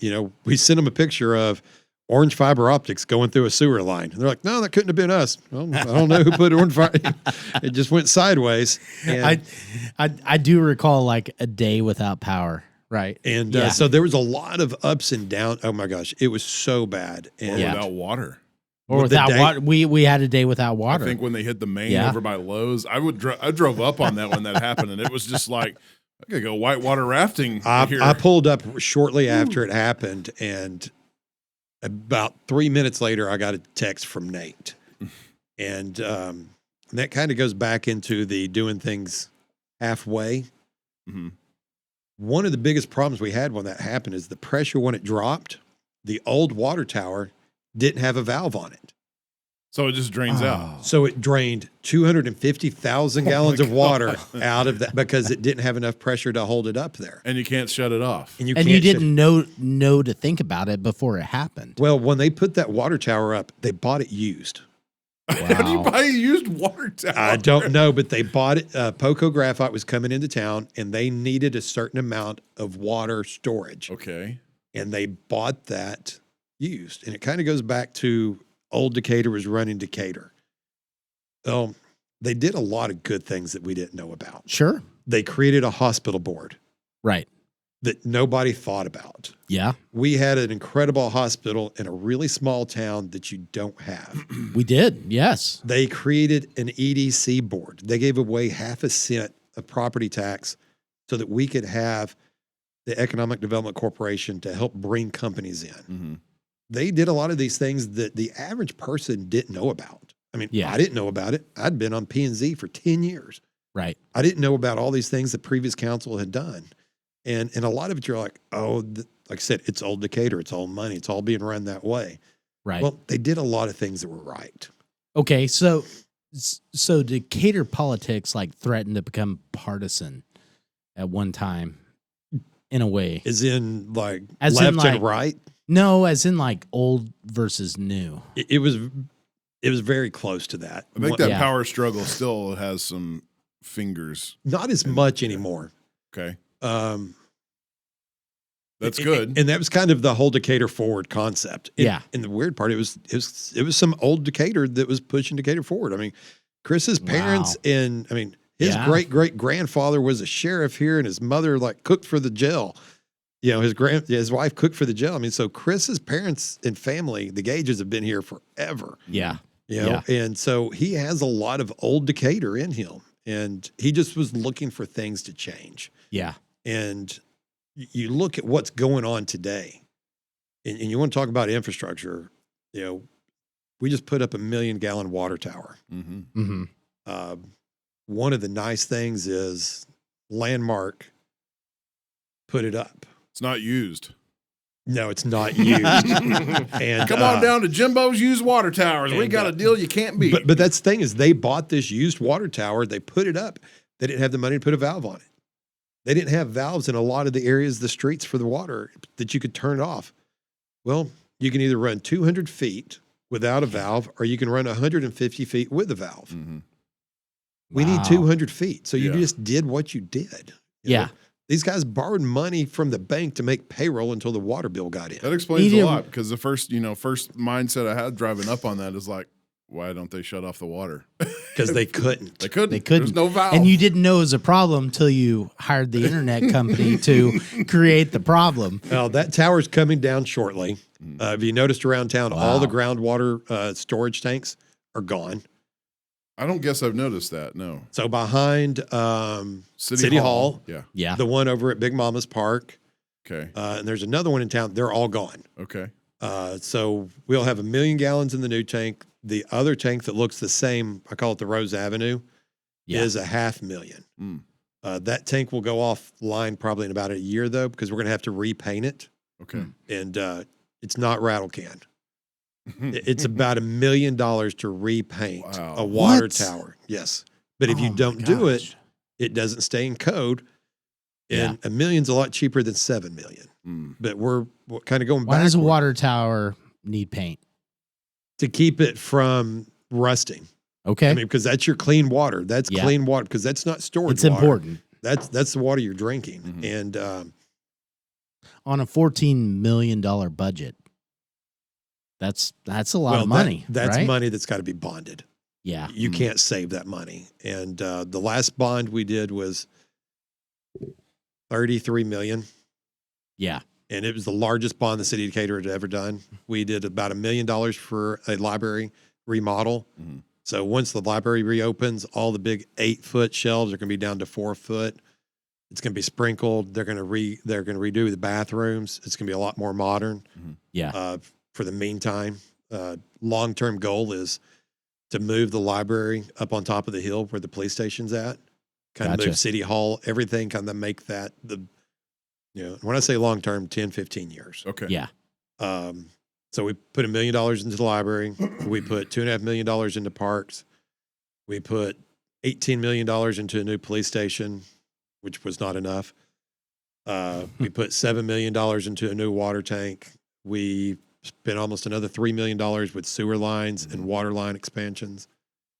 sent them a picture of orange fiber optics going through a sewer line. And they're like, no, that couldn't have been us. Well, I don't know who put orange fiber. It just went sideways. And,
I do recall like a day without power, right?
and
Yeah.
so there was a lot of ups and downs. Oh my gosh, it was so bad.
Or
And
Yeah.
without water.
Or
with the
without
day-
water. We had a day without water.
I think when they hit the main
Yeah.
over by Lowe's, I drove up on that when that happened, and it was just like, I could go whitewater rafting here.
I pulled up shortly after it happened, and about 3 minutes later, I got a text from Nate. And that kind of goes back into the doing things halfway.
Mhm.
One of the biggest problems we had when that happened is the pressure when it dropped, the old water tower didn't have a valve on it.
So it just drains out.
So it drained 250,000 gallons of water out of that because it didn't have enough pressure to hold it up there.
And you can't shut it off.
And you
and
can't
you
shut-
didn't know to think about it before it happened.
Well, when they put that water tower up, they bought it used.
How do you
Wow.
buy a used water tower?
I don't know, but they bought it. Poco Graphite was coming into town, and they needed a certain amount of water storage,
Okay.
and they bought that used. And it kind of goes back to old Decatur was running Decatur. They did a lot of good things that we didn't know about.
Sure.
They created a hospital board
Right.
that nobody thought about.
Yeah.
We had an incredible hospital in a really small town that you don't have.
We did. Yes.
They created an EDC board. They gave away 0.5 cent of property tax so that we could have the Economic Development Corporation to help bring companies in.
Mm-hmm.
They did a lot of these things that the average person didn't know about. I mean,
Yeah.
I didn't know about it. I'd been on P&Z for 10 years.
Right.
I didn't know about all these things the previous council had done. And a lot of it, you're like, like I said, it's old Decatur. It's all money. It's all being run that way.
Right.
Well, they did a lot of things that were right.
Okay. So Decatur politics like threatened to become partisan at one time in a way.
As in like
As in,
left
like-
and right.
No, as in like old versus new.
It was very close to that.
I think that
Yeah.
power struggle still has some fingers.
Not as much anymore.
Okay.
That's
good.
And that was kind of the whole Decatur forward concept. And,
Yeah.
And the weird part, it was some old Decatur that was pushing Decatur forward. I mean, Chris's parents
Wow.
and I mean, his
Yeah.
great grandfather was a sheriff here, and his mother like cooked for the jail. You know, his wife cooked for the jail. I mean, so Chris's parents and family, the Gages, have been here forever.
Yeah.
You know, and so he has a lot of old Decatur in him, and he just was looking for things to change.
Yeah.
And you look at what's going on today, and you want to talk about infrastructure. You know, we just put up a 1 million gallon water tower.
Mm-hmm.
Mm-hmm.
One of the nice things is Landmark put it up.
It's not used.
No, it's not used. And
Come on down to Jimbo's used water towers. We
and,
got a deal you can't beat.
But that's the thing is they bought this used water tower. They put it up. They didn't have the money to put a valve on it. They didn't have valves in a lot of the areas, the streets for the water that you could turn it off. Well, you can either run 200 feet without a valve, or you can run 150 feet with a valve.
Mm-hmm.
We need
Wow.
200 feet. So you
Yeah.
just did what you did. You
Yeah.
know? These guys borrowed money from the bank to make payroll until the water bill got in.
That explains
He
a
did-
lot because the first mindset I had driving up on that is like, why don't they shut off the water?
Because they couldn't.
They couldn't.
They couldn't.
There's no valve.
And you didn't know it was a problem until you hired the internet company to create the problem.
Well, that tower's coming down shortly. Have you noticed around town, all the
Wow.
groundwater storage tanks are gone.
I don't guess I've noticed that. No.
So behind City Hall,
Yeah.
Yeah.
the one over at Big Mama's Park,
Okay.
and there's another one in town. They're all gone.
Okay.
So we'll have 1 million gallons in the new tank. The other tank that looks the same, I call it the Rose Avenue,
Yeah.
is 500,000.
Mm.
That tank will go offline probably in about a year, though, because we're going to have to repaint it.
Okay.
And it's not rattle can. It's about $1 million to repaint
Wow.
a water
What?
tower. Yes. But if
Oh
you
my
don't do it,
gosh.
it doesn't stay in code.
Yeah.
And $1 million's a lot cheaper than $7 million.
Mm.
But we're kind of going
Why
back
does a water tower need paint?
to keep it from rusting.
Okay.
I mean, because that's your clean water. That's
Yeah.
clean water because that's not storage
It's
water.
important.
That's the water you're drinking.
Mhm.
And
On a $14 million budget. That's a lot of money.
That's
right?
money that's got to be bonded.
Yeah.
You can't save that money. And the last bond we did was $33 million.
Yeah.
And it was the largest bond the city of Decatur had ever done. We did about $1 million for a library remodel.
Mhm.
So once the library reopens, all the big 8-foot shelves are going to be down to 4 foot. It's going to be sprinkled. They're going to redo the bathrooms. It's going to be a lot more modern.
Yeah.
For the meantime, long-term goal is to move the library up on top of the hill where the police station's at. Kind of
Gotcha.
move City Hall, everything, kind of make that when I say long-term, 10, 15 years.
Okay.
Yeah.
So we put $1 million into the library. We put $2.5 million into parks. We put $18 million into a new police station, which was not enough. We put $7 million into a new water tank. We spent almost another $3 million with sewer lines and water line expansions.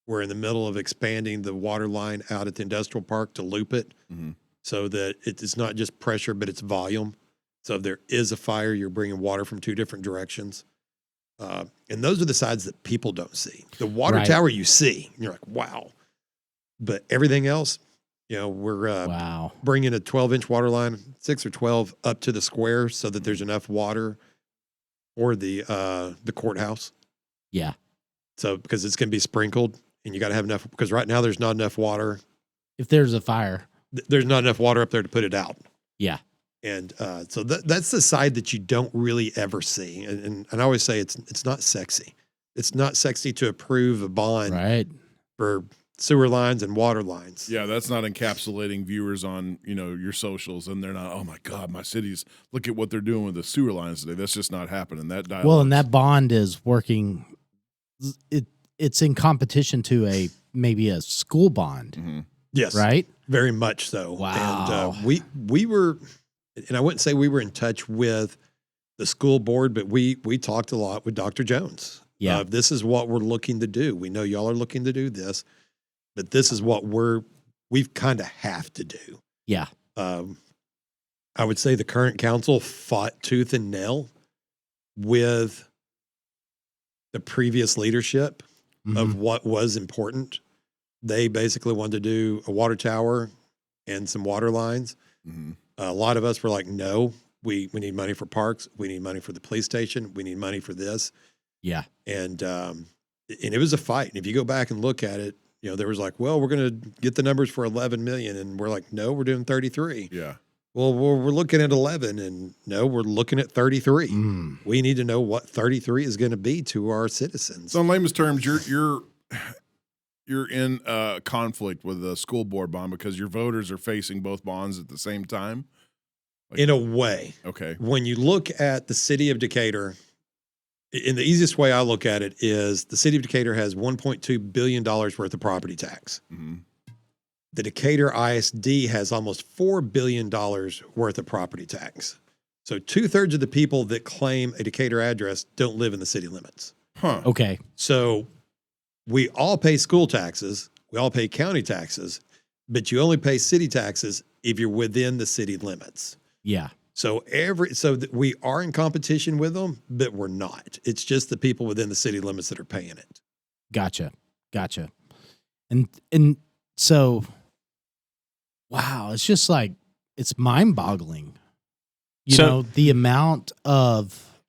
We're in the middle of expanding the water line out at the industrial park to loop it
Mhm.
so that it's not just pressure, but it's volume. So if there is a fire, you're bringing water from 2 different directions. And those are the sides that people don't see. The water
Right.
tower you see, and you're like, wow. But everything else, we're
Wow.
bringing a 12-inch water line, 6 or 12, up to the square so that there's enough water for the courthouse.
Yeah.
So because it's going to be sprinkled, and you got to have enough. Because right now there's not enough water.
If there's a fire.
There's not enough water up there to put it out.
Yeah.
And so that's the side that you don't really ever see. And I always say it's not sexy. It's not sexy to approve a bond
Right.
for sewer lines and water lines.
Yeah, that's not encapsulating viewers on, your socials, and they're not, oh my God, my city's, look at what they're doing with the sewer lines today. That's just not happening. That dialogue.
Well, and that bond is working. It's in competition to maybe a school bond,
Mhm.
Yes,
right?
very much so.
Wow.
And we were, and I wouldn't say we were in touch with the school board, but we talked a lot with Dr. Jones.
Yeah.
This is what we're looking to do. We know y'all are looking to do this, but this is what we've kind of have to do.
Yeah.
I would say the current council fought tooth and nail with the previous leadership of
Mhm.
what was important. They basically wanted to do a water tower and some water lines.
Mhm.
A lot of us were like, no, we need money for parks. We need money for the police station. We need money for this.
Yeah.
And it was a fight. And if you go back and look at it, there was like, well, we're going to get the numbers for 11 million. And we're like, no, we're doing 33.
Yeah.
Well, we're looking at 11 and no, we're looking at 33.
Mm.
We need to know what 33 is going to be to our citizens.
So in layman's terms, you're in conflict with the school board bond because your voters are facing both bonds at the same time.
In a way,
Okay.
when you look at the city of Decatur, and the easiest way I look at it is the city of Decatur has $1.2 billion worth of property tax.
Mhm.
The Decatur ISD has almost $4 billion worth of property tax. So 2/3 of the people that claim a Decatur address don't live in the city limits.
Huh.
Okay.
So we all pay school taxes, we all pay county taxes, but you only pay city taxes if you're within the city limits.
Yeah.
So we are in competition with them, but we're not. It's just the people within the city limits that are paying it.
Gotcha. And so, wow, it's just like, it's mind boggling. You
So-
know, the amount of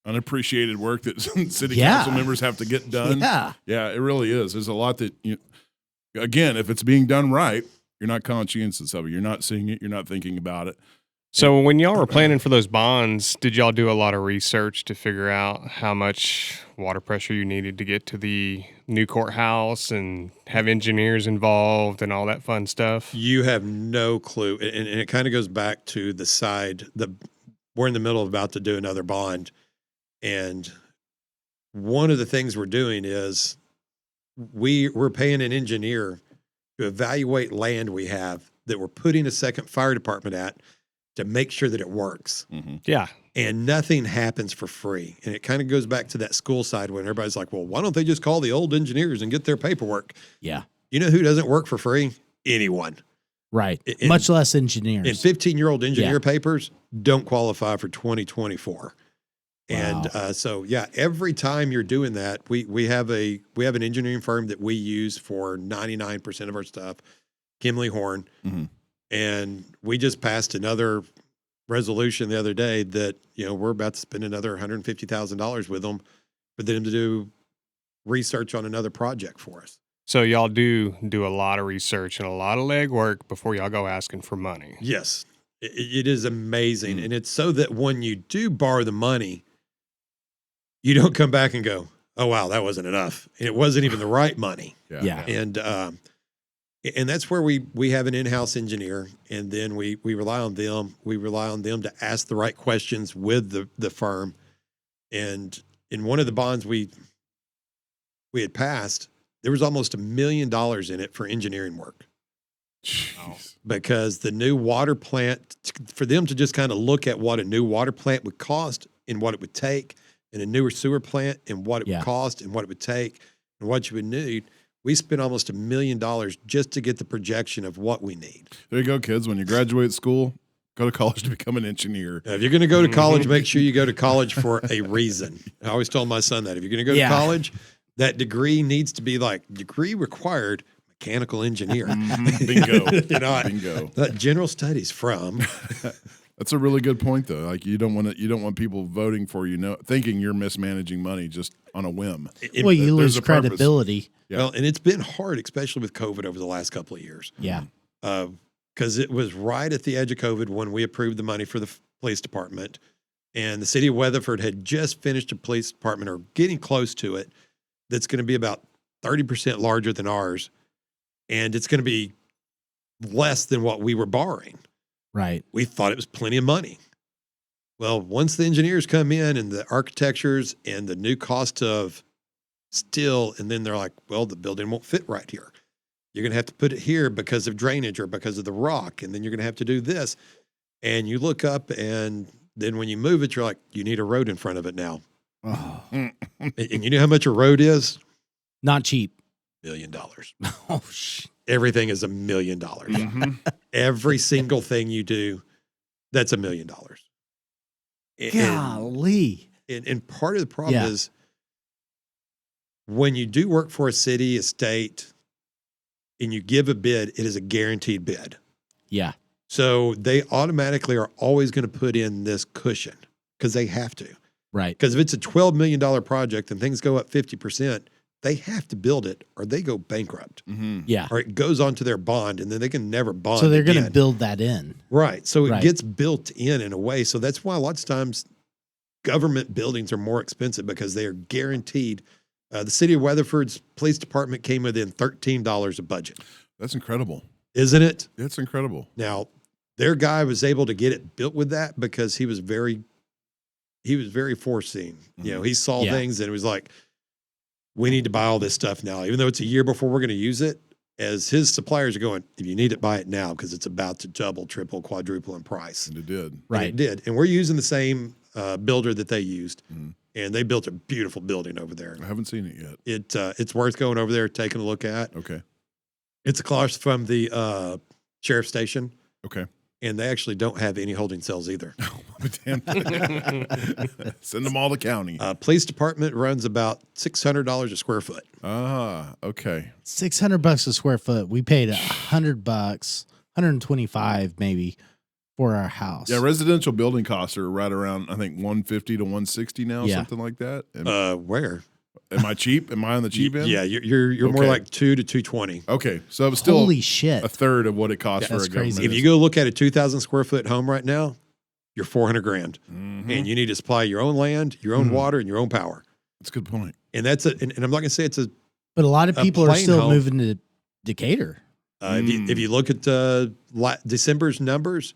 unappreciated work that city
Yeah.
council members have to get done.
Yeah.
Yeah, it really is. There's a lot that again, if it's being done right, you're not conscientious of it. You're not seeing it. You're not thinking about it.
So when y'all were planning for those bonds, did y'all do a lot of research to figure out how much water pressure you needed to get to the new courthouse and have engineers involved and all that fun stuff?
You have no clue. And it kind of goes back to the side that we're in the middle of about to do another bond. And one of the things we're doing is we're paying an engineer to evaluate land we have that we're putting a second fire department at to make sure that it works.
Mm-hmm.
Yeah.
And nothing happens for free. And it kind of goes back to that school side when everybody's like, well, why don't they just call the old engineers and get their paperwork?
Yeah.
You know who doesn't work for free? Anyone.
Right.
In-
Much less engineers.
And 15-year-old engineer papers don't qualify for 2024. And so, yeah, every time you're doing that, we have an engineering firm that we use for 99% of our stuff, Kimley Horn.
Mm-hmm.
And we just passed another resolution the other day that, we're about to spend another $150,000 with them for them to do research on another project for us.
So y'all do a lot of research and a lot of legwork before y'all go asking for money.
Yes, it is amazing. And it's so that when you do borrow the money, you don't come back and go, oh, wow, that wasn't enough. And it wasn't even the right money.
Yeah.
And that's where we have an in-house engineer, and then we rely on them. We rely on them to ask the right questions with the firm. And in one of the bonds we had passed, there was almost $1 million in it for engineering work.
Jeez.
Because the new water plant, for them to just kind of look at what a new water plant would cost and what it would take, and a newer sewer plant and what it would cost and what it would take and what you would need, we spent almost $1 million just to get the projection of what we need.
There you go, kids. When you graduate school, go to college to become an engineer.
Now, if you're going to go to college, make sure you go to college for a reason. I always told my son that if you're going to go to college, that degree needs to be like degree required mechanical engineer.
Bingo.
Bingo. General studies from.
That's a really good point, though. Like you don't want people voting for you, thinking you're mismanaging money just on a whim.
Well, you lose credibility.
Yeah. Well, and it's been hard, especially with COVID over the last couple of years.
Yeah.
Because it was right at the edge of COVID when we approved the money for the police department, and the city of Weatherford had just finished a police department or getting close to it. That's going to be about 30% larger than ours, and it's going to be less than what we were borrowing.
Right.
We thought it was plenty of money. Well, once the engineers come in and the architectures and the new cost of steel, and then they're like, well, the building won't fit right here. You're going to have to put it here because of drainage or because of the rock, and then you're going to have to do this. And you look up, and then when you move it, you're like, you need a road in front of it now.
Oh.
And you know how much a road is?
Not cheap.
$1 million.
Oh,
Everything is $1 million.
Mm-hmm.
Every single thing you do, that's $1 million.
Golly.
And part of the problem is when you do work for a city, a state, and you give a bid, it is a guaranteed bid.
Yeah.
So they automatically are always going to put in this cushion because they have to.
Right.
Because if it's a $12 million project and things go up 50%, they have to build it or they go bankrupt.
Mm-hmm.
Yeah.
Or it goes onto their bond and then they can never bond.
So they're going to
again.
build that in.
Right. So it
Right.
gets built in a way. So that's why lots of times government buildings are more expensive because they are guaranteed. The city of Weatherford's police department came within $13 a budget.
That's incredible.
Isn't it?
It's incredible.
Now, their guy was able to get it built with that because he was very foreseeing.
Mm-hmm.
You know, he saw things and it was like, we need to buy all this stuff now, even though it's a year before we're going to use it. As his suppliers are going, if you need it, buy it now because it's about to double, triple, quadruple in price.
And it did.
Right.
And it did. And we're using the same builder that they used.
Mm-hmm.
And they built a beautiful building over there.
I haven't seen it yet.
It's worth going over there, taking a look at.
Okay.
It's across from the sheriff's station.
Okay.
And they actually don't have any holding cells either.
Damn. Send them all to county.
Police department runs about $600 a square foot.
Ah, okay.
$600 a square foot. We paid $100, 125 maybe for our house.
Yeah, residential building costs are right around, I think, 150 to 160 now,
Yeah.
something like that. Am,
Where?
am I cheap? Am I on the cheap end?
Yeah, you're more
Okay.
like 2 to 220.
Okay, so it's still
Holy shit.
a third of what it costs for
that's
a government.
crazy.
If you go look at a 2,000 square foot home right now, you're 400 grand,
Mhm.
and you need to supply your own land, your own
Mhm.
water, and your own power.
That's a good point.
And that's and I'm not going to say it's a.
But a lot of
a
people are
plain
still
home.
moving to Decatur.
If you look at December's numbers,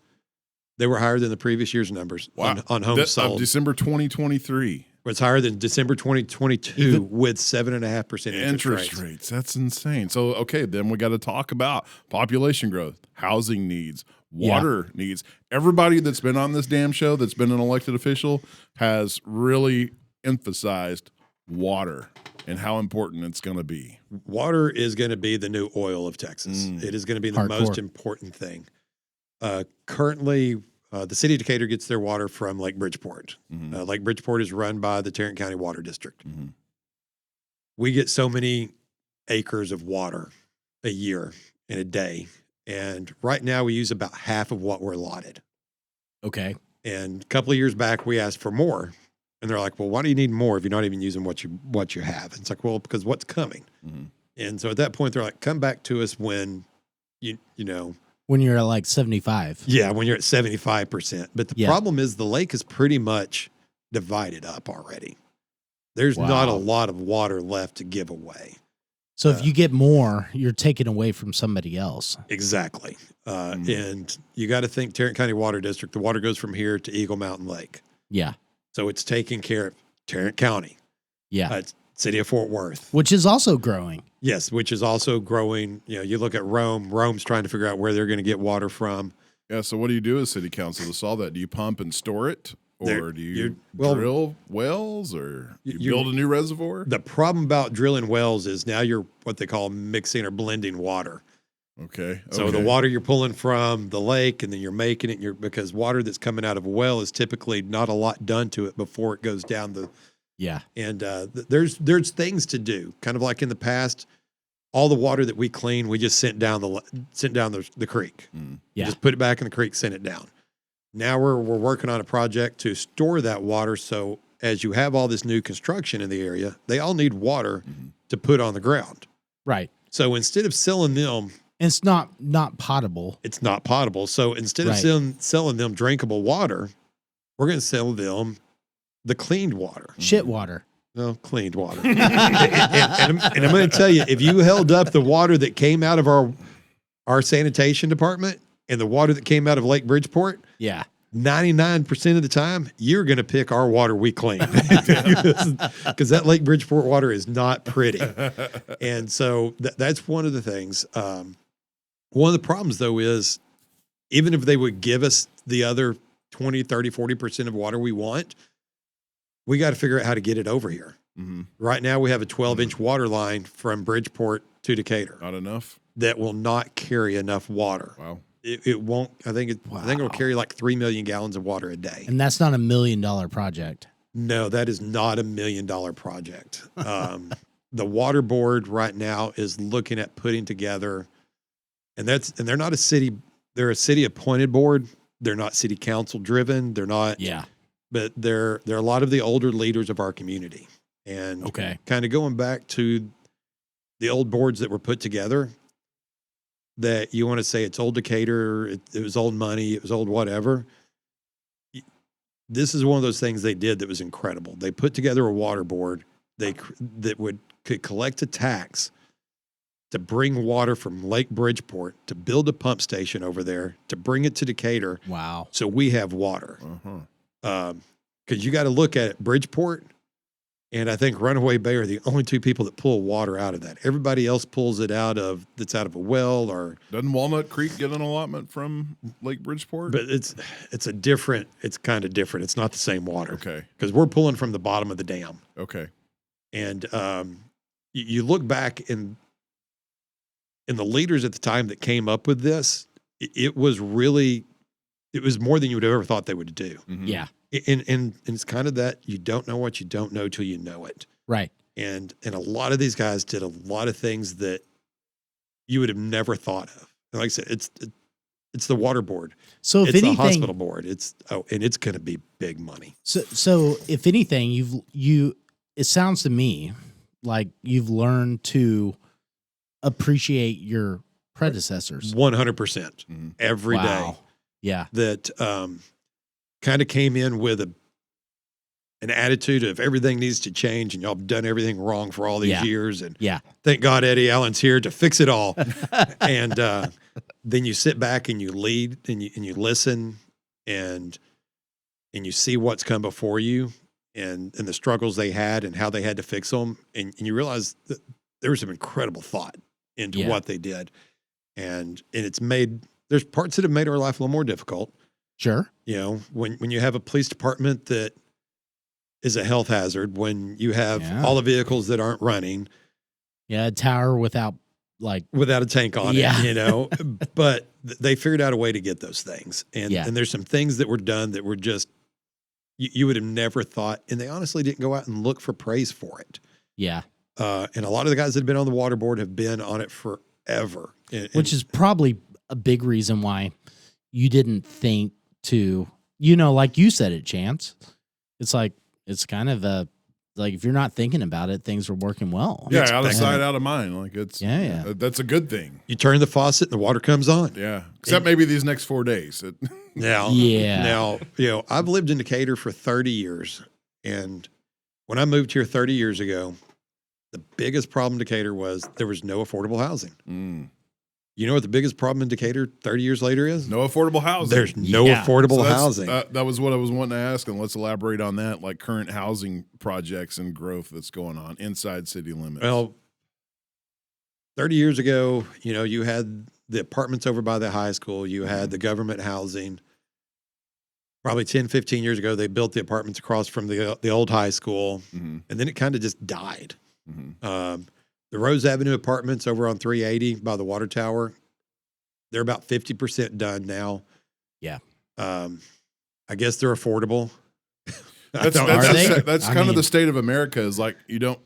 they were higher than the previous year's numbers on homes sold.
December 2023.
It's higher than December 2022 with 7.5%
Interest rates. That's insane. So, okay, then we got to talk about population growth, housing needs, water needs. Everybody that's been on this damn show that's been an elected official has really emphasized water and how important it's going to be.
Water is going to be the new oil of Texas. It is going to be the
Hardcore.
most important thing. Currently, the city of Decatur gets their water from Lake Bridgeport. Lake Bridgeport is run by the Tarrant County Water District. We get so many acres of water a year in a day. And right now we use about half of what we're allotted.
Okay.
And a couple of years back, we asked for more. And they're like, well, why do you need more if you're not even using what you have? And it's like, well, because what's coming? And so at that point, they're like, come back to us when you know.
When you're at like 75.
Yeah, when you're at 75%. But the problem is the lake is pretty much divided up already. There's not a lot of water left to give away.
So if you get more, you're taking away from somebody else.
Exactly. And you got to think Tarrant County Water District, the water goes from here to Eagle Mountain Lake.
Yeah.
So it's taking care of Tarrant County.
Yeah.
City of Fort Worth.
Which is also growing.
Yes, which is also growing. You know, you look at Rome. Rome's trying to figure out where they're going to get water from.
Yeah, so what do you do as city council to solve that? Do you pump and store it? Or do you drill wells? Or you build a new reservoir?
The problem about drilling wells is now you're what they call mixing or blending water.
Okay.
So the water you're pulling from the lake and then you're making it, because water that's coming out of a well is typically not a lot done to it before it goes down the.
Yeah.
And there's things to do, kind of like in the past. All the water that we clean, we just sent down the creek.
Yeah.
Just put it back in the creek, send it down. Now we're working on a project to store that water. So as you have all this new construction in the area, they all need water to put on the ground.
Right.
So instead of selling them,
it's not potable.
It's not potable. So instead of selling them drinkable water, we're going to sell them the cleaned water.
Shit water.
No, cleaned water. and I'm going to tell you, if you held up the water that came out of our sanitation department and the water that came out of Lake Bridgeport, 99% of the time, you're going to pick our water we clean because that Lake Bridgeport water is not pretty. And so that's one of the things. One of the problems, though, is even if they would give us the other 20, 30, 40% of water we want, we got to figure out how to get it over here. Right now, we have a 12-inch water line from Bridgeport to Decatur.
Not enough?
That will not carry enough water.
Wow.
It won't. I think it'll carry like 3 million gallons of water a day.
And that's not $1 million project.
No, that is not $1 million project. The water board right now is looking at putting together, and they're not a city. They're a city appointed board. They're not city council driven. They're not.
Yeah.
But they're a lot of the older leaders of our community, and kind of going back to the old boards that were put together. That you want to say it's old Decatur, it was old money, it was old whatever. This is one of those things they did that was incredible. They put together a water board that could collect a tax to bring water from Lake Bridgeport, to build a pump station over there, to bring it to Decatur.
Wow.
So we have water. Because you got to look at it, Bridgeport and I think Runaway Bay are the only two people that pull water out of that. Everybody else pulls it out of a well or.
Doesn't Walnut Creek get an allotment from Lake Bridgeport?
But it's kind of different. It's not the same water.
Okay.
Because we're pulling from the bottom of the dam.
Okay.
And you look back in the leaders at the time that came up with this, it was more than you would have ever thought they would do.
Yeah.
And it's kind of that you don't know what you don't know till you know it.
Right.
And a lot of these guys did a lot of things that you would have never thought of. And like I said, it's It's the water board.
So if
It's the
anything,
hospital board. And it's going to be big money.
so if anything, it sounds to me like you've learned to appreciate your predecessors
100% every day.
Wow. Yeah.
That kind of came in with an attitude of everything needs to change and y'all have done everything wrong for all these years. And thank God Eddie Allen's here to fix it all. And then you sit back and you lead and you listen and you see what's come before you and the struggles they had and how they had to fix them. And you realize that there was some incredible thought into what they did. And it's there's parts that have made our life a little more difficult.
Sure.
You know, when you have a police department that is a health hazard, when you have all the vehicles that aren't running.
Yeah, a tower without
a tank on it, you know, but they figured out a way to get those things. And there's some things that were done that were just, you would have never thought, and they honestly didn't go out and look for praise for it.
Yeah.
And a lot of the guys that have been on the water board have been on it forever.
Which is probably a big reason why you didn't think to, you know, like you said it, Chance. It's like, it's kind of like if you're not thinking about it, things are working well.
Yeah, out of sight, out of mind. Like it's that's a good thing.
You turn the faucet and the water comes on.
Yeah, except maybe these next 4 days.
Now, you know, I've lived in Decatur for 30 years, and when I moved here 30 years ago, the biggest problem in Decatur was there was no affordable housing. You know what the biggest problem in Decatur 30 years later is?
No affordable housing.
There's no affordable housing.
That was what I was wanting to ask, and let's elaborate on that, like current housing projects and growth that's going on inside city limits.
Well, 30 years ago, you know, you had the apartments over by the high school. You had the government housing. Probably 10, 15 years ago, they built the apartments across from the old high school, and then it kind of just died. The Rose Avenue apartments over on 380 by the water tower, they're about 50% done now.
Yeah.
I guess they're affordable.
That's kind of the state of America is like, you don't,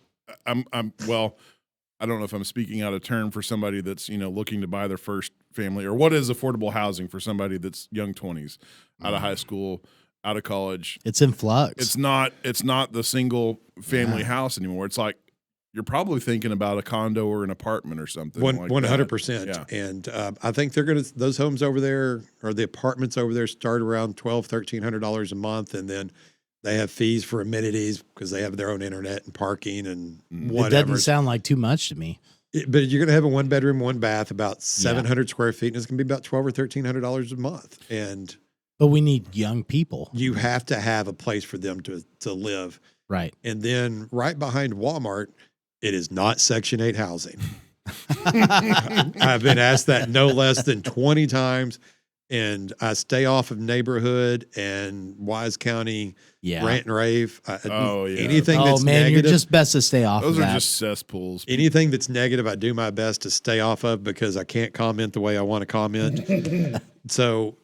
well, I don't know if I'm speaking out of turn for somebody that's, you know, looking to buy their first family, or what is affordable housing for somebody that's young 20s, out of high school, out of college.
It's in flux.
It's not the single family house anymore. It's like, you're probably thinking about a condo or an apartment or something.
100%.
Yeah.
And I think those homes over there, or the apartments over there, start around $1,200, $1,300 a month. And then they have fees for amenities because they have their own internet and parking and whatever.
It doesn't sound like too much to me.
But you're going to have a 1 bedroom, 1 bath, about 700 square feet. And it's going to be about $1,200 or $1,300 a month.
But we need young people.
You have to have a place for them to live.
Right.
And then right behind Walmart, it is not Section 8 housing. I've been asked that no less than 20 times, and I stay off of Neighborhood and Wise County rant and rave. Anything that's negative,
you're just best to stay off
Those
of
are
that.
just cesspools.
Anything that's negative, I do my best to stay off of because I can't comment the way I want to comment.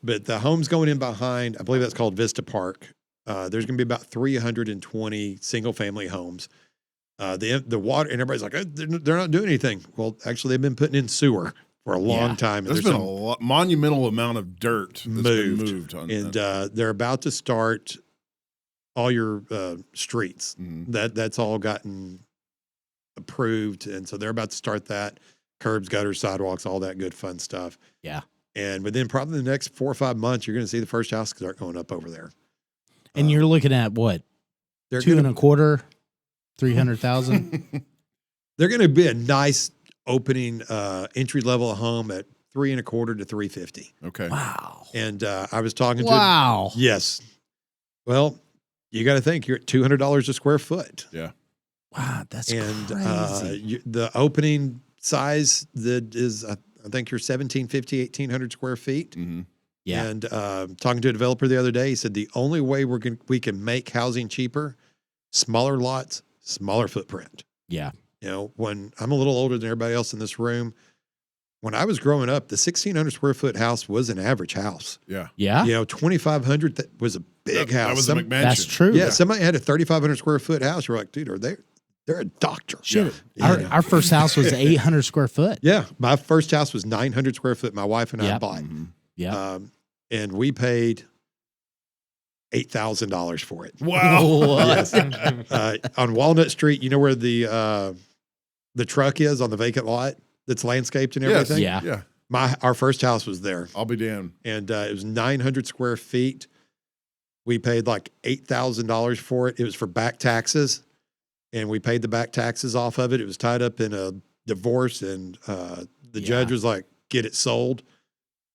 But the homes going in behind, I believe that's called Vista Park. There's going to be about 320 single-family homes. The water, and everybody's like, they're not doing anything. Well, actually, they've been putting in sewer for a long time. And
there's been a monumental amount of dirt that's been moved on,
and they're about to start all your streets. That's all gotten approved, and so they're about to start that. Curbs, gutters, sidewalks, all that good fun stuff.
Yeah.
And within probably the next 4 or 5 months, you're going to see the first house start going up over there.
And you're looking at what?
They're
2.25, 300,000.
They're going to be a nice opening entry level home at $3.25 to $350.
Okay.
Wow.
And I was talking to
Wow.
Yes. Well, you got to think you're at $200 a square foot.
Yeah.
Wow, that's
and
crazy.
The opening size that is, I think you're 1,750, 1,800 square feet.
Mm-hmm.
Yeah.
And talking to a developer the other day, he said the only way we can make housing cheaper, smaller lots, smaller footprint.
Yeah.
You know, when I'm a little older than everybody else in this room, when I was growing up, the 1,600 square foot house was an average house.
Yeah.
Yeah.
You know, 2,500 that was a big house.
That was a McMansion.
That's true.
Yeah, somebody had a 3,500 square foot house. You're like, dude, they're a doctor.
Shit.
Yeah.
Our first house was 800 square foot.
Yeah, my first house was 900 square foot. My wife and I
Yep.
bought.
Yeah.
And we paid $8,000 for it.
Wow.
Yes. On Walnut Street, you know where the truck is on the vacant lot that's landscaped and
Yes.
everything?
Yeah.
Yeah.
Our first house was there,
I'll be damned.
and it was 900 square feet. We paid like $8,000 for it. It was for back taxes, and we paid the back taxes off of it. It was tied up in a divorce, and the judge was like, "Get it sold,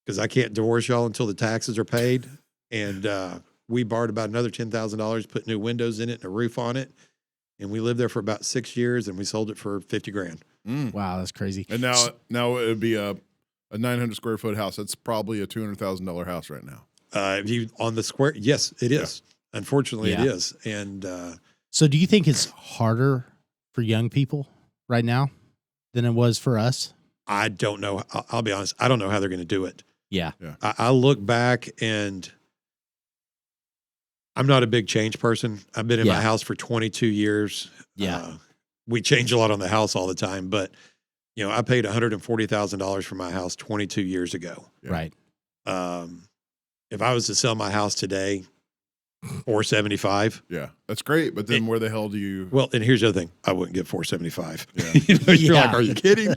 because I can't divorce y'all until the taxes are paid." And we borrowed about another $10,000, put new windows in it and a roof on it, and we lived there for about 6 years, and we sold it for $50,000.
Wow, that's crazy.
And now it would be a 900 square foot house. That's probably a $200,000 house right now.
If you on the square, yes, it is. Unfortunately,
Yeah.
it is. And
So do you think it's harder for young people right now than it was for us?
I don't know. I'll be honest. I don't know how they're going to do it.
Yeah.
I look back, and I'm not a big change person. I've been in my house for 22 years.
Yeah.
We change a lot on the house all the time, but I paid $140,000 for my house 22 years ago.
Yeah.
Right.
If I was to sell my house today, $475.
Yeah, that's great. But then where the hell do you?
Well, and here's the other thing: I wouldn't get $475.
Yeah.
You're
Yeah.
like, are you kidding?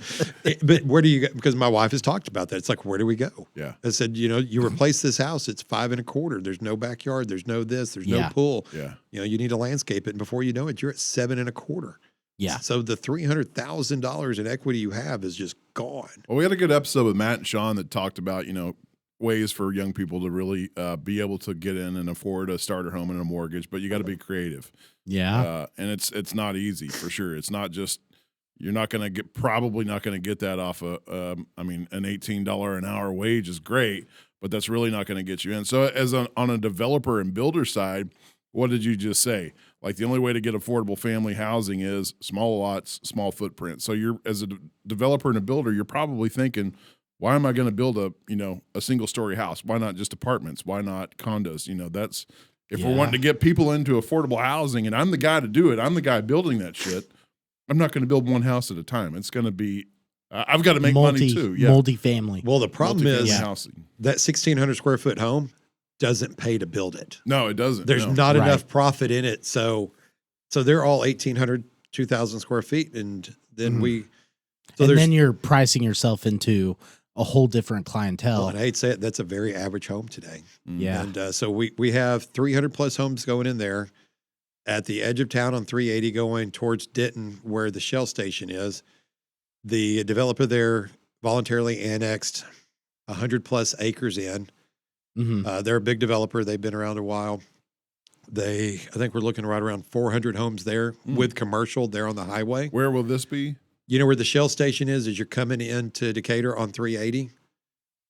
But where do you go? Because my wife has talked about that. It's like, where do we go?
Yeah.
I said, you replace this house, it's 5.25. There's no backyard. There's no this. There's no
Yeah.
pool.
Yeah.
You need to landscape it, and before you know it, you're at 7.25.
Yeah.
So the $300,000 in equity you have is just gone.
Well, we had a good episode with Matt and Sean that talked about, ways for young people to really be able to get in and afford a starter home and a mortgage, but you got to be creative.
Yeah.
And it's not easy for sure. It's not just, you're probably not going to get that off an $18 an hour wage is great, but that's really not going to get you in. So on a developer and builder side, what did you just say? Like the only way to get affordable family housing is small lots, small footprint. So you're, as a developer and a builder, you're probably thinking, why am I going to build a single story house? Why not just apartments? Why not condos? That's, if we're wanting to get people into affordable housing and I'm the guy to do it, I'm the guy building that shit. I'm not going to build one house at a time. It's going to be, I've got to make money too. Yeah.
Multi-family.
Well, the problem is
housing.
that 1,600 square foot home doesn't pay to build it.
No, it doesn't.
There's
no.
not
Right.
enough profit in it. So they're all 1,800, 2,000 square feet. And then
then you're pricing yourself into a whole different clientele.
well, and I hate to say it, that's a very average home today.
Yeah.
And so we have 300 plus homes going in there at the edge of town on 380 going towards Denton, where the Shell station is. The developer there voluntarily annexed 100 plus acres in.
Mhm.
They're a big developer. They've been around a while. I think we're looking right around 400 homes there with commercial there on the highway.
Where will this be?
You know where the Shell station is as you're coming into Decatur on 380?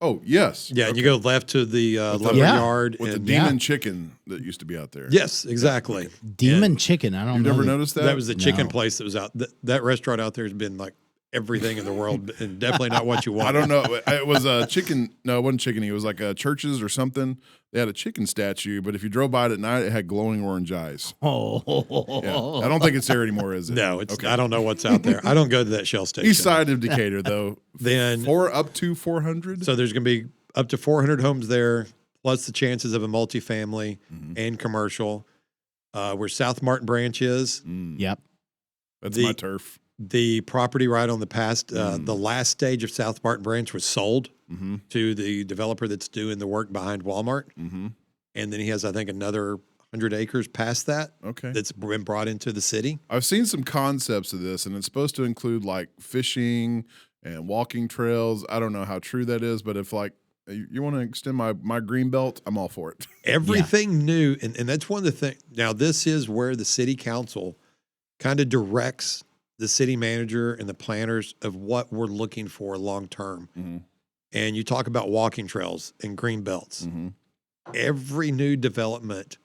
Oh, yes.
Yeah, and you go left to the lumber
Yeah.
yard.
With the
and
demon chicken that used to be out there.
Yes, exactly.
Demon chicken. I don't
You
know.
never
that-
noticed that?
That was the chicken
No.
place that was out. That restaurant out there has been like everything in the world, and definitely not what you want.
I don't know. It was a chicken. No, it wasn't chicken. It was like churches or something. They had a chicken statue, but if you drove by it at night, it had glowing orange eyes.
Oh.
Yeah. I don't think it's there anymore, is it?
No, it's.
Okay.
I don't know what's out there. I don't go to that Shell station.
East side of Decatur, though.
Then
Up to 400.
so there's going to be up to 400 homes there, plus the chances of a multifamily and commercial. Where South Martin Branch is,
Yep.
That's
the-
my turf.
the property right on the last stage of South Martin Branch was sold to the developer that's doing the work behind Walmart.
Mm-hmm.
And then he has, I think, another 100 acres past that
Okay.
that's been brought into the city.
I've seen some concepts of this, and it's supposed to include like fishing and walking trails. I don't know how true that is, but if like you want to extend my green belt, I'm all for it.
Everything new, and that's one of the things. Now, this is where the city council kind of directs the city manager and the planners of what we're looking for long term.
Mm-hmm.
And you talk about walking trails and green belts.
Mm-hmm.
Every new development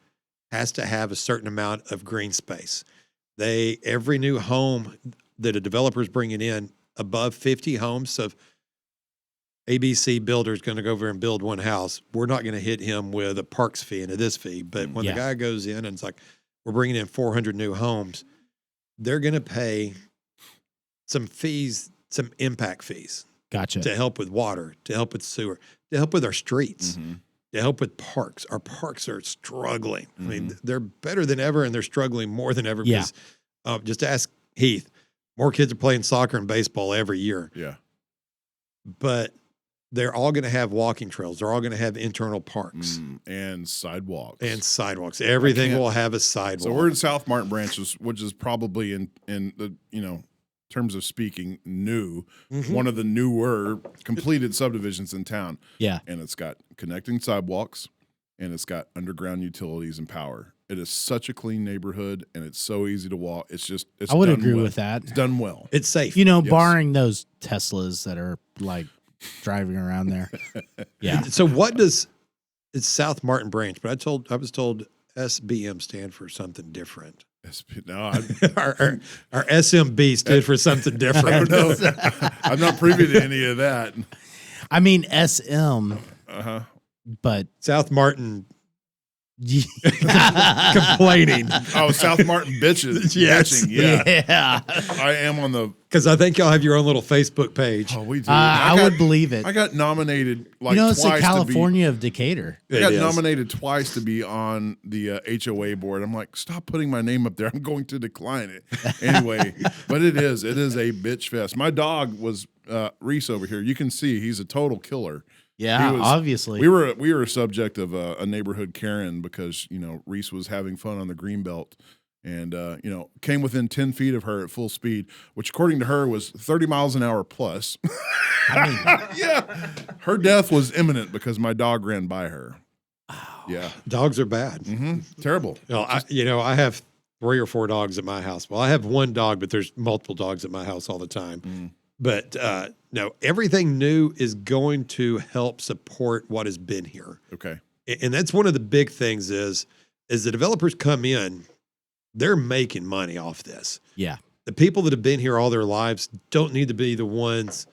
has to have a certain amount of green space. Every new home that a developer is bringing in above 50 homes. So if ABC builder is going to go over and build one house, we're not going to hit him with a parks fee and a this fee. But when the guy goes in and it's like, we're bringing in 400 new homes, they're going to pay some fees, some impact fees.
Gotcha.
to help with water, to help with sewer, to help with our streets, to help with parks. Our parks are struggling. I mean, they're better than ever, and they're struggling more than ever.
Yeah.
Because just ask Heath. More kids are playing soccer and baseball every year.
Yeah.
But they're all going to have walking trails. They're all going to have internal parks
And sidewalks.
and sidewalks. Everything will have a sidewalk.
So we're in South Martin Branch, which is probably in the, terms of speaking, new, one of the newer completed subdivisions in town.
Yeah.
And it's got connecting sidewalks and it's got underground utilities and power. It is such a clean neighborhood and it's so easy to walk. It's
I would
done
agree
well.
with that.
It's done well.
It's safe.
You know,
Yes.
barring those Teslas that are like driving around there. Yeah.
So what does it's South Martin Branch? But I was told SBM stand for something different.
No,
our SMB stood for something different.
I don't know. I'm not privy to any of that.
I mean, SM, but
South Martin complaining
Oh, South Martin bitches.
Yes.
Bitching, yeah.
yeah.
I am on the.
because I think y'all have your own little Facebook page.
Oh, we do.
I would believe it.
I got nominated like
You know, it's the
twice
California of Decatur.
I
It
got
is.
nominated twice to be on the HOA board. I'm like, stop putting my name up there. I'm going to decline it anyway. But it is a bitch fest. My dog was Reese over here. You can see he's a total killer.
Yeah,
He was-
obviously.
We were a subject of a neighborhood Karen because Reese was having fun on the greenbelt and came within 10 feet of her at full speed, which according to her was 30 miles an hour plus.
I mean,
Yeah, her death was imminent because my dog ran by her. Yeah,
Dogs are bad.
terrible.
I have 3 or 4 dogs at my house. Well, I have one dog, but there's multiple dogs at my house all the time. But no, everything new is going to help support what has been here.
Okay.
And that's one of the big things is the developers come in, they're making money off this.
yeah.
The people that have been here all their lives don't need to be the ones,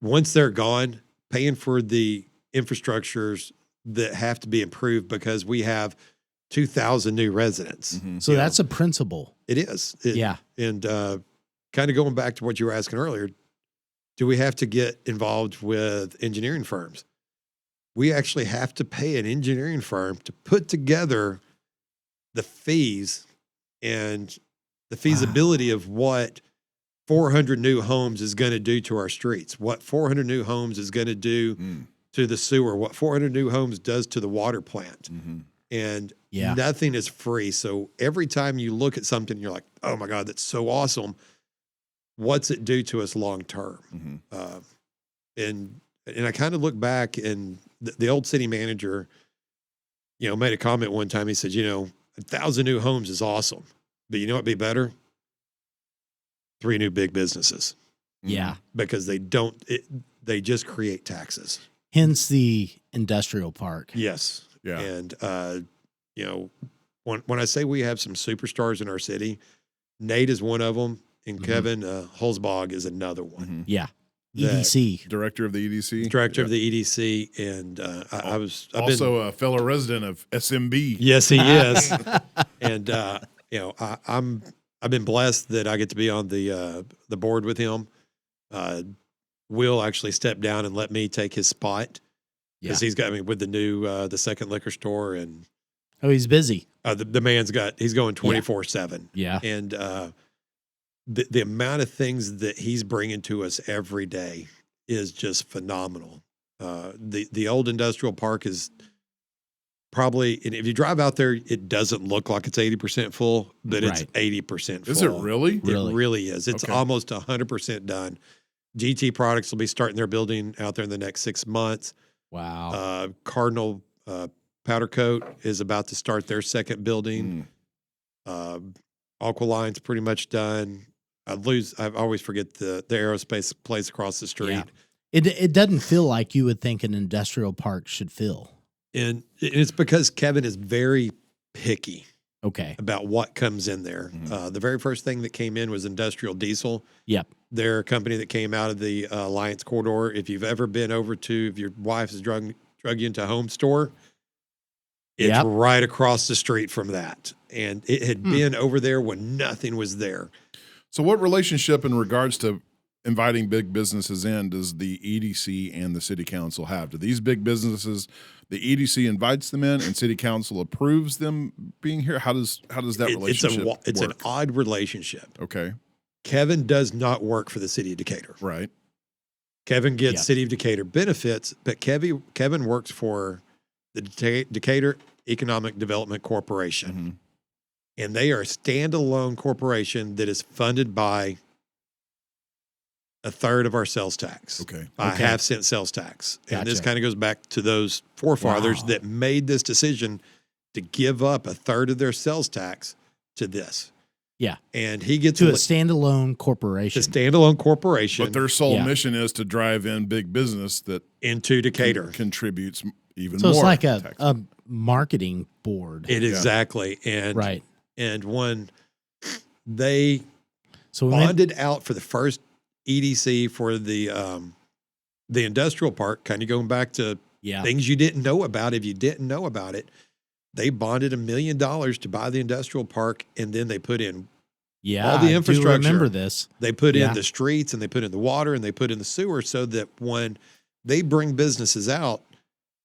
once they're gone, paying for the infrastructures that have to be improved because we have 2,000 new residents.
So that's a principle.
It is.
Yeah.
And kind of going back to what you were asking earlier, do we have to get involved with engineering firms? We actually have to pay an engineering firm to put together the fees and the feasibility of what 400 new homes is going to do to our streets, what 400 new homes is going to do to the sewer, what 400 new homes does to the water plant. And
Yeah.
nothing is free. So every time you look at something, you're like, oh my God, that's so awesome. What's it do to us long term? And I kind of look back, and the old city manager, made a comment one time. He said, 1,000 new homes is awesome, but you know what'd be better? 3 new big businesses,
Yeah.
because they just create taxes.
Hence the industrial park.
Yes.
Yeah.
And, when I say we have some superstars in our city, Nate is one of them, and Kevin Holzbog is another one.
Yeah.
That-
EDC.
Director of the EDC.
Director of the EDC, and I've
Also a fellow resident of SMB.
yes, he is, and I've been blessed that I get to be on the board with him. Will actually stepped down and let me take his spot because he's got me with the new the second liquor store, and
Oh, he's busy.
the man's he's going 24/7,
Yeah.
and the amount of things that he's bringing to us every day is just phenomenal. The old industrial park is probably, and if you drive out there, it doesn't look like it's 80% full, but it's
Right.
80% full.
Is it really?
Really?
It really is. It's
Okay.
almost 100% done. GT Products will be starting their building out there in the next 6 months.
Wow.
Cardinal Powder Coat is about to start their second building. Aqualine's pretty much done. I always forget the aerospace place across the street.
Yeah. It doesn't feel like you would think an industrial park should feel.
And it's because Kevin is very picky
Okay.
about what comes in there. The very first thing that came in was Industrial Diesel.
Yep.
They're a company that came out of the Alliance Corridor. If you've ever been over to, if your wife has drug you into Home Store, it's
Yep.
right across the street from that. And it had been over there when nothing was there.
So what relationship in regards to inviting big businesses in does the EDC and the city council have? Do these big businesses, the EDC invites them in and city council approves them being here? How does that relationship
It's
work?
an odd relationship.
Okay.
Kevin does not work for the city of Decatur.
Right.
Kevin gets
Yeah.
city of Decatur benefits, but Kevin works for the Decatur Economic Development Corporation.
Mm-hmm.
And they are a standalone corporation that is funded by a third of our sales tax.
Okay.
By
Okay.
1/2 cent sales tax. And this
Gotcha.
kind of goes back to those forefathers
Wow.
that made this decision to give up a third of their sales tax to this.
Yeah.
And he gets
To a
a
standalone corporation.
standalone corporation
But their sole
Yeah.
mission is to drive in big business that
into Decatur.
contributes even
So
more.
it's like
tax.
a marketing board.
Exactly. And
Right.
and when they
So we went,
bonded out for the first EDC for the industrial park, kind of going back to
yeah.
things you didn't know about. If you didn't know about it, they bonded $1 million to buy the industrial park, and then they put in
Yeah.
all the
I do
infrastructure.
remember this.
They put
Yeah.
in the streets, and they put in the water, and they put in the sewer, so that when they bring businesses out,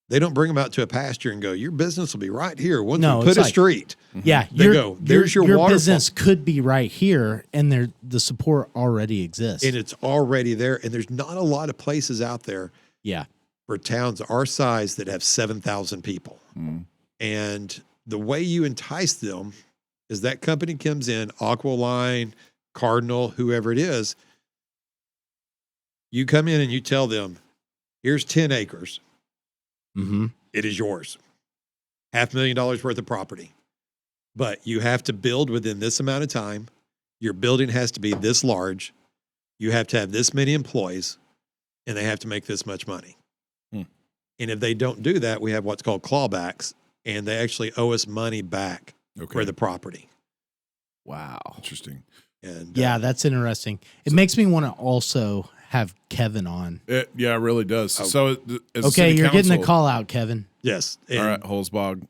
they don't bring them out to a pasture and go, your business will be right here once
No,
we put
it's
a
like-
street.
Yeah.
They go, there's your waterfall.
business could be right here, and the support already exists.
And it's already there. And there's not a lot of places out there
yeah.
for towns our size that have 7,000 people.
Mm.
And the way you entice them is that company comes in, Aqualine, Cardinal, whoever it is. You come in and you tell them, here's 10 acres.
Mm-hmm.
It is yours. $500,000 worth of property. But you have to build within this amount of time. Your building has to be this large. You have to have this many employees, and they have to make this much money.
Hmm.
And if they don't do that, we have what's called clawbacks, and they actually owe us money back
Okay.
for the property.
Wow.
Interesting.
And
Yeah, that's interesting. It makes me want to also have Kevin on.
It really does.
Oh.
So, as a
Okay,
city
you're getting a
council-
call out, Kevin.
yes. And,
All right, Holzbog,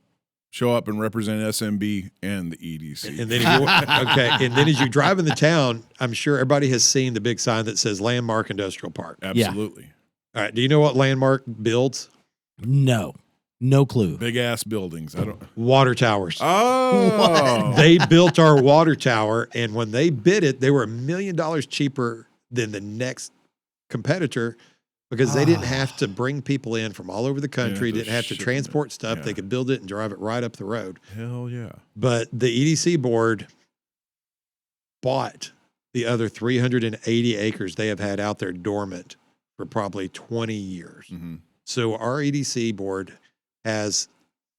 show up and represent SMB and the EDC.
and then if you okay, and then as you drive in the town, I'm sure everybody has seen the big sign that says Landmark Industrial Park.
Absolutely.
All right. Do you know what Landmark builds?
No clue.
Big ass buildings. I don't.
Water towers.
Oh,
They built our water tower, and when they bid it, they were $1 million cheaper than the next competitor because they didn't have to bring people in from all over the country,
Yeah,
didn't have to
shipping it.
transport stuff.
Yeah.
They could build it and drive it right up the road.
hell yeah.
But the EDC board bought the other 380 acres they have had out there dormant for probably 20 years.
Mm-hmm.
So our EDC board has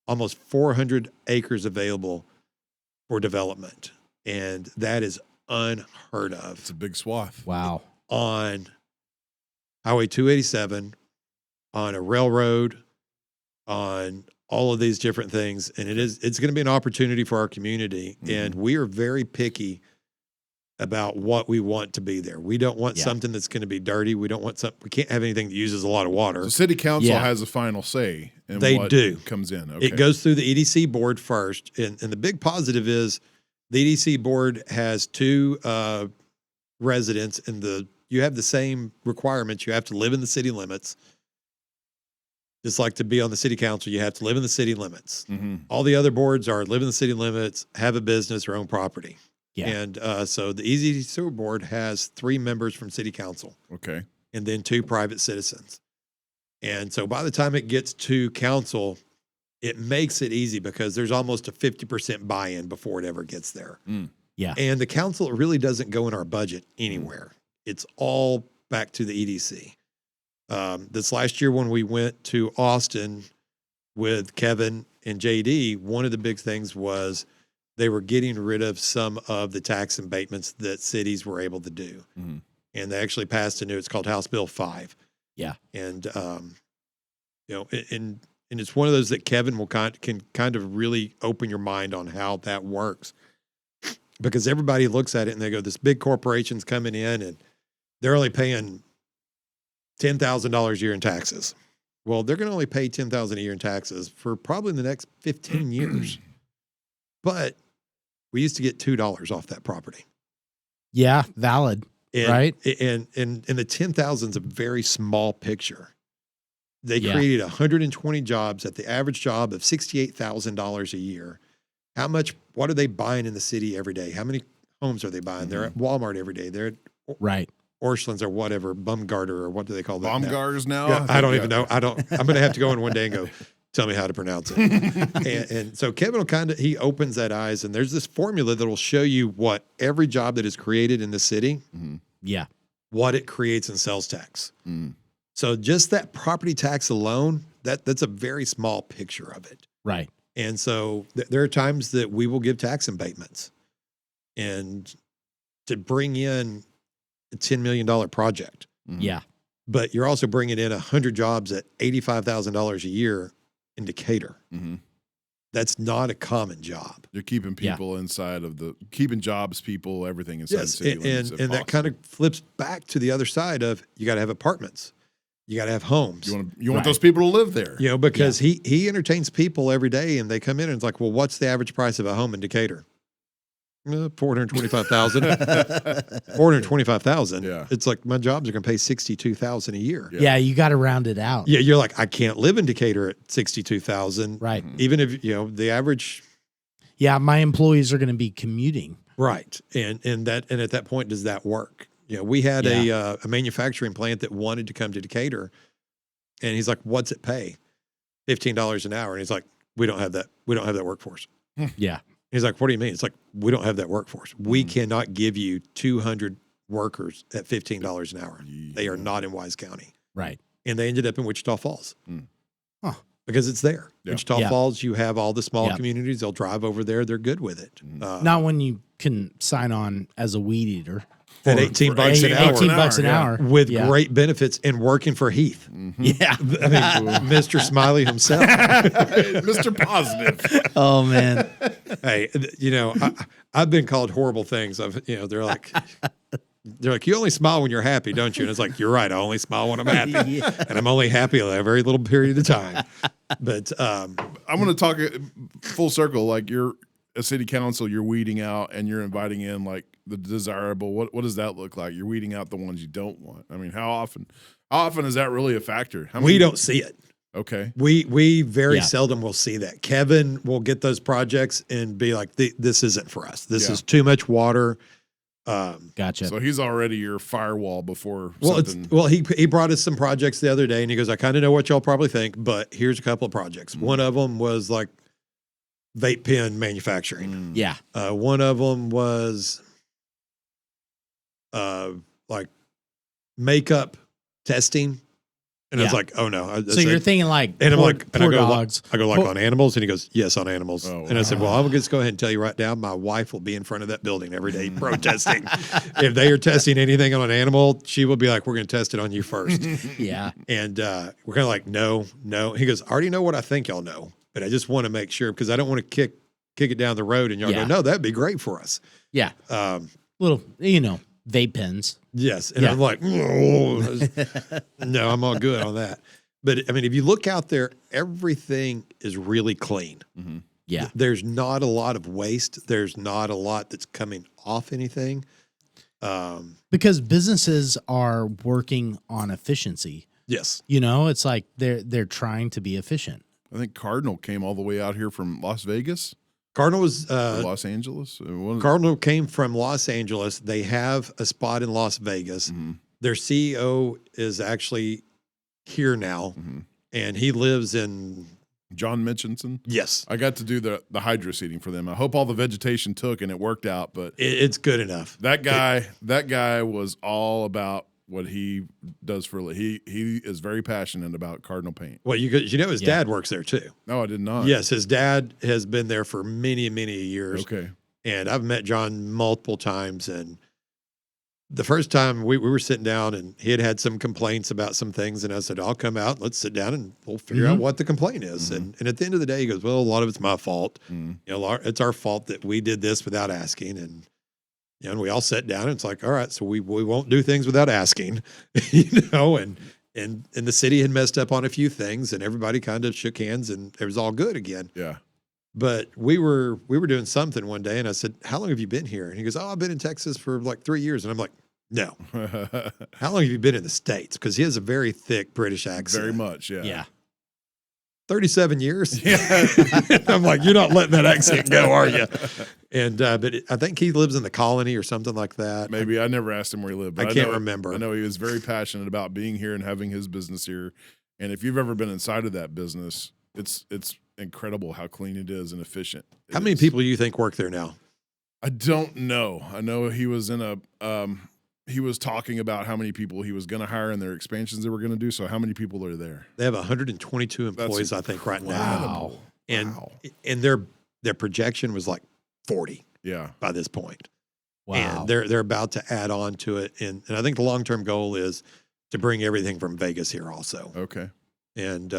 almost 400 acres available for development. And that is unheard
It's
of
a big swath.
Wow.
on Highway 287, on a railroad, on all of these different things. And it's going to be an opportunity for our community. And we are very picky about what we want to be there. We don't want
Yeah.
something that's going to be dirty. We don't want we can't have anything that uses a lot of water.
The city council
Yeah.
has a final say in
They
what
do.
comes in. Okay.
It goes through the EDC board first. And the big positive is the EDC board has 2 residents, and you have the same requirements. You have to live in the city limits. Just like to be on the city council, you have to live in the city limits.
Mm-hmm.
All the other boards are live in the city limits, have a business or own property.
Yeah.
And so the EDC sewer board has 3 members from city council
Okay.
and then 2 private citizens. And so by the time it gets to council, it makes it easy because there's almost a 50% buy-in before it ever gets there.
Mm.
Yeah.
And the council really doesn't go in our budget anywhere. It's all back to the EDC. This last year when we went to Austin with Kevin and JD, one of the big things was they were getting rid of some of the tax abatements that cities were able to do.
Mhm.
And they actually passed a new, it's called House Bill 5.
Yeah.
And, and it's one of those that Kevin can kind of really open your mind on how that works. Because everybody looks at it and they go, this big corporation's coming in and they're only paying $10,000 a year in taxes. Well, they're going to only pay $10,000 a year in taxes for probably the next 15 years. But we used to get $2 off that property.
Yeah. Valid.
And,
Right.
And the 10,000 is a very small picture. They
Yeah.
created 120 jobs at the average job of $68,000 a year. What are they buying in the city every day? How many homes are they buying? They're at Walmart every day. They're at
Right.
Orscheln's or whatever, Bumgarner or what do they call that? now?
Baumgars now?
Yeah, I don't even know. I'm going to have to go in one day and go, tell me how to pronounce it. and so Kevin will he opens that eyes, and there's this formula that will show you what every job that is created in the city,
Yeah.
what it creates in sales tax.
Mm.
So just that property tax alone, that's a very small picture of it.
Right.
And so there are times that we will give tax abatements and to bring in a $10 million project.
Yeah.
But you're also bringing in 100 jobs at $85,000 a year in Decatur.
Mm-hmm.
That's not a common job.
You're keeping people inside of keeping jobs, people, everything inside the city limits.
And that kind of flips back to the other side of you got to have apartments. You got to have homes.
You want those people to live there.
You know, because he entertains people every day and they come in and it's like, well, what's the average price of a home in Decatur? $425,000. $425,000.
Yeah.
It's like my jobs are going to pay $62,000 a year.
Yeah. You got to round it out.
Yeah, you're like, I can't live in Decatur at $62,000.
Right.
Even if the average.
Yeah. My employees are going to be commuting.
Right. And at that point, does that work? We had a manufacturing plant that wanted to come to Decatur, and he's like, "What's it pay? $15 an hour." And he's like, "We don't have that. We don't have that workforce."
Yeah.
He's like, "What do you mean?" It's like, "We don't have that workforce. We cannot give you 200 workers at $15 an hour. They are not in Wise County."
Right.
And they ended up in Wichita Falls.
Huh.
Because it's there.
Yeah.
Wichita Falls, you have all the small
Yeah.
communities. They'll drive over there. They're good with it.
Not when you can sign on as a weed eater.
At $18 an hour.
$18 an hour.
With great benefits and working for Heath.
Yeah.
I mean, Mr. Smiley himself.
Mr. Positive.
Oh, man.
Hey, I've been called horrible things. They're like, you only smile when you're happy, don't you? And it's like, you're right. I only smile when I'm happy. And I'm only happy a very little period of time. But
I'm going to talk full circle. Like you're a city council, you're weeding out and you're inviting in like the desirable. What does that look like? You're weeding out the ones you don't want. I mean, how often is that really a factor?
We don't see it.
Okay.
We very seldom will see that. Kevin will get those projects and be like, this isn't for us. This is too much water.
Gotcha.
So he's already your firewall before
something. He brought us some projects the other day and he goes, I kind of know what y'all probably think, but here's a couple of projects. One of them was like vape pen manufacturing.
Yeah.
One of them was like makeup testing. And I was like, oh no.
So you're thinking like,
and I'm like, and I go,
dogs.
on animals. And he goes, yes, on animals.
Oh,
and I said, well, I'm going to just go ahead and tell you right now, my wife will be in front of that building every day protesting. If they are testing anything on an animal, she will be like, we're going to test it on you first.
Yeah.
And we're kind of like, no. He goes, I already know what I think y'all know, but I just want to make sure because I don't want to kick it down the road and y'all go, no, that'd be great for us.
Yeah. Little, vape pens.
Yes. And I'm like, no, I'm all good on that. But I mean, if you look out there, everything is really clean.
Mm-hmm.
Yeah.
There's not a lot of waste. There's not a lot that's coming off anything.
Because businesses are working on efficiency.
Yes.
It's like they're trying to be efficient.
I think Cardinal came all the way out here from Las Vegas.
Cardinal was
Los Angeles.
Cardinal came from Los Angeles. They have a spot in Las Vegas.
Mm-hmm.
Their CEO is actually here now, and he lives in
John Mitchinson.
Yes,
I got to do the hydro seeding for them. I hope all the vegetation took and it worked out, but
it's good enough.
That guy was all about what he does for he is very passionate about Cardinal paint.
Well, his dad works there too.
No, I did not.
Yes, his dad has been there for many, many years.
Okay.
And I've met John multiple times. And the first time we were sitting down and he had some complaints about some things. And I said, I'll come out, let's sit down and we'll figure out what the complaint is. And at the end of the day, he goes, well, a lot of it's my fault. It's our fault that we did this without asking. And we all sat down and it's like, all right, so we won't do things without asking, and the city had messed up on a few things and everybody kind of shook hands and it was all good again.
Yeah.
But we were doing something one day and I said, how long have you been here? And he goes, oh, I've been in Texas for like 3 years. And I'm like, No. How long have you been in the States? Because he has a very thick British accent.
Very much, yeah.
Yeah.
37 years. I'm like, you're not letting that accent go, are you? And but I think he lives in the colony or something like that.
Maybe. I never asked him where he lived. But
I can't remember.
I know he was very passionate about being here and having his business here. And if you've ever been inside of that business, it's incredible how clean it is and efficient.
How many people do you think work there now?
I don't know. I know he was in a he was talking about how many people he was going to hire and their expansions they were going to do. So how many people are there?
They have 122 employees, I think, right now.
Wow.
And their projection was like 40
Yeah.
by this point.
Wow.
And they're about to add on to it. And I think the long-term goal is to bring everything from Vegas here also.
Okay.
And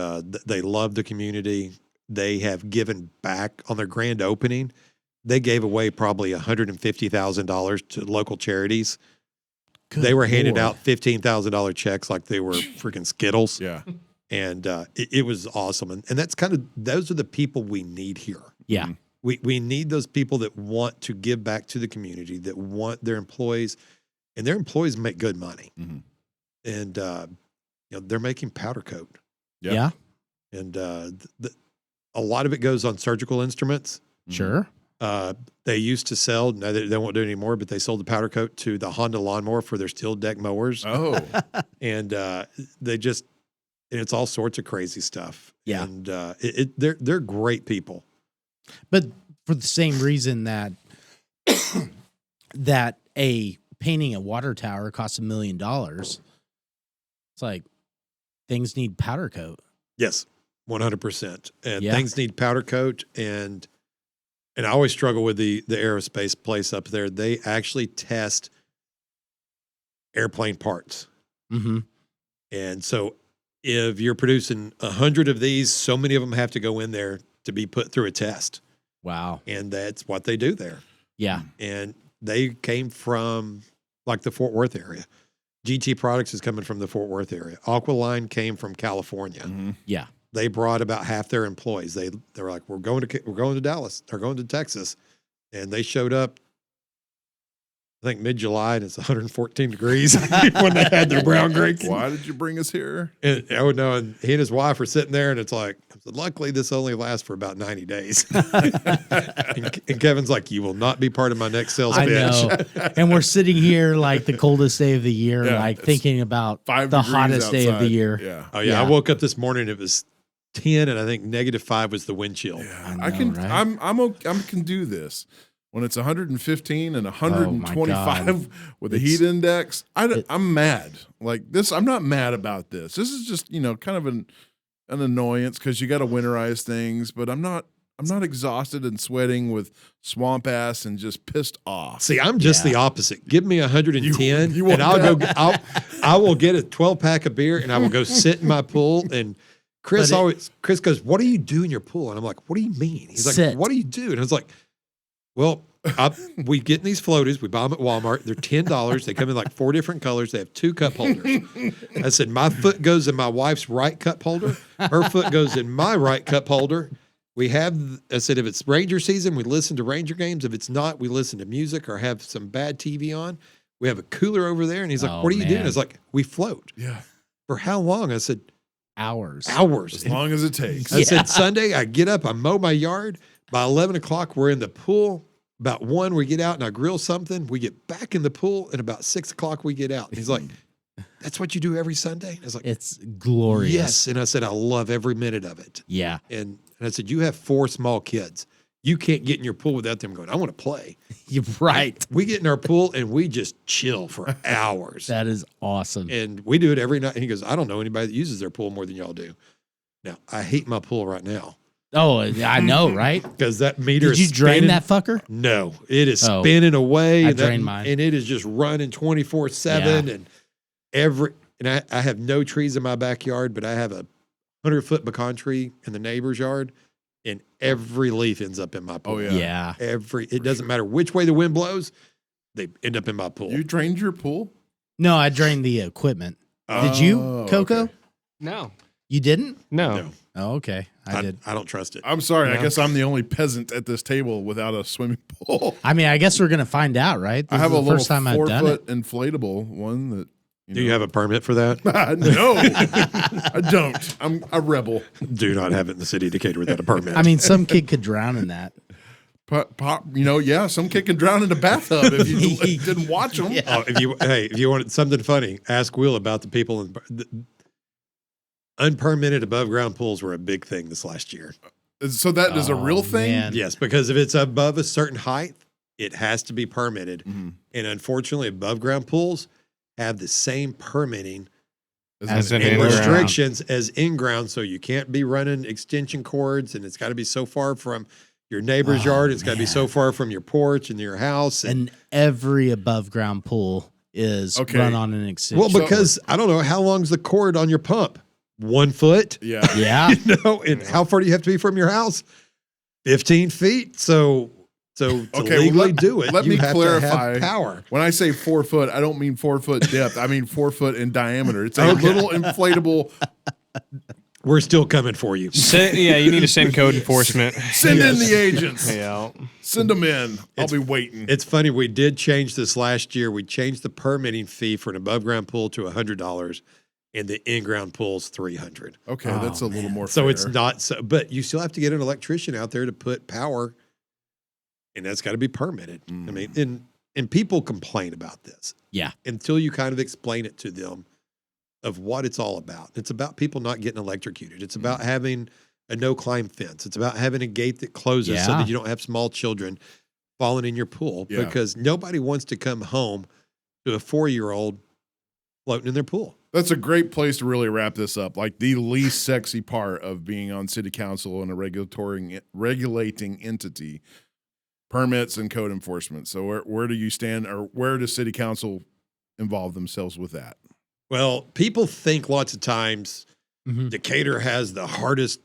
they love the community. They have given back on their grand opening. They gave away probably $150,000 to local charities.
Good
they were handing
Lord.
out $15,000 checks like they were freaking Skittles.
Yeah.
And it was awesome. And that's those are the people we need here.
Yeah.
We need those people that want to give back to the community, that want their employees, and their employees make good money.
Mhm.
And, they're making powder coat.
Yeah.
Yeah.
And a lot of it goes on surgical instruments.
Sure.
They used to sell, no, they won't do it anymore, but they sold the powder coat to the Honda lawnmower for their steel deck mowers.
Oh.
And it's all sorts of crazy stuff.
Yeah.
And they're great people.
But for the same reason that that a painting a water tower costs $1 million, it's like things need powder coat.
Yes, 100%. And
Yeah.
things need powder coat. And I always struggle with the aerospace place up there. They actually test airplane parts.
Mm-hmm.
And so if you're producing 100 of these, so many of them have to go in there to be put through a test.
Wow.
And that's what they do there.
Yeah.
And they came from like the Fort Worth area. GT Products is coming from the Fort Worth area. Aqualine came from California.
Mhm.
Yeah.
They brought about half their employees. They were like, we're going to Dallas. They're going to Texas. And they showed up, I think mid-July, and it's 114 degrees when they had their brown grapes.
Why did you bring us here?
And I would know, and he and his wife were sitting there, and it's like, I said, luckily this only lasts for about 90 days. and Kevin's like, you will not be part of my next sales
I
pitch.
know. And we're sitting here like the coldest day of the year,
Yeah,
like
it's
thinking about
5
the
degrees
hottest day of the
outside.
year.
Yeah.
Oh yeah,
Yeah.
I woke up this morning, it was 10, and I think -5 was the wind chill.
Yeah.
I
I can
know, right?
I can do this. When it's 115 and 125
God.
with a
It's-
heat index, I'm mad. Like this, I'm not mad about this. This is just, kind of an annoyance because you got to winterize things, but I'm not exhausted and sweating with swamp ass and just pissed off.
See, I'm just
Yeah.
the opposite. Give me 110,
You want
and I'll
that?
go. I will get a 12-pack of beer, and I will go sit in my pool. And Chris goes, "What do you do in your pool?" And I'm like, "What do you mean?" He's like,
Sit.
"What do you do?" And I was like, "Well, we get in these floaties. We buy them at Walmart. They're $10. They come in like 4 different colors. They have 2 cup holders." I said, "My foot goes in my wife's right cup holder. Her foot goes in my right cup holder." I said, if it's Ranger season, we listen to Ranger games. If it's not, we listen to music or have some bad TV on. We have a cooler over there. And he's like,
Oh,
what are you doing? I
man.
was like, we float.
Yeah,
For how long? I said,
Hours.
hours.
as long as it takes.
I said, Sunday, I get up, I mow my yard. By 11 o'clock, we're in the pool. About 1, we get out and I grill something. We get back in the pool. And about 6 o'clock, we get out. And he's like, that's what you do every Sunday? And I was like,
It's glorious.
yes. And I said, I love every minute of it.
Yeah.
And I said, you have 4 small kids. You can't get in your pool without them going, I want to play.
You're right.
We get in our pool and we just chill for hours.
That is awesome.
And we do it every night. And he goes, I don't know anybody that uses their pool more than y'all do. Now, I hate my pool right now
Oh, I know, right?
because that meter
Did
is
you drain
spinning.
that fucker?
No, it is
Oh.
spinning away.
I
and that-
drained mine.
And it is just running 24/7. And I have no trees in my backyard, but I have a 100-foot pecan tree in the neighbor's yard. And every leaf ends up in my pool.
Oh, yeah.
Yeah.
It doesn't matter which way the wind blows, they end up in my pool.
You drained your pool?
No, I drained the equipment. Did you,
Oh,
Coco?
okay.
No.
You didn't?
No.
No.
Oh, okay. I did.
I don't trust it.
I'm sorry. I
No.
guess I'm the only peasant at this table without a swimming pool.
I mean, I guess we're gonna find out, right? This
I have
is
a
the
little
first time I've done it.
4-foot inflatable one that.
Do you have a permit for that?
No, I don't. I'm a rebel.
Do not have it in the city of Decatur without a permit.
I mean, some kid could drown in that.
Yeah, some kid can drown in a bathtub if you didn't watch them.
Oh, if you wanted something funny, ask Will about the people in unpermitted above ground pools were a big thing this last year.
So that is a real thing.
Man.
Yes, because if it's above a certain height, it has to be permitted.
Mhm.
And unfortunately, above ground pools have the same permitting
As an
and
in-ground.
restrictions as in ground. So you can't be running extension cords, and it's got to be so far from your neighbor's
Oh,
yard. It's got to be
man.
so far from your porch and your house.
And every above ground pool is
Okay.
run on an extension.
well, because I don't know, how long's the cord on your pump? 1 foot?
Yeah.
yeah.
And how far do you have to be from your house? 15 feet. So to
Okay,
legally do it,
let
you
me
have
clarify.
to have power.
When I say 4 foot, I don't mean 4 foot depth. I mean 4 foot in diameter. It's a
Okay.
little inflatable.
We're still coming for you.
Yeah, you need to send code enforcement.
Send in the agents.
Yeah.
Send them in. I'll be waiting.
It's funny. We did change this last year. We changed the permitting fee for an above ground pool to $100, and the in ground pool's $300.
Okay,
Oh,
that's a little more.
So
fair.
it's not so, but you still have to get an electrician out there to put power, and that's got to be permitted. I mean, and people complain about this
Yeah.
until you kind of explain it to them of what it's all about. It's about people not getting electrocuted. It's about having a no climb fence. It's about having a gate that closes so
Yeah.
that you don't have small children falling in your pool,
Yeah.
because nobody wants to come home to a 4-year-old floating in their pool.
That's a great place to really wrap this up. Like the least sexy part of being on city council and a regulating entity, permits and code enforcement. So where do you stand, or where does city council involve themselves with that?
Well, people think lots of times
Mhm.
Decatur has the hardest,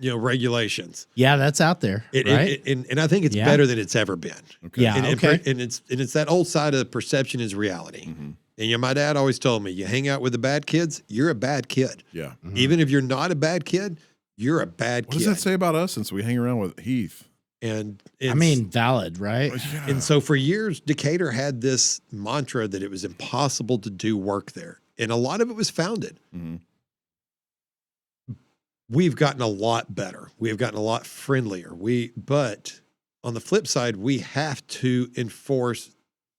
regulations.
Yeah, that's out there. Right?
And I think it's
Yeah.
better than it's ever been.
Okay.
Yeah.
And,
okay.
and it's that old side of perception is reality.
Mhm.
And my dad always told me, you hang out with the bad kids, you're a bad kid.
Yeah.
Mhm.
Even if you're not a bad kid, you're a bad
What
kid.
does that say about us since we hang around with Heath?
And
I mean, valid, right?
Yeah.
and so for years, Decatur had this mantra that it was impossible to do work there. And a lot of it was founded.
Mhm.
We've gotten a lot better. We have gotten a lot friendlier. But on the flip side, we have to enforce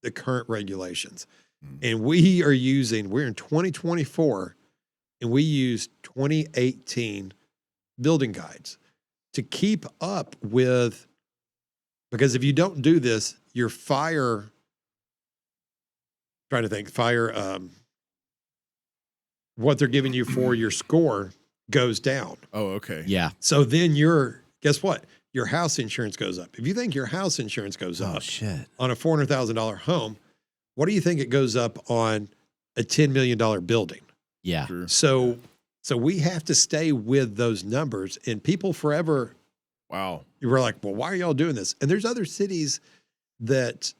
the current regulations.
Mhm.
And we're in 2024, and we use 2018 building guides to keep up with, because if you don't do this, your fire, what they're giving you for your score goes down.
Oh, okay.
Yeah.
So then guess what? Your house insurance goes up. If you think your house insurance goes
Oh
up
shit.
on a $400,000 home, what do you think it goes up on a $10 million building?
Yeah.
Sure.
So we have to stay with those numbers, and people forever,
Wow.
you were like, well, why are y'all doing this? And there's other cities that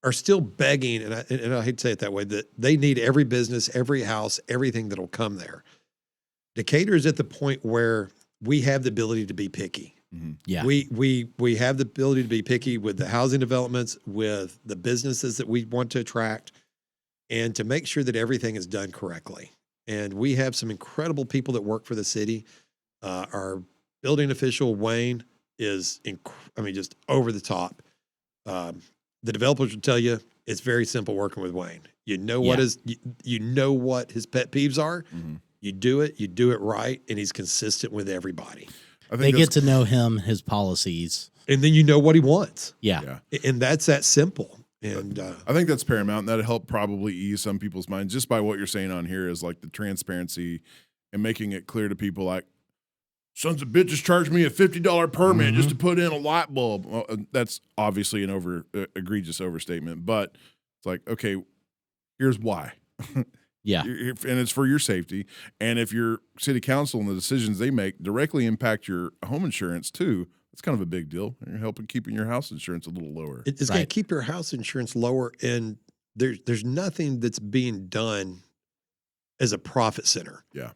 are still begging, and I hate to say it that way, that they need every business, every house, everything that'll come there. Decatur is at the point where we have the ability to be picky.
Mhm.
Yeah.
We have the ability to be picky with the housing developments, with the businesses that we want to attract, and to make sure that everything is done correctly. And we have some incredible people that work for the city. Our building official, Wayne, is just over the top. The developers will tell you it's very simple working with Wayne. You know what you know what his pet peeves are.
Mhm.
You do it right, and he's consistent with everybody.
I
They
think
get to know him, his policies.
And then you know what he wants.
Yeah.
Yeah.
And that's that simple. And
I think that's paramount, and that'll help probably ease some people's minds just by what you're saying on here is like the transparency and making it clear to people like, sons of bitches charged me a $50 permit just to put in a light bulb. Well, that's obviously an egregious overstatement, but it's like, okay, here's why.
Yeah.
And it's for your safety. And if your city council and the decisions they make directly impact your home insurance too, it's kind of a big deal. You're helping keeping your house insurance a little lower.
it's going
Right.
to keep your house insurance lower. And there's nothing that's being done as a profit center.
Yeah.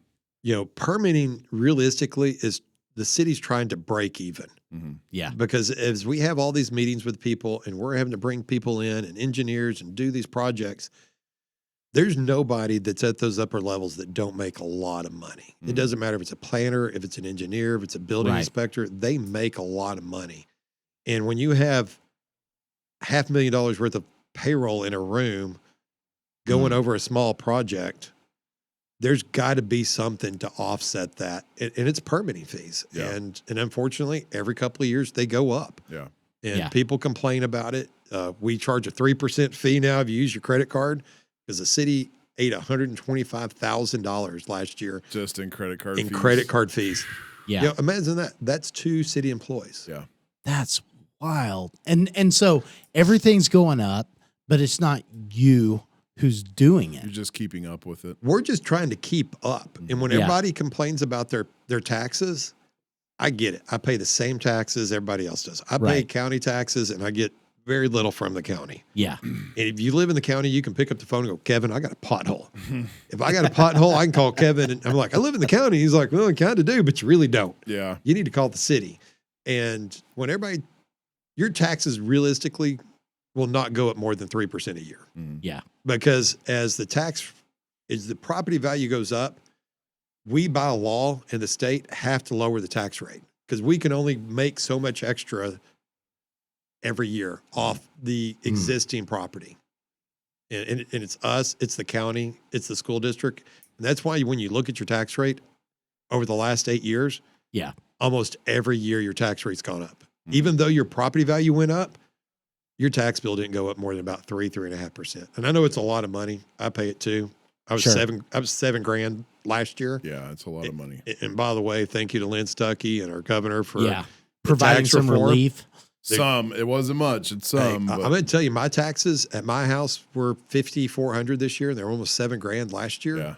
permitting realistically is the city's trying to break even.
Mm-hmm.
Yeah.
Because as we have all these meetings with people and we're having to bring people in and engineers and do these projects, there's nobody that's at those upper levels that don't make a lot of money. It doesn't matter if it's a planner, if it's an engineer, if it's a building
Right.
inspector, they make a lot of money. And when you have $500,000 worth of payroll in a room going over a small project, there's got to be something to offset that. And it's permitting fees.
Yeah.
And unfortunately, every couple of years they go up.
Yeah.
And
Yeah.
people complain about it. We charge a 3% fee now if you use your credit card, because the city ate $125,000 last year
Just in credit card
in
fees.
credit card fees.
Yeah.
Imagine that. That's 2 city employees.
Yeah.
That's wild. And so everything's going up, but it's not you who's doing
You're
it.
just keeping up with it.
We're just trying to keep up. And when
Yeah.
everybody complains about their taxes, I get it. I pay the same taxes everybody else does. I pay
Right.
county taxes and I get very little from the county.
Yeah.
And if you live in the county, you can pick up the phone and go, Kevin, I got a pothole. If I got a pothole, I can call Kevin. And I'm like, I live in the county. He's like, well, I kind of do, but you really don't.
Yeah.
You need to call the city. And when your taxes realistically will not go up more than 3% a year.
Yeah.
Because as the property value goes up, we by law in the state have to lower the tax rate because we can only make so much extra every year off the existing property. And it's us, it's the county, it's the school district. And that's why when you look at your tax rate over the last 8 years,
Yeah.
almost every year your tax rate's gone up. Even though your property value went up, your tax bill didn't go up more than about 3.5%. And I know it's a lot of money. I pay it too. I was
Sure.
$7,000 last year.
Yeah. It's a lot of money.
And by the way, thank you to Lynn Stuckey and our governor for
Yeah. Providing
tax
some
reform.
relief.
Some. It wasn't much. It's some.
Hey,
but
I'm going to tell you, my taxes at my house were $5,400 this year, and they were almost $7,000 last year.
yeah.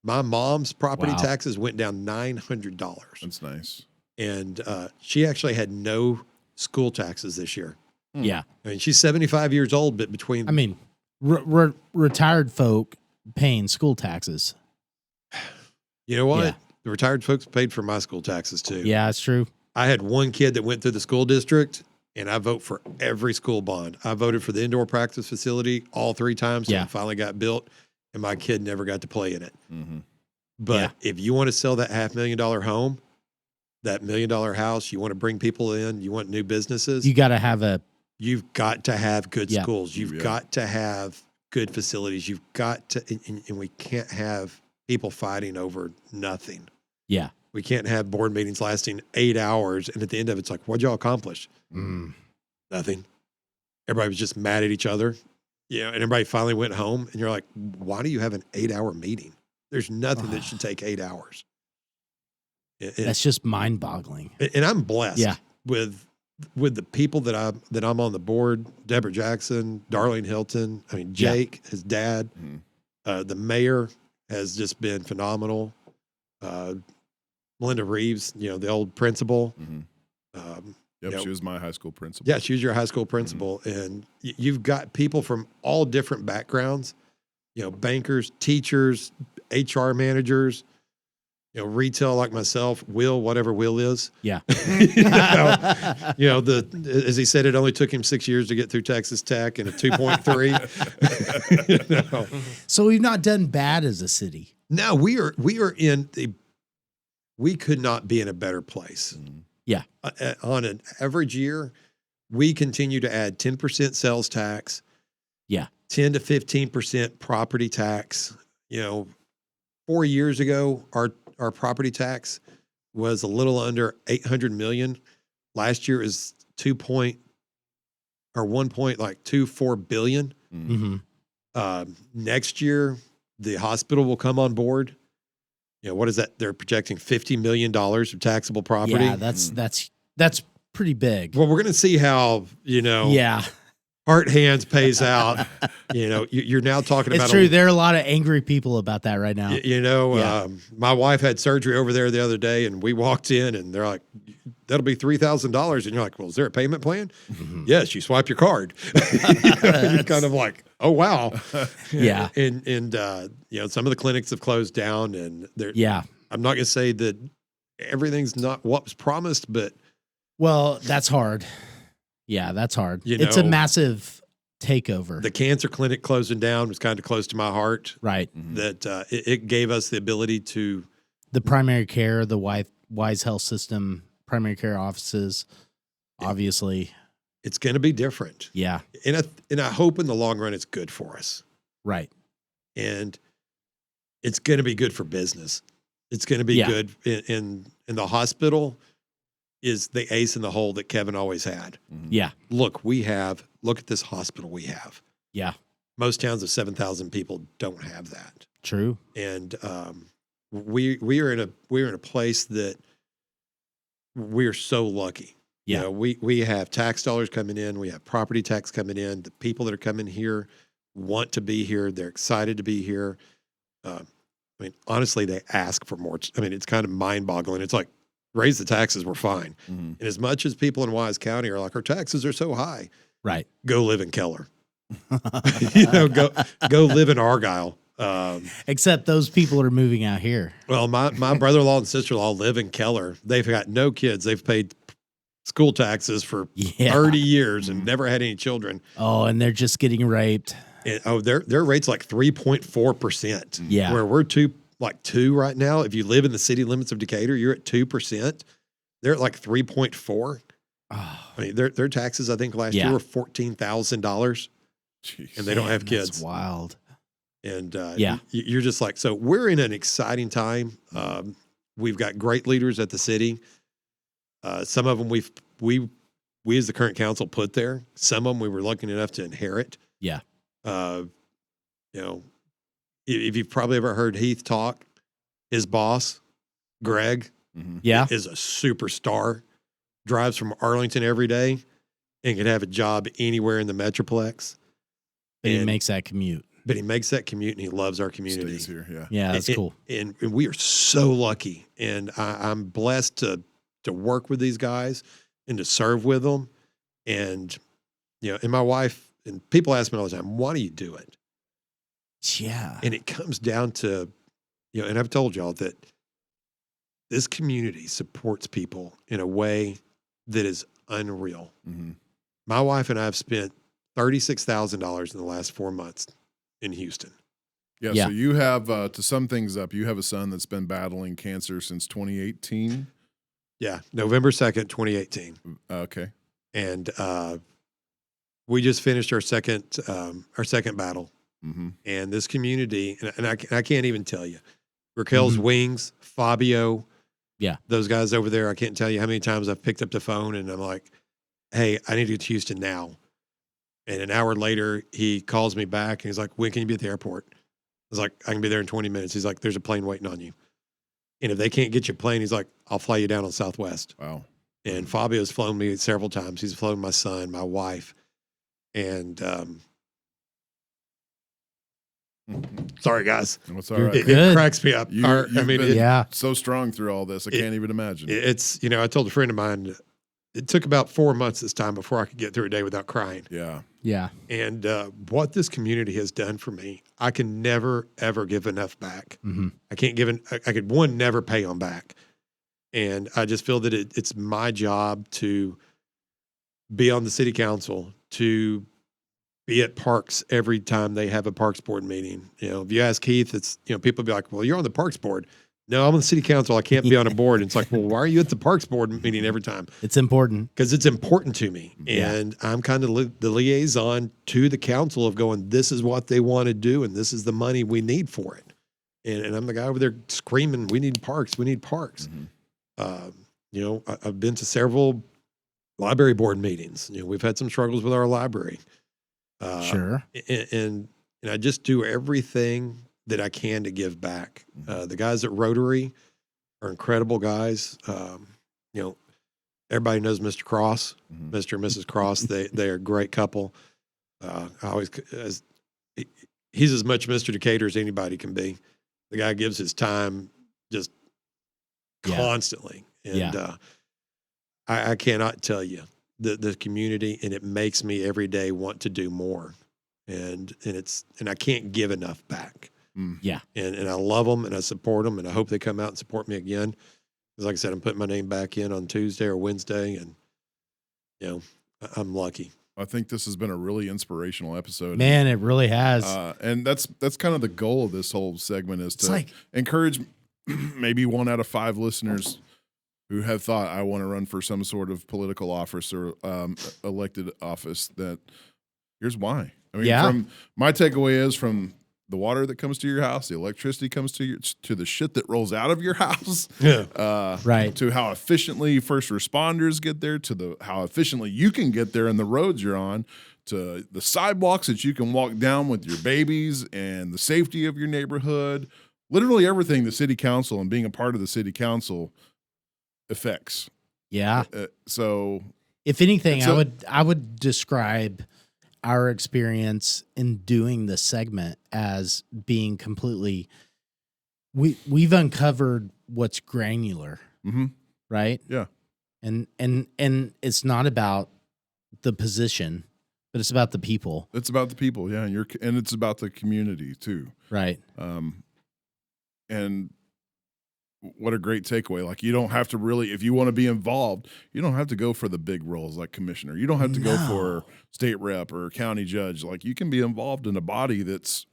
My mom's property
Wow.
taxes went down $900,
That's nice.
and she actually had no school taxes this year.
Yeah.
I mean, she's 75 years old, but between
I mean, retired folk paying school taxes.
you know what,
Yeah.
the retired folks paid for my school taxes too.
Yeah, that's true.
I had one kid that went through the school district, and I vote for every school bond. I voted for the indoor practice facility all 3 times.
Yeah.
And it finally got built, and my kid never got to play in it.
Mm-hmm.
But if you want to sell that $500,000 home, that $1 million house, you want to bring people in, you want new businesses,
You got to have
you've got to have good
Yeah.
schools. You've
Yeah.
got to have good facilities. You've got to, and we can't have people fighting over nothing.
yeah.
We can't have board meetings lasting 8 hours. And at the end of it, it's like, what'd y'all accomplish? Nothing. Everybody was just mad at each other. And everybody finally went home, and you're like, why do you have an 8-hour meeting? There's nothing that should take 8 hours. And,
That's just mind boggling.
and I'm blessed
Yeah.
with the people that I'm on the board, Deborah Jackson, Darlene Hilton, Jake, his dad, the mayor has just been phenomenal. Linda Reeves, the old principal.
Yep.
Yep.
She was my high school principal.
Yeah, she was your high school principal. And you've got people from all different backgrounds, bankers, teachers, HR managers, retail like myself, whatever Will is.
Yeah.
As he said, it only took him 6 years to get through Texas Tech and a 2.3.
So we've not done bad as a city.
No, we could not be in a better place.
Yeah.
On an average year, we continue to add 10% sales tax.
Yeah.
10 to 15% property tax. 4 years ago, our property tax was a little under 800 million. Last year is 1.24 billion.
Mm-hmm.
Next year, the hospital will come on board. What is that? They're projecting $50 million of taxable property.
Yeah, that's pretty big.
Well, we're going to see how,
Yeah,
Heart Hands pays out. You're now talking about
it's true. There are a lot of angry people about that right now.
Yeah. My wife had surgery over there the other day, and we walked in, and they're like, that'll be $3,000. And you're like, well, is there a payment plan? Yes, you swipe your card. You're kind of like, oh, wow.
Yeah.
And some of the clinics have closed down, and they're,
Yeah.
I'm not going to say that everything's not what was promised, but
Well, that's hard. Yeah, that's hard.
You
It's a
know,
massive takeover.
the cancer clinic closing down was kind of close to my heart.
Right.
That it gave us the ability to,
The primary care, the Wise Health System, primary care offices, obviously.
it's going to be different.
Yeah.
And I hope in the long run it's good for us.
Right.
And it's going to be good for business. It's going to be
Yeah.
good in the hospital is the ace in the hole that Kevin always had.
Yeah.
Look at this hospital we have.
Yeah.
Most towns of 7,000 people don't have that.
True.
And we're in a place that we're so lucky.
Yeah.
You know, we have tax dollars coming in, we have property tax coming in. The people that are coming here want to be here. They're excited to be here. I mean, honestly, they ask for more. I mean, it's kind of mind boggling. It's like, raise the taxes, we're fine.
Mhm.
And as much as people in Wise County are like, our taxes are so high,
Right.
go live in Keller. Go live in Argyle.
Except those people are moving out here.
Well, my brother-in-law and sister-in-law live in Keller. They've got no kids. They've paid school taxes for
Yeah.
30 years and never had any children.
Oh, and they're just getting raped.
And, their rate's like 3.4%.
Yeah.
Where we're two right now. If you live in the city limits of Decatur, you're at 2%. They're at like 3.4.
Oh,
I mean, their taxes, I think last
Yeah.
year were $14,000,
Jeez.
and they don't have
that's
kids.
wild.
And
Yeah.
you're just like, so we're in an exciting time. We've got great leaders at the city. Some of them we as the current council put there. Some of them we were lucky enough to inherit.
Yeah.
You know, if you've probably ever heard Heath talk, his boss, Greg,
Yeah.
is a superstar. Drives from Arlington every day and can have a job anywhere in the Metroplex.
But he
And-
makes that commute.
But he makes that commute and he loves our community.
Stays here, yeah.
Yeah, that's cool.
And we are so lucky. And I'm blessed to work with these guys and to serve with them. And, you know, and my wife, and people ask me all the time, why do you do it?
Yeah.
And it comes down to, you know, and I've told y'all that this community supports people in a way that is unreal.
Mhm.
My wife and I have spent $36,000 in the last 4 months in Houston.
Yeah,
Yeah.
so you have, to sum things up, you have a son that's been battling cancer since 2018.
Yeah, November 2nd, 2018.
Okay.
And we just finished our second battle.
Mm-hmm.
And this community, and I can't even tell you, Raquel's
Mhm.
Wings, Fabio,
Yeah.
those guys over there, I can't tell you how many times I've picked up the phone and I'm like, hey, I need to get to Houston now. And an hour later, he calls me back and he's like, when can you be at the airport? I was like, I can be there in 20 minutes. He's like, there's a plane waiting on you. And if they can't get you a plane, he's like, I'll fly you down on Southwest.
Wow.
And Fabio's flown me several times. He's flown my son, my wife. And sorry, guys.
What's all
You're
right?
It
Good.
cracks me up.
You-
I
you've
mean,
been-
Yeah.
So strong through all this. I can't even imagine.
it's, you know, I told a friend of mine, it took about 4 months this time before I could get through a day without crying.
Yeah.
Yeah.
And what this community has done for me, I can never, ever give enough back.
Mhm.
I can't give, I could, one, never pay them back. And I just feel that it's my job to be on the city council, to be at parks every time they have a parks board meeting. You know, if you ask Keith, it's, you know, people be like, well, you're on the parks board. No, I'm on the city council. I can't be on a board. And it's like, well, why are you at the parks board meeting every time?
It's important.
Because it's important to me.
Yeah.
And I'm kind of the liaison to the council of going, this is what they want to do, and this is the money we need for it. And I'm the guy over there screaming, we need parks, we need parks. You know, I've been to several library board meetings. You know, we've had some struggles with our library.
Sure.
And I just do everything that I can to give back. The guys at Rotary are incredible guys. You know, everybody knows Mr. Cross, Mr. and Mrs. Cross. They are a great couple. He's as much Mr. Decatur as anybody can be. The guy gives his time just
Yeah.
constantly. And
Yeah.
I cannot tell you the community, and it makes me every day want to do more. And I can't give enough back.
Yeah.
And I love them and I support them and I hope they come out and support me again. Because like I said, I'm putting my name back in on Tuesday or Wednesday, and I'm lucky.
I think this has been a really inspirational episode.
Man, it really has.
And that's kind of the goal of this whole segment is to encourage maybe 1 out of 5 listeners who have thought, I want to run for some sort of political office or elected office, that here's why. I mean, from my takeaway is from the water that comes to your house, the electricity comes to the shit that rolls out of your house,
right,
to how efficiently first responders get there, to how efficiently you can get there and the roads you're on, to the sidewalks that you can walk down with your babies and the safety of your neighborhood. Literally everything the city council and being a part of the city council affects.
Yeah.
So
if anything, I would describe our experience in doing this segment as being completely, we've uncovered what's granular, right?
Yeah.
And it's not about the position, but it's about the people.
It's about the people. Yeah. And it's about the community too.
Right.
And what a great takeaway. Like, you don't have to really, if you want to be involved, you don't have to go for the big roles like commissioner. You don't have to go for state rep or county judge. Like, you can be involved in a body that's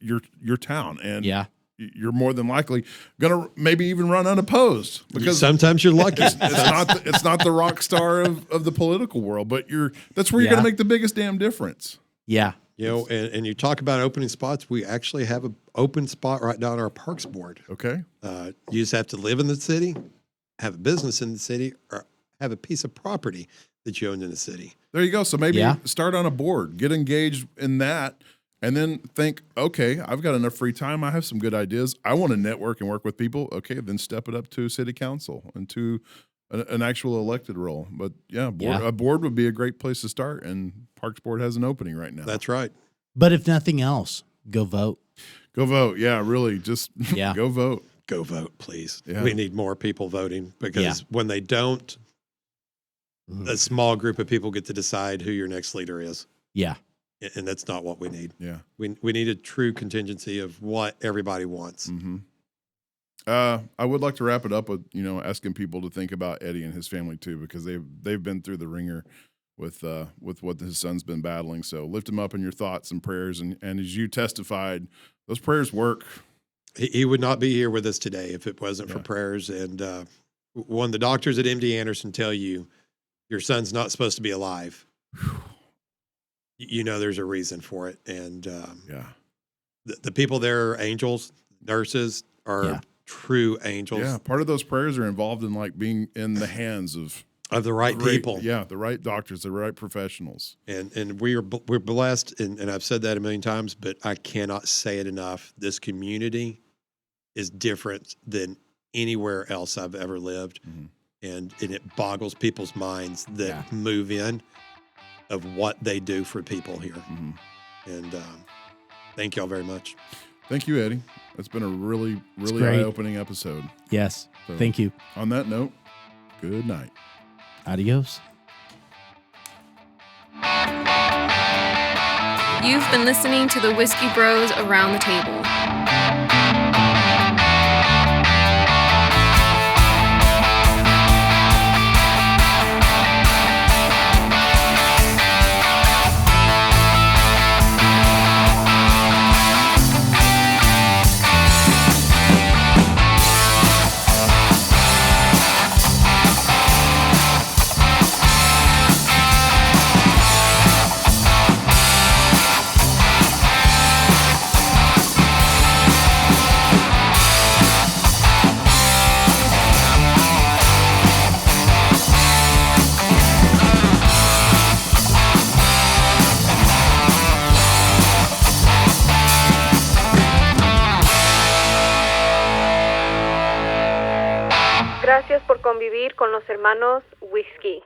your town. And you're more than likely going to maybe even run unopposed, because
sometimes you're lucky.
It's not the rock star of the political world, but that's where you're going to make the biggest damn difference.
Yeah.
And you talk about opening spots. We actually have an open spot right down our Parks Board.
Okay.
You just have to live in the city, have a business in the city, or have a piece of property that you own in the city.
There you go. So maybe start on a board, get engaged in that, and then think, okay, I've got enough free time. I have some good ideas. I want to network and work with people. Okay, then step it up to city council and to an actual elected role. But a board would be a great place to start, and Parks Board has an opening right now.
That's right.
But if nothing else, go vote.
Go vote. Yeah, really, just go vote.
Go vote, please.
Yeah.
We need more people voting, because when they don't, a small group of people get to decide who your next leader is.
Yeah.
And that's not what we need.
Yeah.
We need a true contingency of what everybody wants.
Mm-hmm. I would like to wrap it up with, asking people to think about Eddie and his family too, because they've been through the ringer with what his son's been battling. So lift him up in your thoughts and prayers. And as you testified, those prayers work.
He would not be here with us today if it wasn't for prayers. And when the doctors at MD Anderson tell you your son's not supposed to be alive, there's a reason for it. And the people there are angels. Nurses are true angels.
Yeah, part of those prayers are involved in like being in the hands of
the right people.
Yeah, the right doctors, the right professionals.
And we're blessed, and I've said that a million times, but I cannot say it enough. This community is different than anywhere else I've ever lived. And it boggles people's minds that move in of what they do for people here. And thank y'all very much.
Thank you, Eddie. It's been a really, really eye-opening episode.
Yes.
So,
thank you.
On that note, good night.
Adios.
You've been listening to the Whiskey Bros Around the Table.
Gracias por convivir con los hermanos Whiskey.